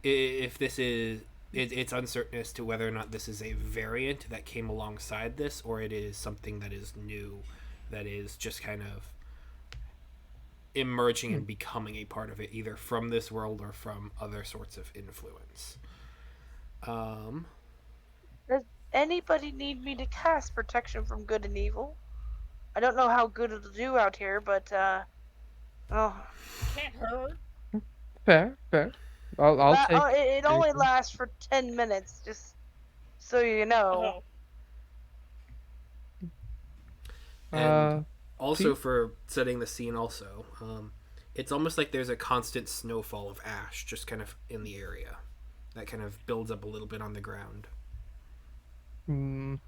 Speaker 3: if this is it's uncertain as to whether or not this is a variant that came alongside this or it is something that is new that is just kind of emerging and becoming a part of it either from this world or from other sorts of influence. um
Speaker 5: Does anybody need me to cast protection from good and evil? I don't know how good it'll do out here, but oh,
Speaker 2: Can't hurt.
Speaker 4: Fair, fair. I'll take.
Speaker 5: it only lasts for 10 minutes, just so you know.
Speaker 2: Oh,
Speaker 3: and
Speaker 4: Uh,
Speaker 3: also for setting the scene also, it's almost like there's a constant snowfall of ash just kind of in the area that kind of builds up a little bit on the ground.
Speaker 4: mm,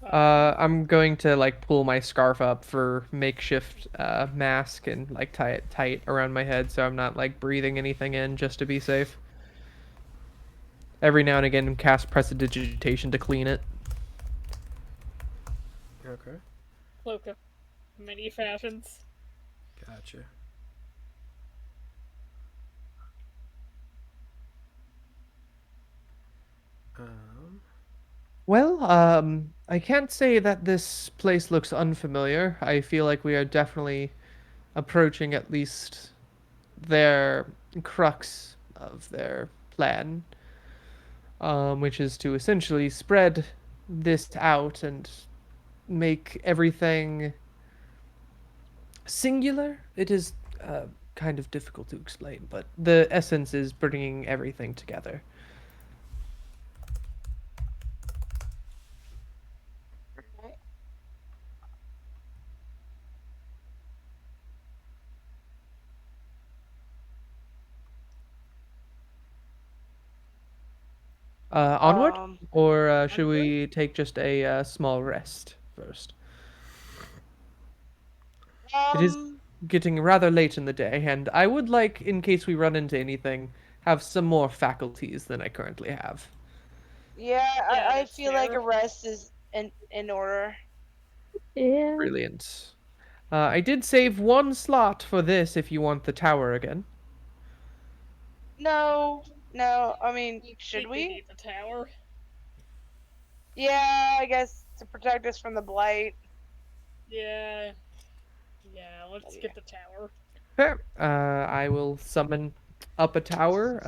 Speaker 2: um,
Speaker 4: I'm going to like pull my scarf up for makeshift mask and like tie it tight around my head so I'm not like breathing anything in just to be safe. Every now and again, cast prestidigitation to clean it.
Speaker 3: Okay,
Speaker 2: cloak of many fashions.
Speaker 3: gotcha. um
Speaker 4: Well, I can't say that this place looks unfamiliar. I feel like we are definitely approaching at least their crux of their plan, which is to essentially spread this out and make everything singular. It is kind of difficult to explain, but the essence is bringing everything together. Onward,
Speaker 5: Um,
Speaker 4: or should
Speaker 5: onward?
Speaker 4: we take just a small rest first? It is
Speaker 5: Um,
Speaker 4: getting rather late in the day, and I would like, in case we run into anything, have some more faculties than I currently have.
Speaker 5: yeah,
Speaker 2: Yeah,
Speaker 5: I
Speaker 2: that's
Speaker 5: feel like a
Speaker 2: fair.
Speaker 5: rest is in order.
Speaker 1: Yeah.
Speaker 4: Brilliant. I did save one slot for this if you want the tower again.
Speaker 5: No, no, I mean,
Speaker 2: I
Speaker 5: should
Speaker 2: think we
Speaker 5: we?
Speaker 2: need the tower.
Speaker 5: Yeah, I guess to protect us from the blight.
Speaker 2: Yeah, yeah. Let's
Speaker 5: Yeah.
Speaker 2: get the tower.
Speaker 4: Fair. I will summon up a tower.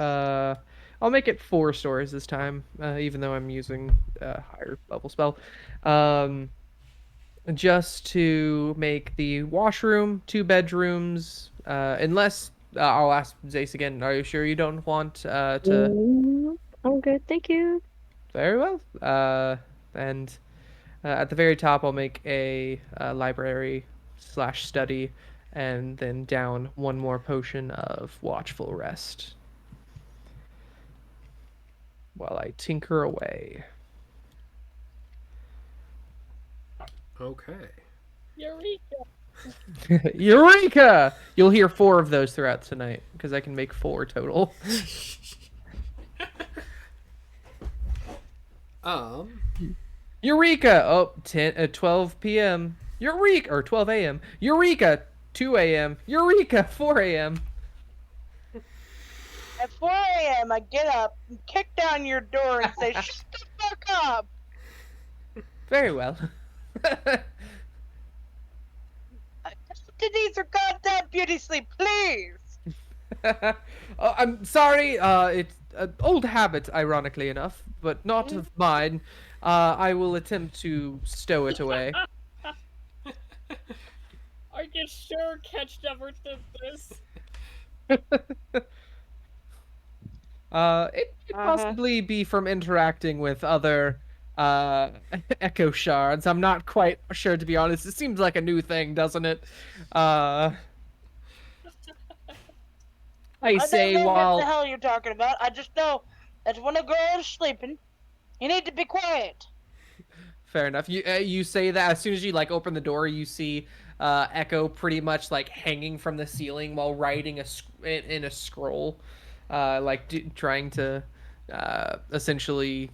Speaker 4: I'll make it 4 stories this time, even though I'm using a higher level spell. Um, just to make the washroom 2 bedrooms. Unless I'll ask Zace again. Are you sure you don't want to?
Speaker 1: I'm good, thank you.
Speaker 4: Very well. And at the very top, I'll make a library slash study, and then down one more potion of watchful rest while I tinker away.
Speaker 3: okay.
Speaker 2: Eureka!
Speaker 4: Eureka! You'll hear 4 of those throughout tonight because I can make 4 total.
Speaker 3: um
Speaker 4: Eureka! Oh, 12 p.m. Eureka! Or 12 a.m. Eureka! 2 a.m. Eureka! 4 a.m.
Speaker 5: At 4 a.m., I get up, and kick down your door, and say, "Shut the fuck up!"
Speaker 4: Very well.
Speaker 5: Denise are goddamn beauty sleep, please.
Speaker 4: Oh, I'm sorry. It's an old habit, ironically enough, but not
Speaker 5: Mm,
Speaker 4: of mine. I will attempt to stow it away.
Speaker 2: Are you sure Catch never did this?
Speaker 4: It could
Speaker 5: Uh-huh.
Speaker 4: possibly be from interacting with other uh echo shards. I'm not quite sure, to be honest. It seems like a new thing, doesn't it? Uh, I
Speaker 5: I don't
Speaker 4: say
Speaker 5: know what the
Speaker 4: while
Speaker 5: hell you're talking about. I just know that when a girl is sleeping, you need to be quiet.
Speaker 4: fair enough. You say that as soon as you like open the door, you see Echo pretty much like hanging from the ceiling while writing in a scroll, like trying to essentially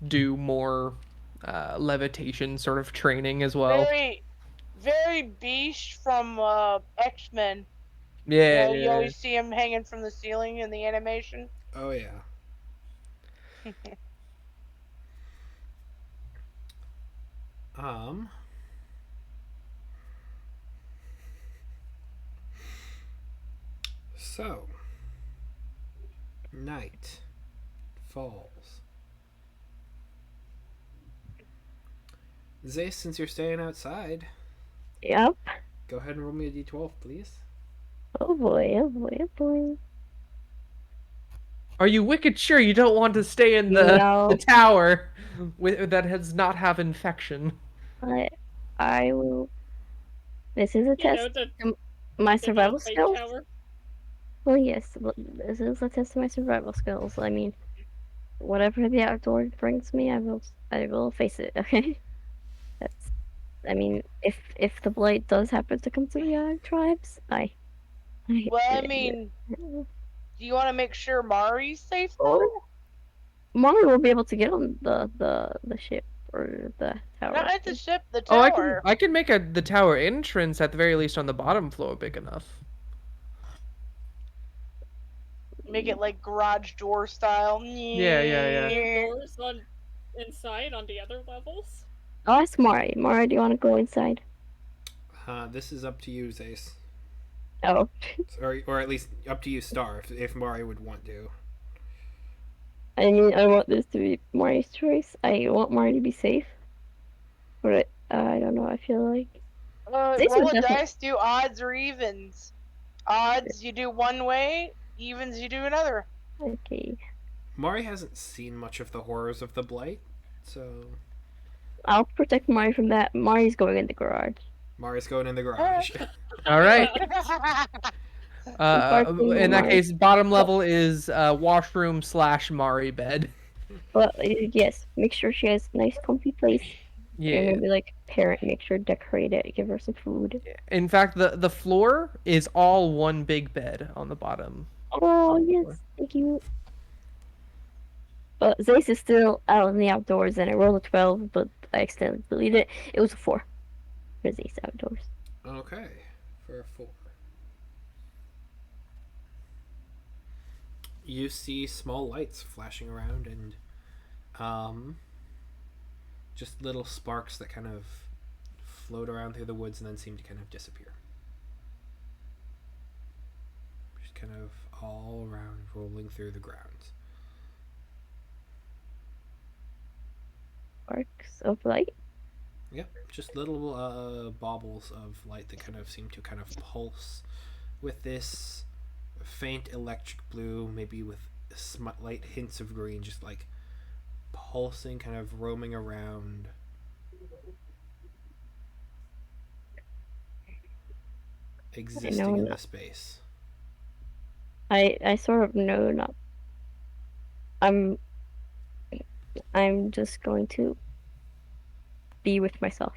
Speaker 4: do more levitation sort of training as well.
Speaker 5: Very, very Beast from X-Men. You
Speaker 4: Yeah,
Speaker 5: know, you
Speaker 4: yeah.
Speaker 5: always see him hanging from the ceiling in the animation.
Speaker 3: Oh yeah. Um. So night falls. Zay, since you're staying outside,
Speaker 1: Yep.
Speaker 3: go ahead and roll me a d12, please.
Speaker 1: Oh boy, oh boy, oh boy.
Speaker 4: Are you wicked sure you don't want to stay in the
Speaker 1: No,
Speaker 4: tower with that does not have infection?
Speaker 1: I, I will. This is a
Speaker 2: You
Speaker 1: test
Speaker 2: know,
Speaker 1: of my
Speaker 2: the not
Speaker 1: survival
Speaker 2: fake
Speaker 1: skills.
Speaker 2: tower.
Speaker 1: Well, yes, but this is a test of my survival skills. I mean, whatever the outdoors brings me, I will face it. Okay, that's. I mean, if the blight does happen to come to the tribes, I,
Speaker 5: Well, I
Speaker 1: uh,
Speaker 5: mean, do you want to make sure Mari's safe though?
Speaker 1: oh, Molly will be able to get on the ship or the
Speaker 5: Not
Speaker 1: tower.
Speaker 5: at the ship, the
Speaker 4: Oh,
Speaker 5: tower.
Speaker 4: I can make the tower entrance at the very least on the bottom floor big enough.
Speaker 5: Make it like garage door style.
Speaker 4: Yeah, yeah,
Speaker 2: Are
Speaker 4: yeah.
Speaker 2: there doors on inside on the other levels?
Speaker 1: I'll ask Mari. Mari, do you want to go inside?
Speaker 3: This is up to you, Zace.
Speaker 1: Oh,
Speaker 3: Or at least up to you, Star, if Mari would want to.
Speaker 1: I mean, I want this to be Mari's choice. I want Mari to be safe, but I don't know. I feel like this
Speaker 5: Roll
Speaker 1: would
Speaker 5: a
Speaker 1: definitely.
Speaker 5: dice, do odds or evens. Odds you do one way, evens you do another.
Speaker 1: Okay,
Speaker 3: Mari hasn't seen much of the horrors of the Blight, so
Speaker 1: I'll protect Mari from that. Mari's going in the garage.
Speaker 3: Mari's going in the
Speaker 5: Uh,
Speaker 3: garage.
Speaker 4: All right.
Speaker 1: Barking
Speaker 4: In that
Speaker 1: Mari.
Speaker 4: case, bottom
Speaker 1: But,
Speaker 4: level is washroom slash Mari bed.
Speaker 1: but yes, make sure she has a nice comfy place. You're
Speaker 4: Yeah.
Speaker 1: gonna be like parent. Make sure to decorate it. Give her some food.
Speaker 4: In fact, the floor is all one big bed on the bottom.
Speaker 1: Oh
Speaker 4: Floor.
Speaker 1: yes, thank you. But Zace is still out in the outdoors, and I rolled a 12, but I accidentally deleted it. It was a 4 for Zace outdoors.
Speaker 3: Okay, for a 4. You see small lights flashing around and um, just little sparks that kind of float around through the woods and then seem to kind of disappear. Just kind of all around, rolling through the grounds.
Speaker 1: Sparks of light.
Speaker 3: Yep, just little baubles of light that kind of seem to kind of pulse with this faint electric blue, maybe with light hints of green, just like pulsing, kind of roaming around.
Speaker 1: I
Speaker 3: Existing
Speaker 1: know
Speaker 3: in
Speaker 1: not.
Speaker 3: the space.
Speaker 1: I sort of know not. I'm I'm just going to be with myself.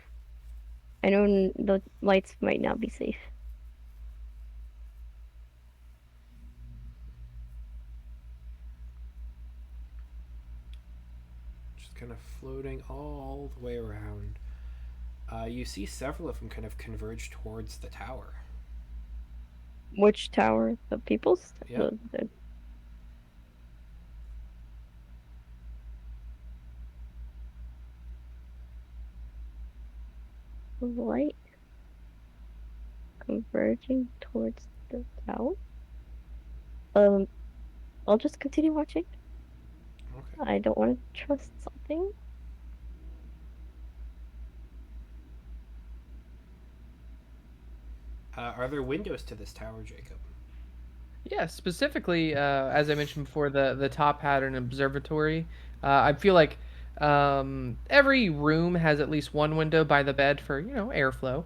Speaker 1: I know the lights might not be safe.
Speaker 3: Just kind of floating all the way around. You see several of them kind of converge towards the tower.
Speaker 1: Which tower? The people's?
Speaker 3: Yep.
Speaker 1: The light? converging towards the tower. Um, I'll just continue watching.
Speaker 3: Okay.
Speaker 1: I don't want to trust something.
Speaker 3: Are there windows to this tower, Jacob?
Speaker 4: Yeah, specifically, as I mentioned before, the top pattern observatory. I feel like every room has at least one window by the bed for airflow.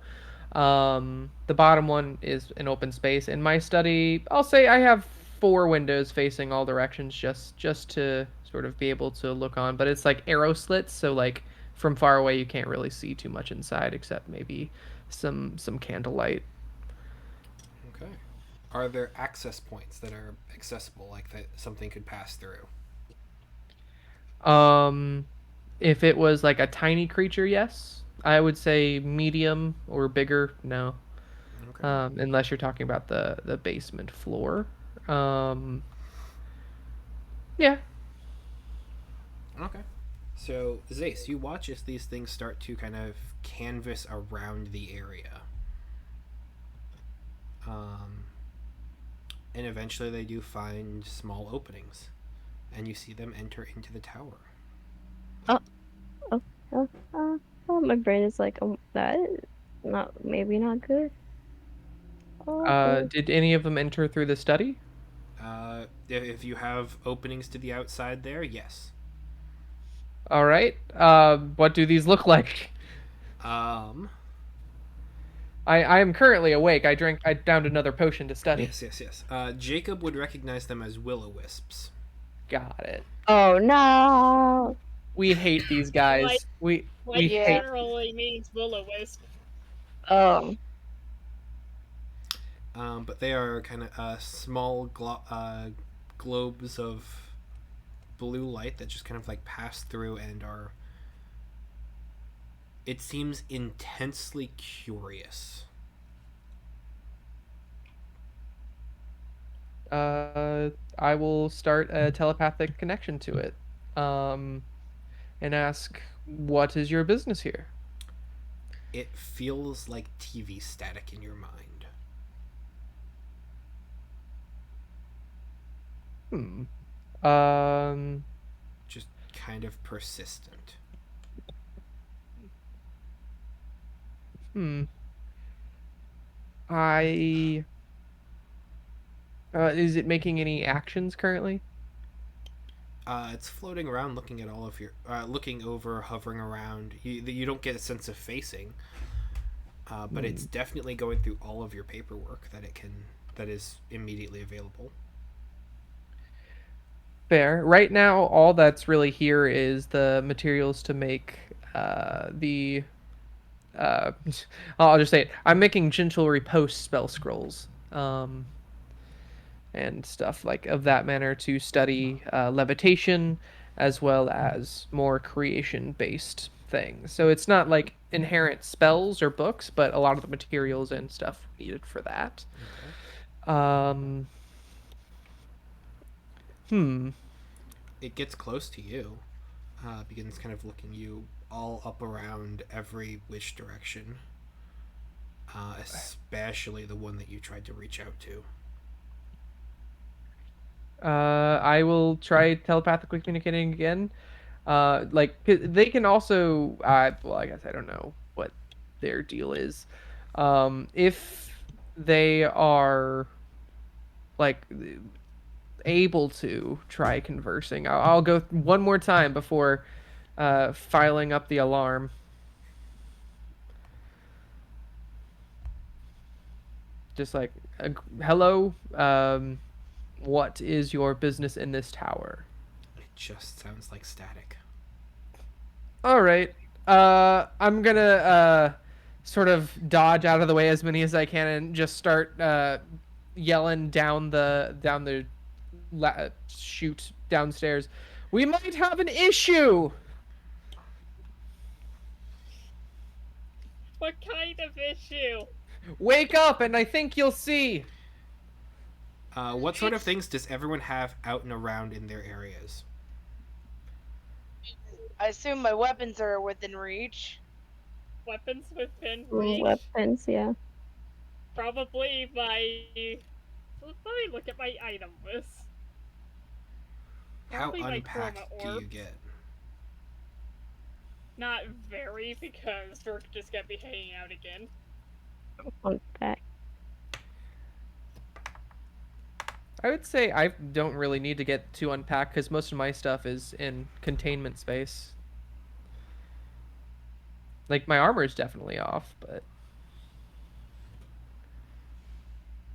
Speaker 4: The bottom one is an open space. In my study, I'll say I have four windows facing all directions, just to sort of be able to look on. But it's like arrow slits, so like from far away you can't really see too much inside, except maybe some candlelight.
Speaker 3: Okay. Are there access points that are accessible, like that something could pass through?
Speaker 4: Um, if it was like a tiny creature, yes. I would say medium or bigger, no.
Speaker 3: Okay.
Speaker 4: Unless you're talking about the basement floor. Um, yeah.
Speaker 3: Okay. So, Zace, you watch as these things start to kind of canvas around the area. Um, and eventually they do find small openings, and you see them enter into the tower.
Speaker 1: Oh, oh, my brain is like, that is not maybe not good. Oh.
Speaker 4: Did any of them enter through the study?
Speaker 3: If you have openings to the outside there, yes.
Speaker 4: All right. What do these look like?
Speaker 3: Um,
Speaker 4: I am currently awake. I downed another potion to study.
Speaker 3: yes. Jacob would recognize them as will-o-wisps.
Speaker 4: Got it.
Speaker 1: Oh no.
Speaker 4: We hate these
Speaker 2: Like
Speaker 4: guys. We
Speaker 2: like
Speaker 5: Yeah.
Speaker 4: hate.
Speaker 2: literally means will-o-wisp.
Speaker 1: Oh.
Speaker 3: But they are kind of small globes of blue light that just kind of like pass through and are, it seems, intensely curious.
Speaker 4: I will start a telepathic connection to it. And ask, what is your business here?
Speaker 3: It feels like TV static in your mind.
Speaker 4: Hmm. Um.
Speaker 3: Just kind of persistent.
Speaker 4: Hmm. I. Is it making any actions currently?
Speaker 3: It's floating around, looking at all of your, looking over, hovering around. You don't get a sense of facing, but
Speaker 4: Hmm.
Speaker 3: it's definitely going through all of your paperwork that is immediately available.
Speaker 4: Fair. Right now, all that's really here is the materials to make the. Uh, I'll just say it. I'm making gentle riposte spell scrolls. And stuff like of that manner to study levitation as well as more creation based things. So it's not like inherent spells or books, but a lot of the materials and stuff needed for that.
Speaker 3: Okay.
Speaker 4: Um, hmm.
Speaker 3: It gets close to you. Begins kind of looking you all up around every which direction, especially the one that you tried to reach out to.
Speaker 4: I will try telepathically communicating again. Like they can also. Well, I guess I don't know what their deal is. If they are like able to try conversing. I'll go one more time before filing up the alarm. Just like, hello, what is your business in this tower?
Speaker 3: It just sounds like static.
Speaker 4: All right. I'm gonna sort of dodge out of the way as many as I can and just start yelling down the chute downstairs. We might have an issue.
Speaker 2: What kind of issue?
Speaker 4: Wake up, and I think you'll see.
Speaker 3: What sort of things does everyone have out and around in their areas?
Speaker 5: I assume my weapons are within reach.
Speaker 2: Weapons within reach?
Speaker 1: Weapons, yeah.
Speaker 2: Probably my. Let me look at my item list.
Speaker 3: How
Speaker 2: Probably my chroma
Speaker 3: unpacked do you
Speaker 2: orbs.
Speaker 3: get?
Speaker 2: Not very, because Dirk just got me hanging out again.
Speaker 1: Fun fact.
Speaker 4: I would say I don't really need to get too unpacked because most of my stuff is in containment space. Like my armor is definitely off, but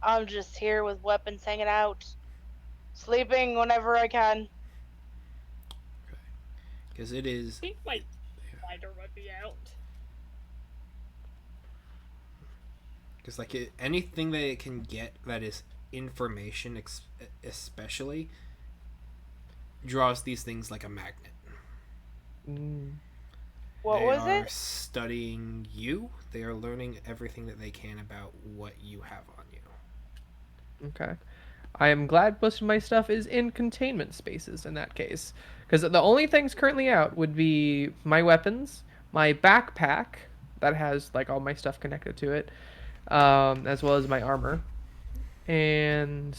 Speaker 5: I'm just here with weapons hanging out, sleeping whenever I can.
Speaker 3: Because it
Speaker 2: I
Speaker 3: is.
Speaker 2: think my glider would be out.
Speaker 3: Because, like, anything that it can get that is information, especially, draws these things like a magnet.
Speaker 4: mm,
Speaker 5: What
Speaker 3: They
Speaker 5: was
Speaker 3: are
Speaker 5: it?
Speaker 3: studying you, they are learning everything that they can about what you have on you.
Speaker 4: okay. I am glad most of my stuff is in containment spaces in that case, because the only things currently out would be my weapons, my backpack that has like all my stuff connected to it, as well as my armor, and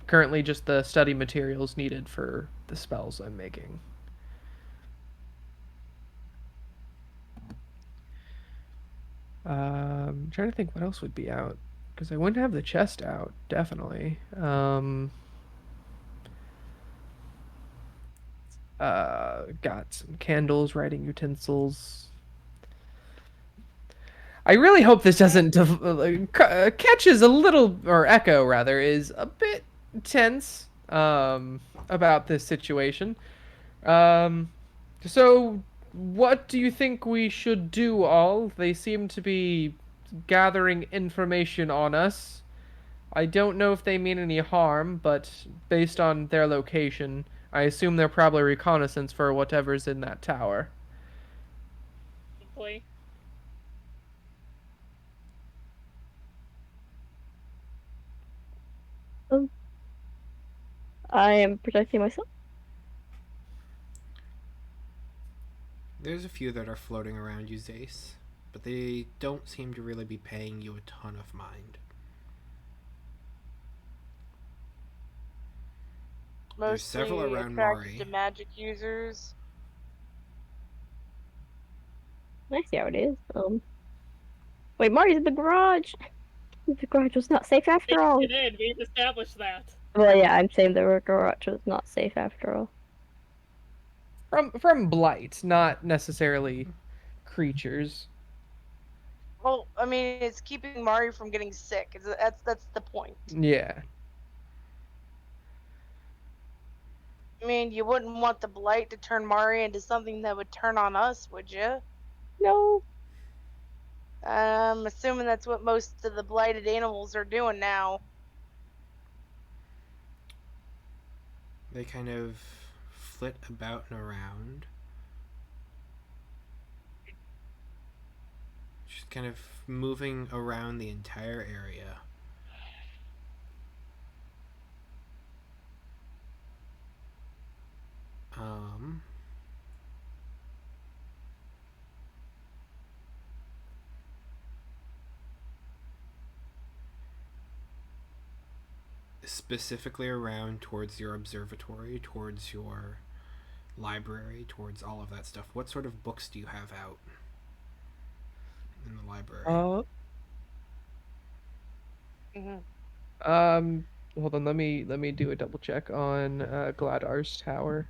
Speaker 4: currently just the study materials needed for the spells I'm making. I'm trying to think what else would be out because I wouldn't have the chest out definitely. Got some candles, writing utensils. I really hope this doesn't catches a little or echo rather is a bit tense about this situation. Um, so what do you think we should do all? They seem to be gathering information on us. I don't know if they mean any harm, but based on their location, I assume they're probably reconnaissance for whatever's in that tower.
Speaker 2: Probably.
Speaker 1: Um, I am protecting myself.
Speaker 3: There's a few that are floating around you, Zace, but they don't seem to really be paying you a ton of mind. There's several
Speaker 5: Mostly
Speaker 3: around
Speaker 5: attracted to
Speaker 3: Mari.
Speaker 5: magic users.
Speaker 1: I see how it is. Wait, Marty's in the garage. The garage was not safe after all.
Speaker 2: It did. We've established that.
Speaker 1: Well, yeah, I'm saying the garage was not safe after all.
Speaker 4: From blight, not necessarily creatures.
Speaker 5: Well, I mean, it's keeping Mari from getting sick. That's the point.
Speaker 4: Yeah.
Speaker 5: I mean, you wouldn't want the blight to turn Mari into something that would turn on us, would you?
Speaker 1: No.
Speaker 5: I'm assuming that's what most of the blighted animals are doing now.
Speaker 3: They kind of flit about and around. Just kind of moving around the entire area. Um, Specifically around towards your observatory, towards your library, towards all of that stuff. What sort of books do you have out in the library?
Speaker 4: Uh,
Speaker 5: Hmm.
Speaker 4: um, Hold on. Let me do a double check on Gladar's tower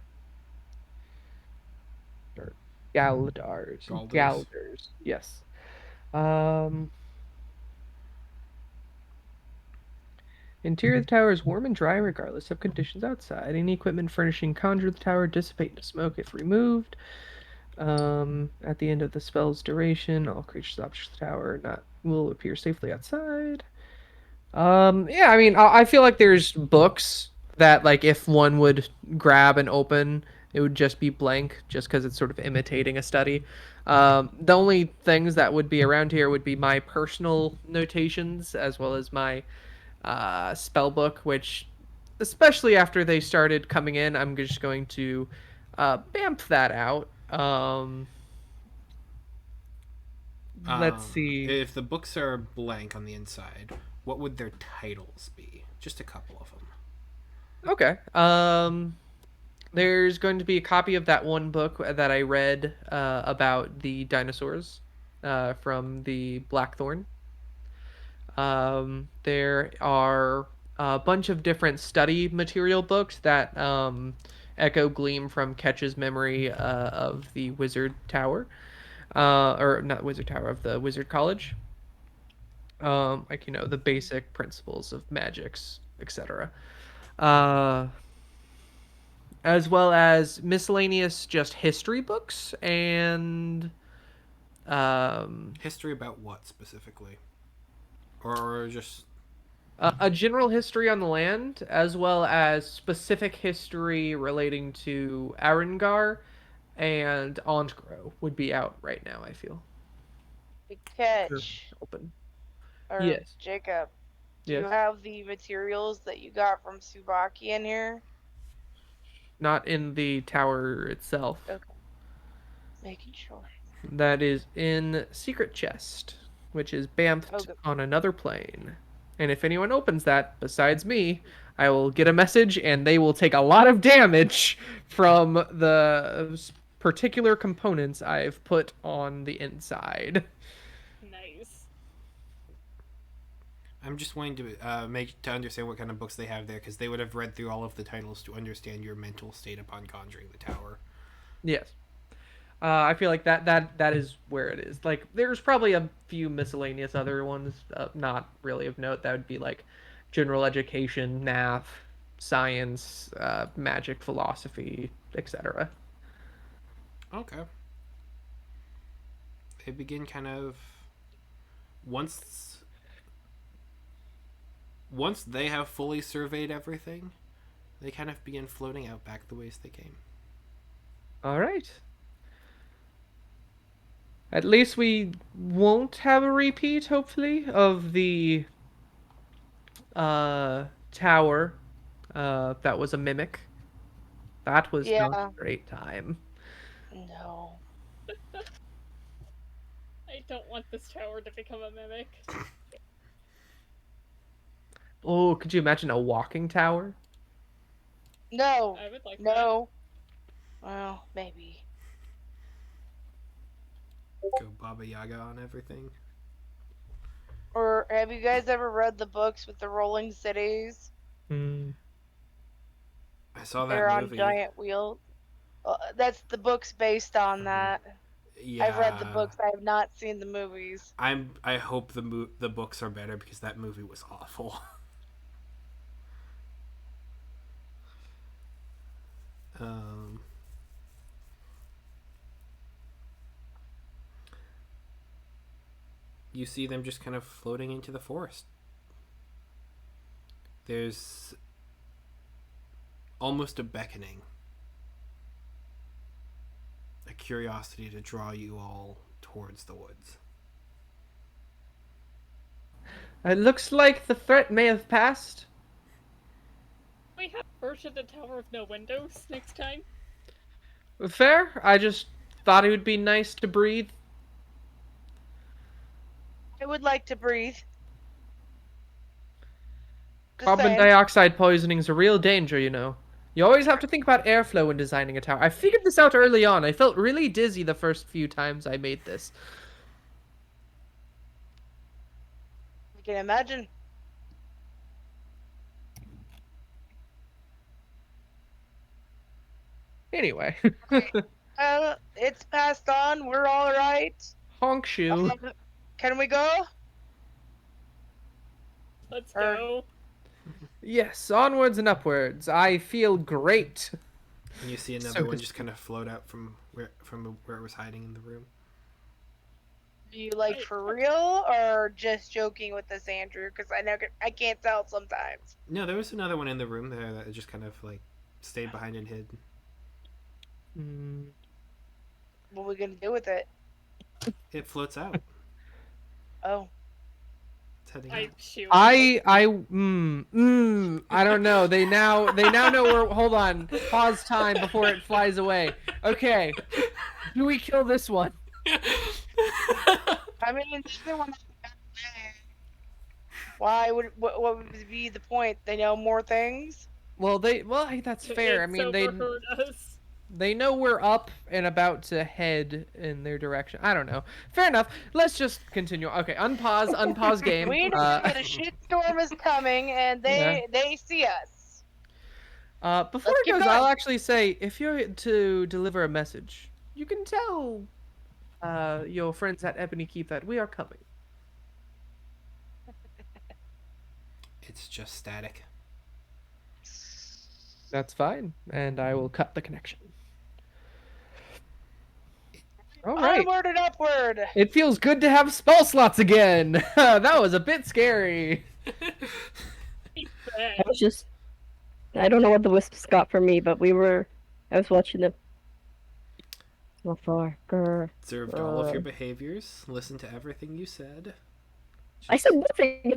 Speaker 4: or
Speaker 3: Galders?
Speaker 4: Galders. Yes. Um, Interior of the tower is warm and dry regardless of conditions outside. Any equipment furnishing conjure the tower dissipate into smoke if removed. At the end of the spell's duration, all creatures opposite the tower not will appear safely outside. Yeah, I mean, I feel like there's books that, like, if one would grab and open, it would just be blank, just because it's sort of imitating a study. The only things that would be around here would be my personal notations, as well as my spell book, which, especially after they started coming in, I'm just going to bamf that out. Let's see.
Speaker 3: If the books are blank on the inside, what would their titles be? Just a couple of them.
Speaker 4: Okay. There's going to be a copy of that one book that I read about the dinosaurs from the Blackthorn. There are a bunch of different study material books that echo gleam from Ketch's memory of the Wizard Tower, or not Wizard Tower, of the Wizard College. Like the basic principles of magics, etc. Uh, as well as miscellaneous just history books and
Speaker 3: History about what specifically? Or just
Speaker 4: a general history on the land, as well as specific history relating to Arungar and Ontgro would be out right now, I feel.
Speaker 5: The
Speaker 4: Sure.
Speaker 5: catch,
Speaker 4: Open.
Speaker 5: or
Speaker 4: Yes.
Speaker 5: Jacob, do you
Speaker 4: Yes.
Speaker 5: have the materials that you got from Subaki in here?
Speaker 4: Not in the tower itself.
Speaker 5: Okay, making sure.
Speaker 4: That is in Secret Chest, which is
Speaker 5: Oh,
Speaker 4: bamfed
Speaker 5: good.
Speaker 4: on another plane. And if anyone opens that besides me, I will get a message and they will take a lot of damage from the particular components I've put on the inside.
Speaker 2: Nice.
Speaker 3: I'm just wanting to make to understand what kind of books they have there, because they would have read through all of the titles to understand your mental state upon conjuring the tower.
Speaker 4: Yes. I feel like that is where it is. Like, there's probably a few miscellaneous other ones, not really of note. That would be like general education, math, science, magic, philosophy, etc.
Speaker 3: Okay. They begin kind of once once they have fully surveyed everything, they kind of begin floating out back the ways they came.
Speaker 4: All right. At least we won't have a repeat, hopefully, of the tower that was a mimic. That was not
Speaker 5: Yeah,
Speaker 4: a great time.
Speaker 5: no.
Speaker 2: I don't want this tower to become a mimic.
Speaker 4: Oh, could you imagine a walking tower?
Speaker 5: No,
Speaker 2: I would like that.
Speaker 5: no. Well, maybe.
Speaker 3: Go Baba Yaga on everything.
Speaker 5: Or have you guys ever read the books with the rolling cities?
Speaker 4: Hmm.
Speaker 3: I saw that
Speaker 5: They're on
Speaker 3: movie.
Speaker 5: giant wheels. That's the books based on that. I've read the
Speaker 3: Yeah,
Speaker 5: books. I have not seen the movies.
Speaker 3: I hope the books are better, because that movie was awful. um, you see them just kind of floating into the forest. There's almost a beckoning, a curiosity to draw you all towards the woods.
Speaker 4: It looks like the threat may have passed.
Speaker 2: We have a version of the Tower of No Windows next time.
Speaker 4: Fair. I just thought it would be nice to breathe.
Speaker 5: I would like to breathe. Just
Speaker 4: Carbon
Speaker 5: saying.
Speaker 4: dioxide poisoning is a real danger, you know. You always have to think about airflow when designing a tower. I figured this out early on. I felt really dizzy the first few times I made this.
Speaker 5: I can imagine.
Speaker 4: Anyway.
Speaker 5: It's passed on. We're all right.
Speaker 4: Honk shoe.
Speaker 5: Can we go?
Speaker 2: Let's
Speaker 5: Or-
Speaker 2: go.
Speaker 4: Yes, onwards and upwards. I feel great.
Speaker 3: And you see another
Speaker 4: So
Speaker 3: one
Speaker 4: does-
Speaker 3: just kind of float out from where it was hiding in the room.
Speaker 5: Do you like
Speaker 2: Right.
Speaker 5: for real or just joking with this, Andrew? Because I can't tell sometimes.
Speaker 3: No, there was another one in the room there that just kind of like stayed behind and hid.
Speaker 4: Mm.
Speaker 5: What are we gonna do with it?
Speaker 3: It floats out.
Speaker 5: Oh,
Speaker 3: It's heading
Speaker 2: I
Speaker 3: out.
Speaker 2: shoot.
Speaker 4: I don't know. They now know where. Hold on. Pause time before it flies away. Okay. Do we kill this one?
Speaker 5: I mean, the other one. Why would what would be the point? They know more things.
Speaker 4: Well, hey, that's fair. I
Speaker 2: It's
Speaker 4: mean,
Speaker 2: overheard us.
Speaker 4: they know we're up and about to head in their direction. I don't know. Fair enough. Let's just continue. Okay, unpause game.
Speaker 5: We know that a shitstorm is coming, and
Speaker 4: Yeah.
Speaker 5: they see us.
Speaker 4: Before
Speaker 5: Let's
Speaker 4: it
Speaker 5: keep
Speaker 4: goes,
Speaker 5: going.
Speaker 4: I'll actually say if you're to deliver a message, you can tell your friends at Ebony Keep that we are coming.
Speaker 3: It's just static.
Speaker 4: That's fine, and I will cut the connection. All right.
Speaker 5: Onward and upward.
Speaker 4: It feels good to have spell slots again. That was a bit scary.
Speaker 1: I was just, I don't know what the wisps got for me, but I was watching them. So far, grr.
Speaker 3: Observed all of your behaviors. Listened to everything you said.
Speaker 1: I said nothing.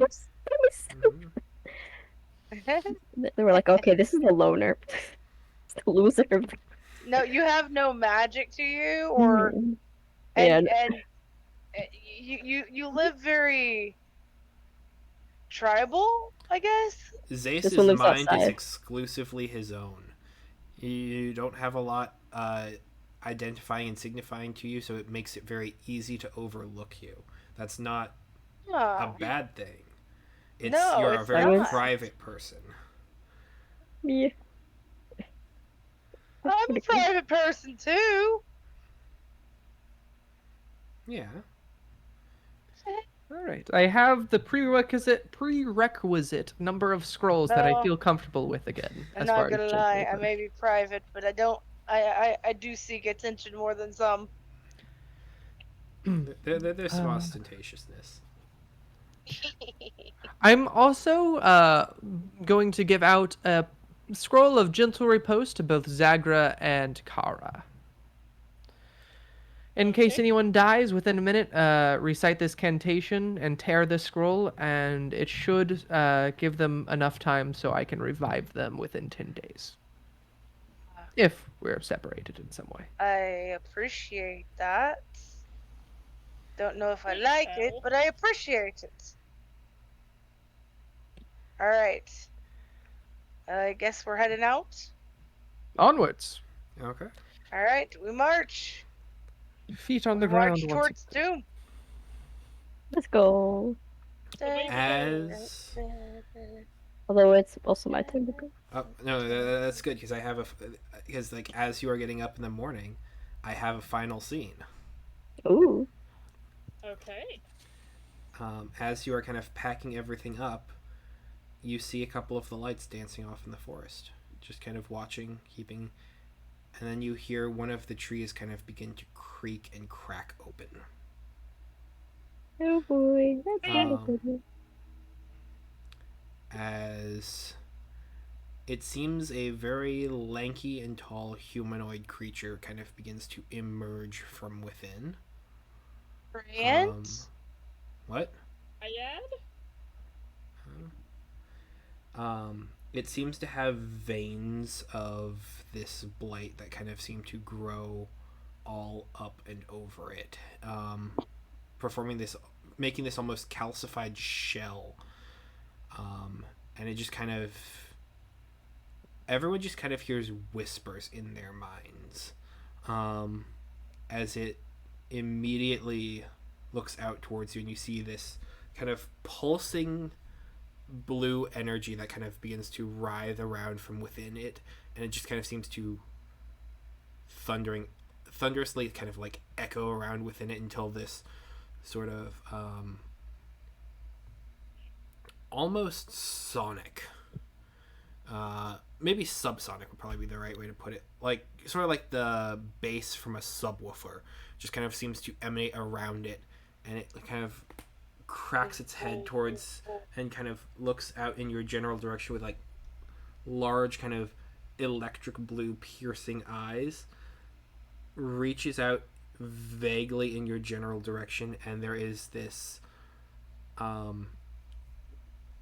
Speaker 1: They were like, okay, this is the loner. It's the loser.
Speaker 5: No, you have no magic to you, or
Speaker 1: Yeah.
Speaker 5: and you live very tribal, I guess.
Speaker 3: Zace's
Speaker 1: This one lives
Speaker 3: mind is
Speaker 1: outside.
Speaker 3: exclusively his own. You don't have a lot identifying and signifying to you, so it makes it very easy to overlook you. That's not a
Speaker 5: Oh,
Speaker 3: bad thing. It's
Speaker 5: No,
Speaker 3: you're a
Speaker 5: it's
Speaker 3: very
Speaker 1: not.
Speaker 3: private person.
Speaker 1: Yeah.
Speaker 5: I'm a private person too.
Speaker 3: Yeah.
Speaker 4: All right. I have the prerequisite number of scrolls that I
Speaker 5: No.
Speaker 4: feel comfortable with again.
Speaker 5: I'm
Speaker 4: as
Speaker 5: not
Speaker 4: far
Speaker 5: gonna
Speaker 4: as
Speaker 5: lie, I
Speaker 4: gently
Speaker 5: may be private, but I don't. I do seek attention more than some.
Speaker 3: There's some ostentatiousness.
Speaker 4: I'm also going to give out a scroll of gentle repose to both Zagra and Kara. In case
Speaker 2: Okay.
Speaker 4: anyone dies within a minute, recite this cantation and tear this scroll, and it should give them enough time so I can revive them within 10 days. If we're separated in some way.
Speaker 5: I appreciate that. Don't know if I
Speaker 2: Please
Speaker 5: like it,
Speaker 2: help.
Speaker 5: but I appreciate it. All right. I guess we're heading out.
Speaker 4: Onwards.
Speaker 3: Okay.
Speaker 5: All right, we march.
Speaker 4: Feet on the
Speaker 5: March
Speaker 4: ground once
Speaker 5: towards
Speaker 4: again.
Speaker 5: doom.
Speaker 1: Let's go.
Speaker 3: As
Speaker 1: Although it's also my turn to go.
Speaker 3: oh no, that's good because I have because like as you are getting up in the morning, I have a final scene.
Speaker 1: Ooh.
Speaker 2: Okay.
Speaker 3: As you are kind of packing everything up, you see a couple of the lights dancing off in the forest, just kind of watching, keeping, and then you hear one of the trees kind of begin to creak and crack open.
Speaker 1: Oh boy, that's not a
Speaker 3: Um,
Speaker 1: good one.
Speaker 3: As it seems a very lanky and tall humanoid creature kind of begins to emerge from within.
Speaker 5: And
Speaker 3: What?
Speaker 2: I add?
Speaker 3: It seems to have veins of this blight that kind of seem to grow all up and over it, performing this, making this almost calcified shell. And it just kind of, everyone just kind of hears whispers in their minds, as it immediately looks out towards you, and you see this kind of pulsing blue energy that kind of begins to writhe around from within it, and it just kind of seems to thunderously kind of like echo around within it until this sort of almost sonic, maybe subsonic would probably be the right way to put it, like sort of like the bass from a subwoofer just kind of seems to emanate around it, and it kind of cracks its head towards and kind of looks out in your general direction with like large kind of electric blue piercing eyes, reaches out vaguely in your general direction, and there is this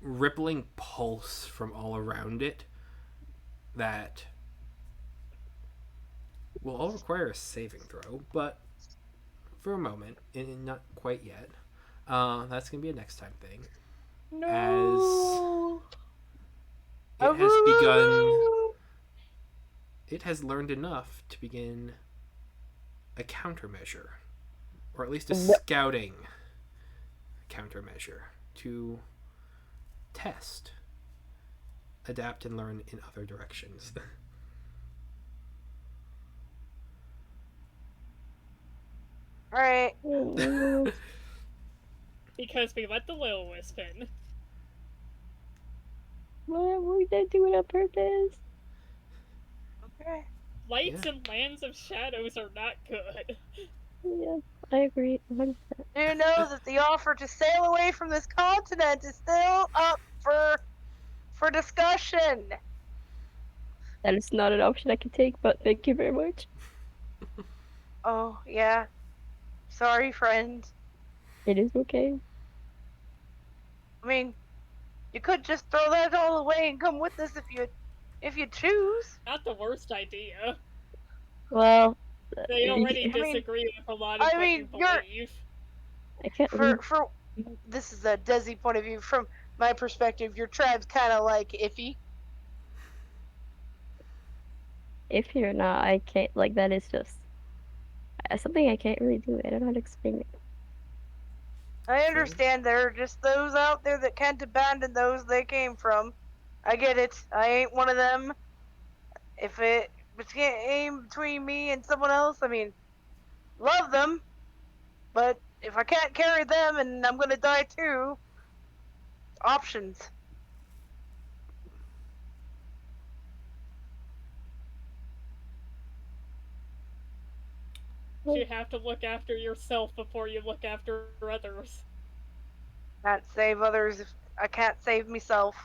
Speaker 3: rippling pulse from all around it that will all require a saving throw, but for a moment, and not quite yet. That's gonna be a next time thing.
Speaker 5: No.
Speaker 3: it has begun.
Speaker 5: Aru!
Speaker 3: It has learned enough to begin a countermeasure, or at least a
Speaker 1: What?
Speaker 3: scouting countermeasure to test, adapt, and learn in other directions.
Speaker 5: Alright.
Speaker 2: Because we let the little wisp in.
Speaker 1: What? We didn't do it on purpose.
Speaker 5: Okay.
Speaker 2: Lights
Speaker 3: Yeah.
Speaker 2: and lands of shadows are not good.
Speaker 1: Yeah, I agree. 100%.
Speaker 5: Do you know that the offer to sail away from this continent is still up for discussion?
Speaker 1: That is not an option I can take, but thank you very much.
Speaker 5: Oh, yeah. Sorry, friend.
Speaker 1: It is okay.
Speaker 5: I mean, you could just throw that all away and come with us if you choose.
Speaker 2: Not the worst idea.
Speaker 1: Well,
Speaker 2: They already
Speaker 5: I mean-
Speaker 2: disagree with a lot of
Speaker 5: I
Speaker 2: what
Speaker 5: mean,
Speaker 2: you
Speaker 5: you're-
Speaker 2: believe.
Speaker 1: I can't
Speaker 5: For
Speaker 1: leave
Speaker 5: for this is a Desi point of view. From my perspective, your tribe's kind of like iffy.
Speaker 1: if you're not. I can't. Like that is just something I can't really do. I don't know how to explain it.
Speaker 5: I understand there are just those out there that can't abandon those they came from. I get it. I ain't one of them. If it became between me and someone else, I mean, love them, but if I can't carry them and I'm gonna die too, options.
Speaker 2: You have to look after yourself before you look after others.
Speaker 5: Can't save others if I can't save myself.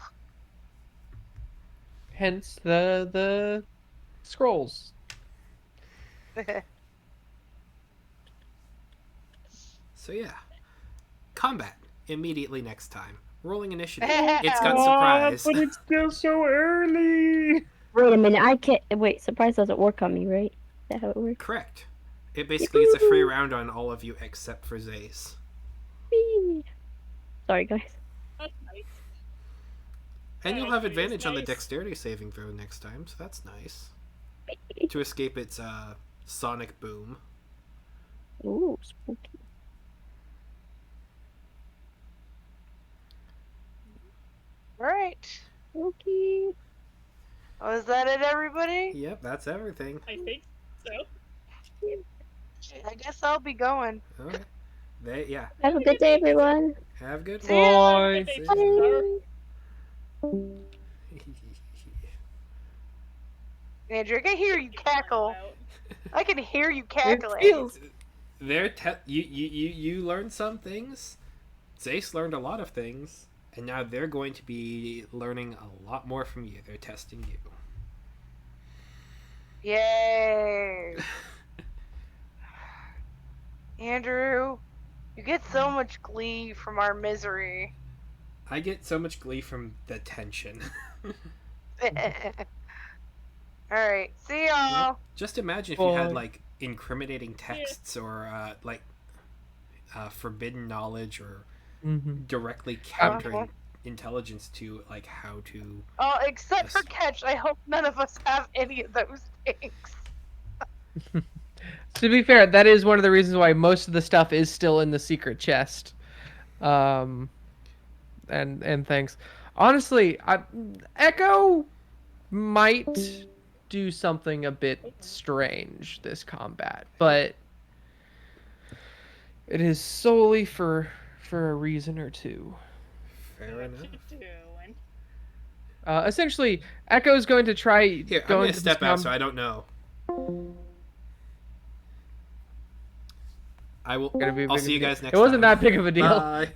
Speaker 4: Hence the scrolls.
Speaker 3: So yeah, combat immediately next time. Rolling initiative.
Speaker 5: Yeah.
Speaker 3: It's got surprise.
Speaker 4: But it's still so early.
Speaker 1: Wait a minute. I can't. Wait. Surprise doesn't work on me, right? Is that how it works?
Speaker 3: Correct. It basically gets a free round on all of you except for Zace.
Speaker 1: Whee! Sorry, guys.
Speaker 2: That's nice.
Speaker 3: And you'll
Speaker 2: That
Speaker 3: have
Speaker 2: actually is
Speaker 3: advantage on the
Speaker 2: nice.
Speaker 3: dexterity saving throw next time, so that's nice. To escape its sonic boom.
Speaker 1: Ooh, spooky.
Speaker 5: Right.
Speaker 1: Spooky.
Speaker 5: Was that it, everybody?
Speaker 3: Yep, that's everything.
Speaker 2: I think so.
Speaker 5: I guess I'll be going.
Speaker 3: Okay. Yeah.
Speaker 1: Have a good day, everyone.
Speaker 3: Have a good
Speaker 5: See
Speaker 3: one.
Speaker 5: ya.
Speaker 2: Good day,
Speaker 1: Bye.
Speaker 2: sir.
Speaker 5: Andrew, I can hear you cackle. I can hear you cackling.
Speaker 4: feels-
Speaker 3: You learned some things. Zace learned a lot of things, and now they're going to be learning a lot more from you. They're testing you.
Speaker 5: Yay. Andrew, you get so much glee from our misery.
Speaker 3: I get so much glee from the tension.
Speaker 5: Alright, see y'all.
Speaker 3: Just imagine if you had
Speaker 4: Bye.
Speaker 3: like incriminating texts or forbidden knowledge or
Speaker 4: Mhm.
Speaker 3: directly countering intelligence to like how to.
Speaker 5: Oh, except for
Speaker 3: Yes.
Speaker 5: Catch, I hope none of us have any of those things.
Speaker 4: To be fair, that is one of the reasons why most of the stuff is still in the secret chest. And things. Honestly, Echo might do something a bit strange this combat, but it is solely for a reason or two.
Speaker 3: Fair
Speaker 2: What
Speaker 3: enough.
Speaker 2: you doing?
Speaker 4: Essentially, Echo is going to try
Speaker 3: Here, I'm
Speaker 4: going
Speaker 3: gonna
Speaker 4: to
Speaker 3: step
Speaker 4: this
Speaker 3: out so I don't know. I will.
Speaker 4: Gonna be a
Speaker 3: I'll
Speaker 4: big
Speaker 3: see you
Speaker 4: deal.
Speaker 3: guys next
Speaker 4: It wasn't
Speaker 3: time.
Speaker 4: that big of a deal.
Speaker 3: Bye.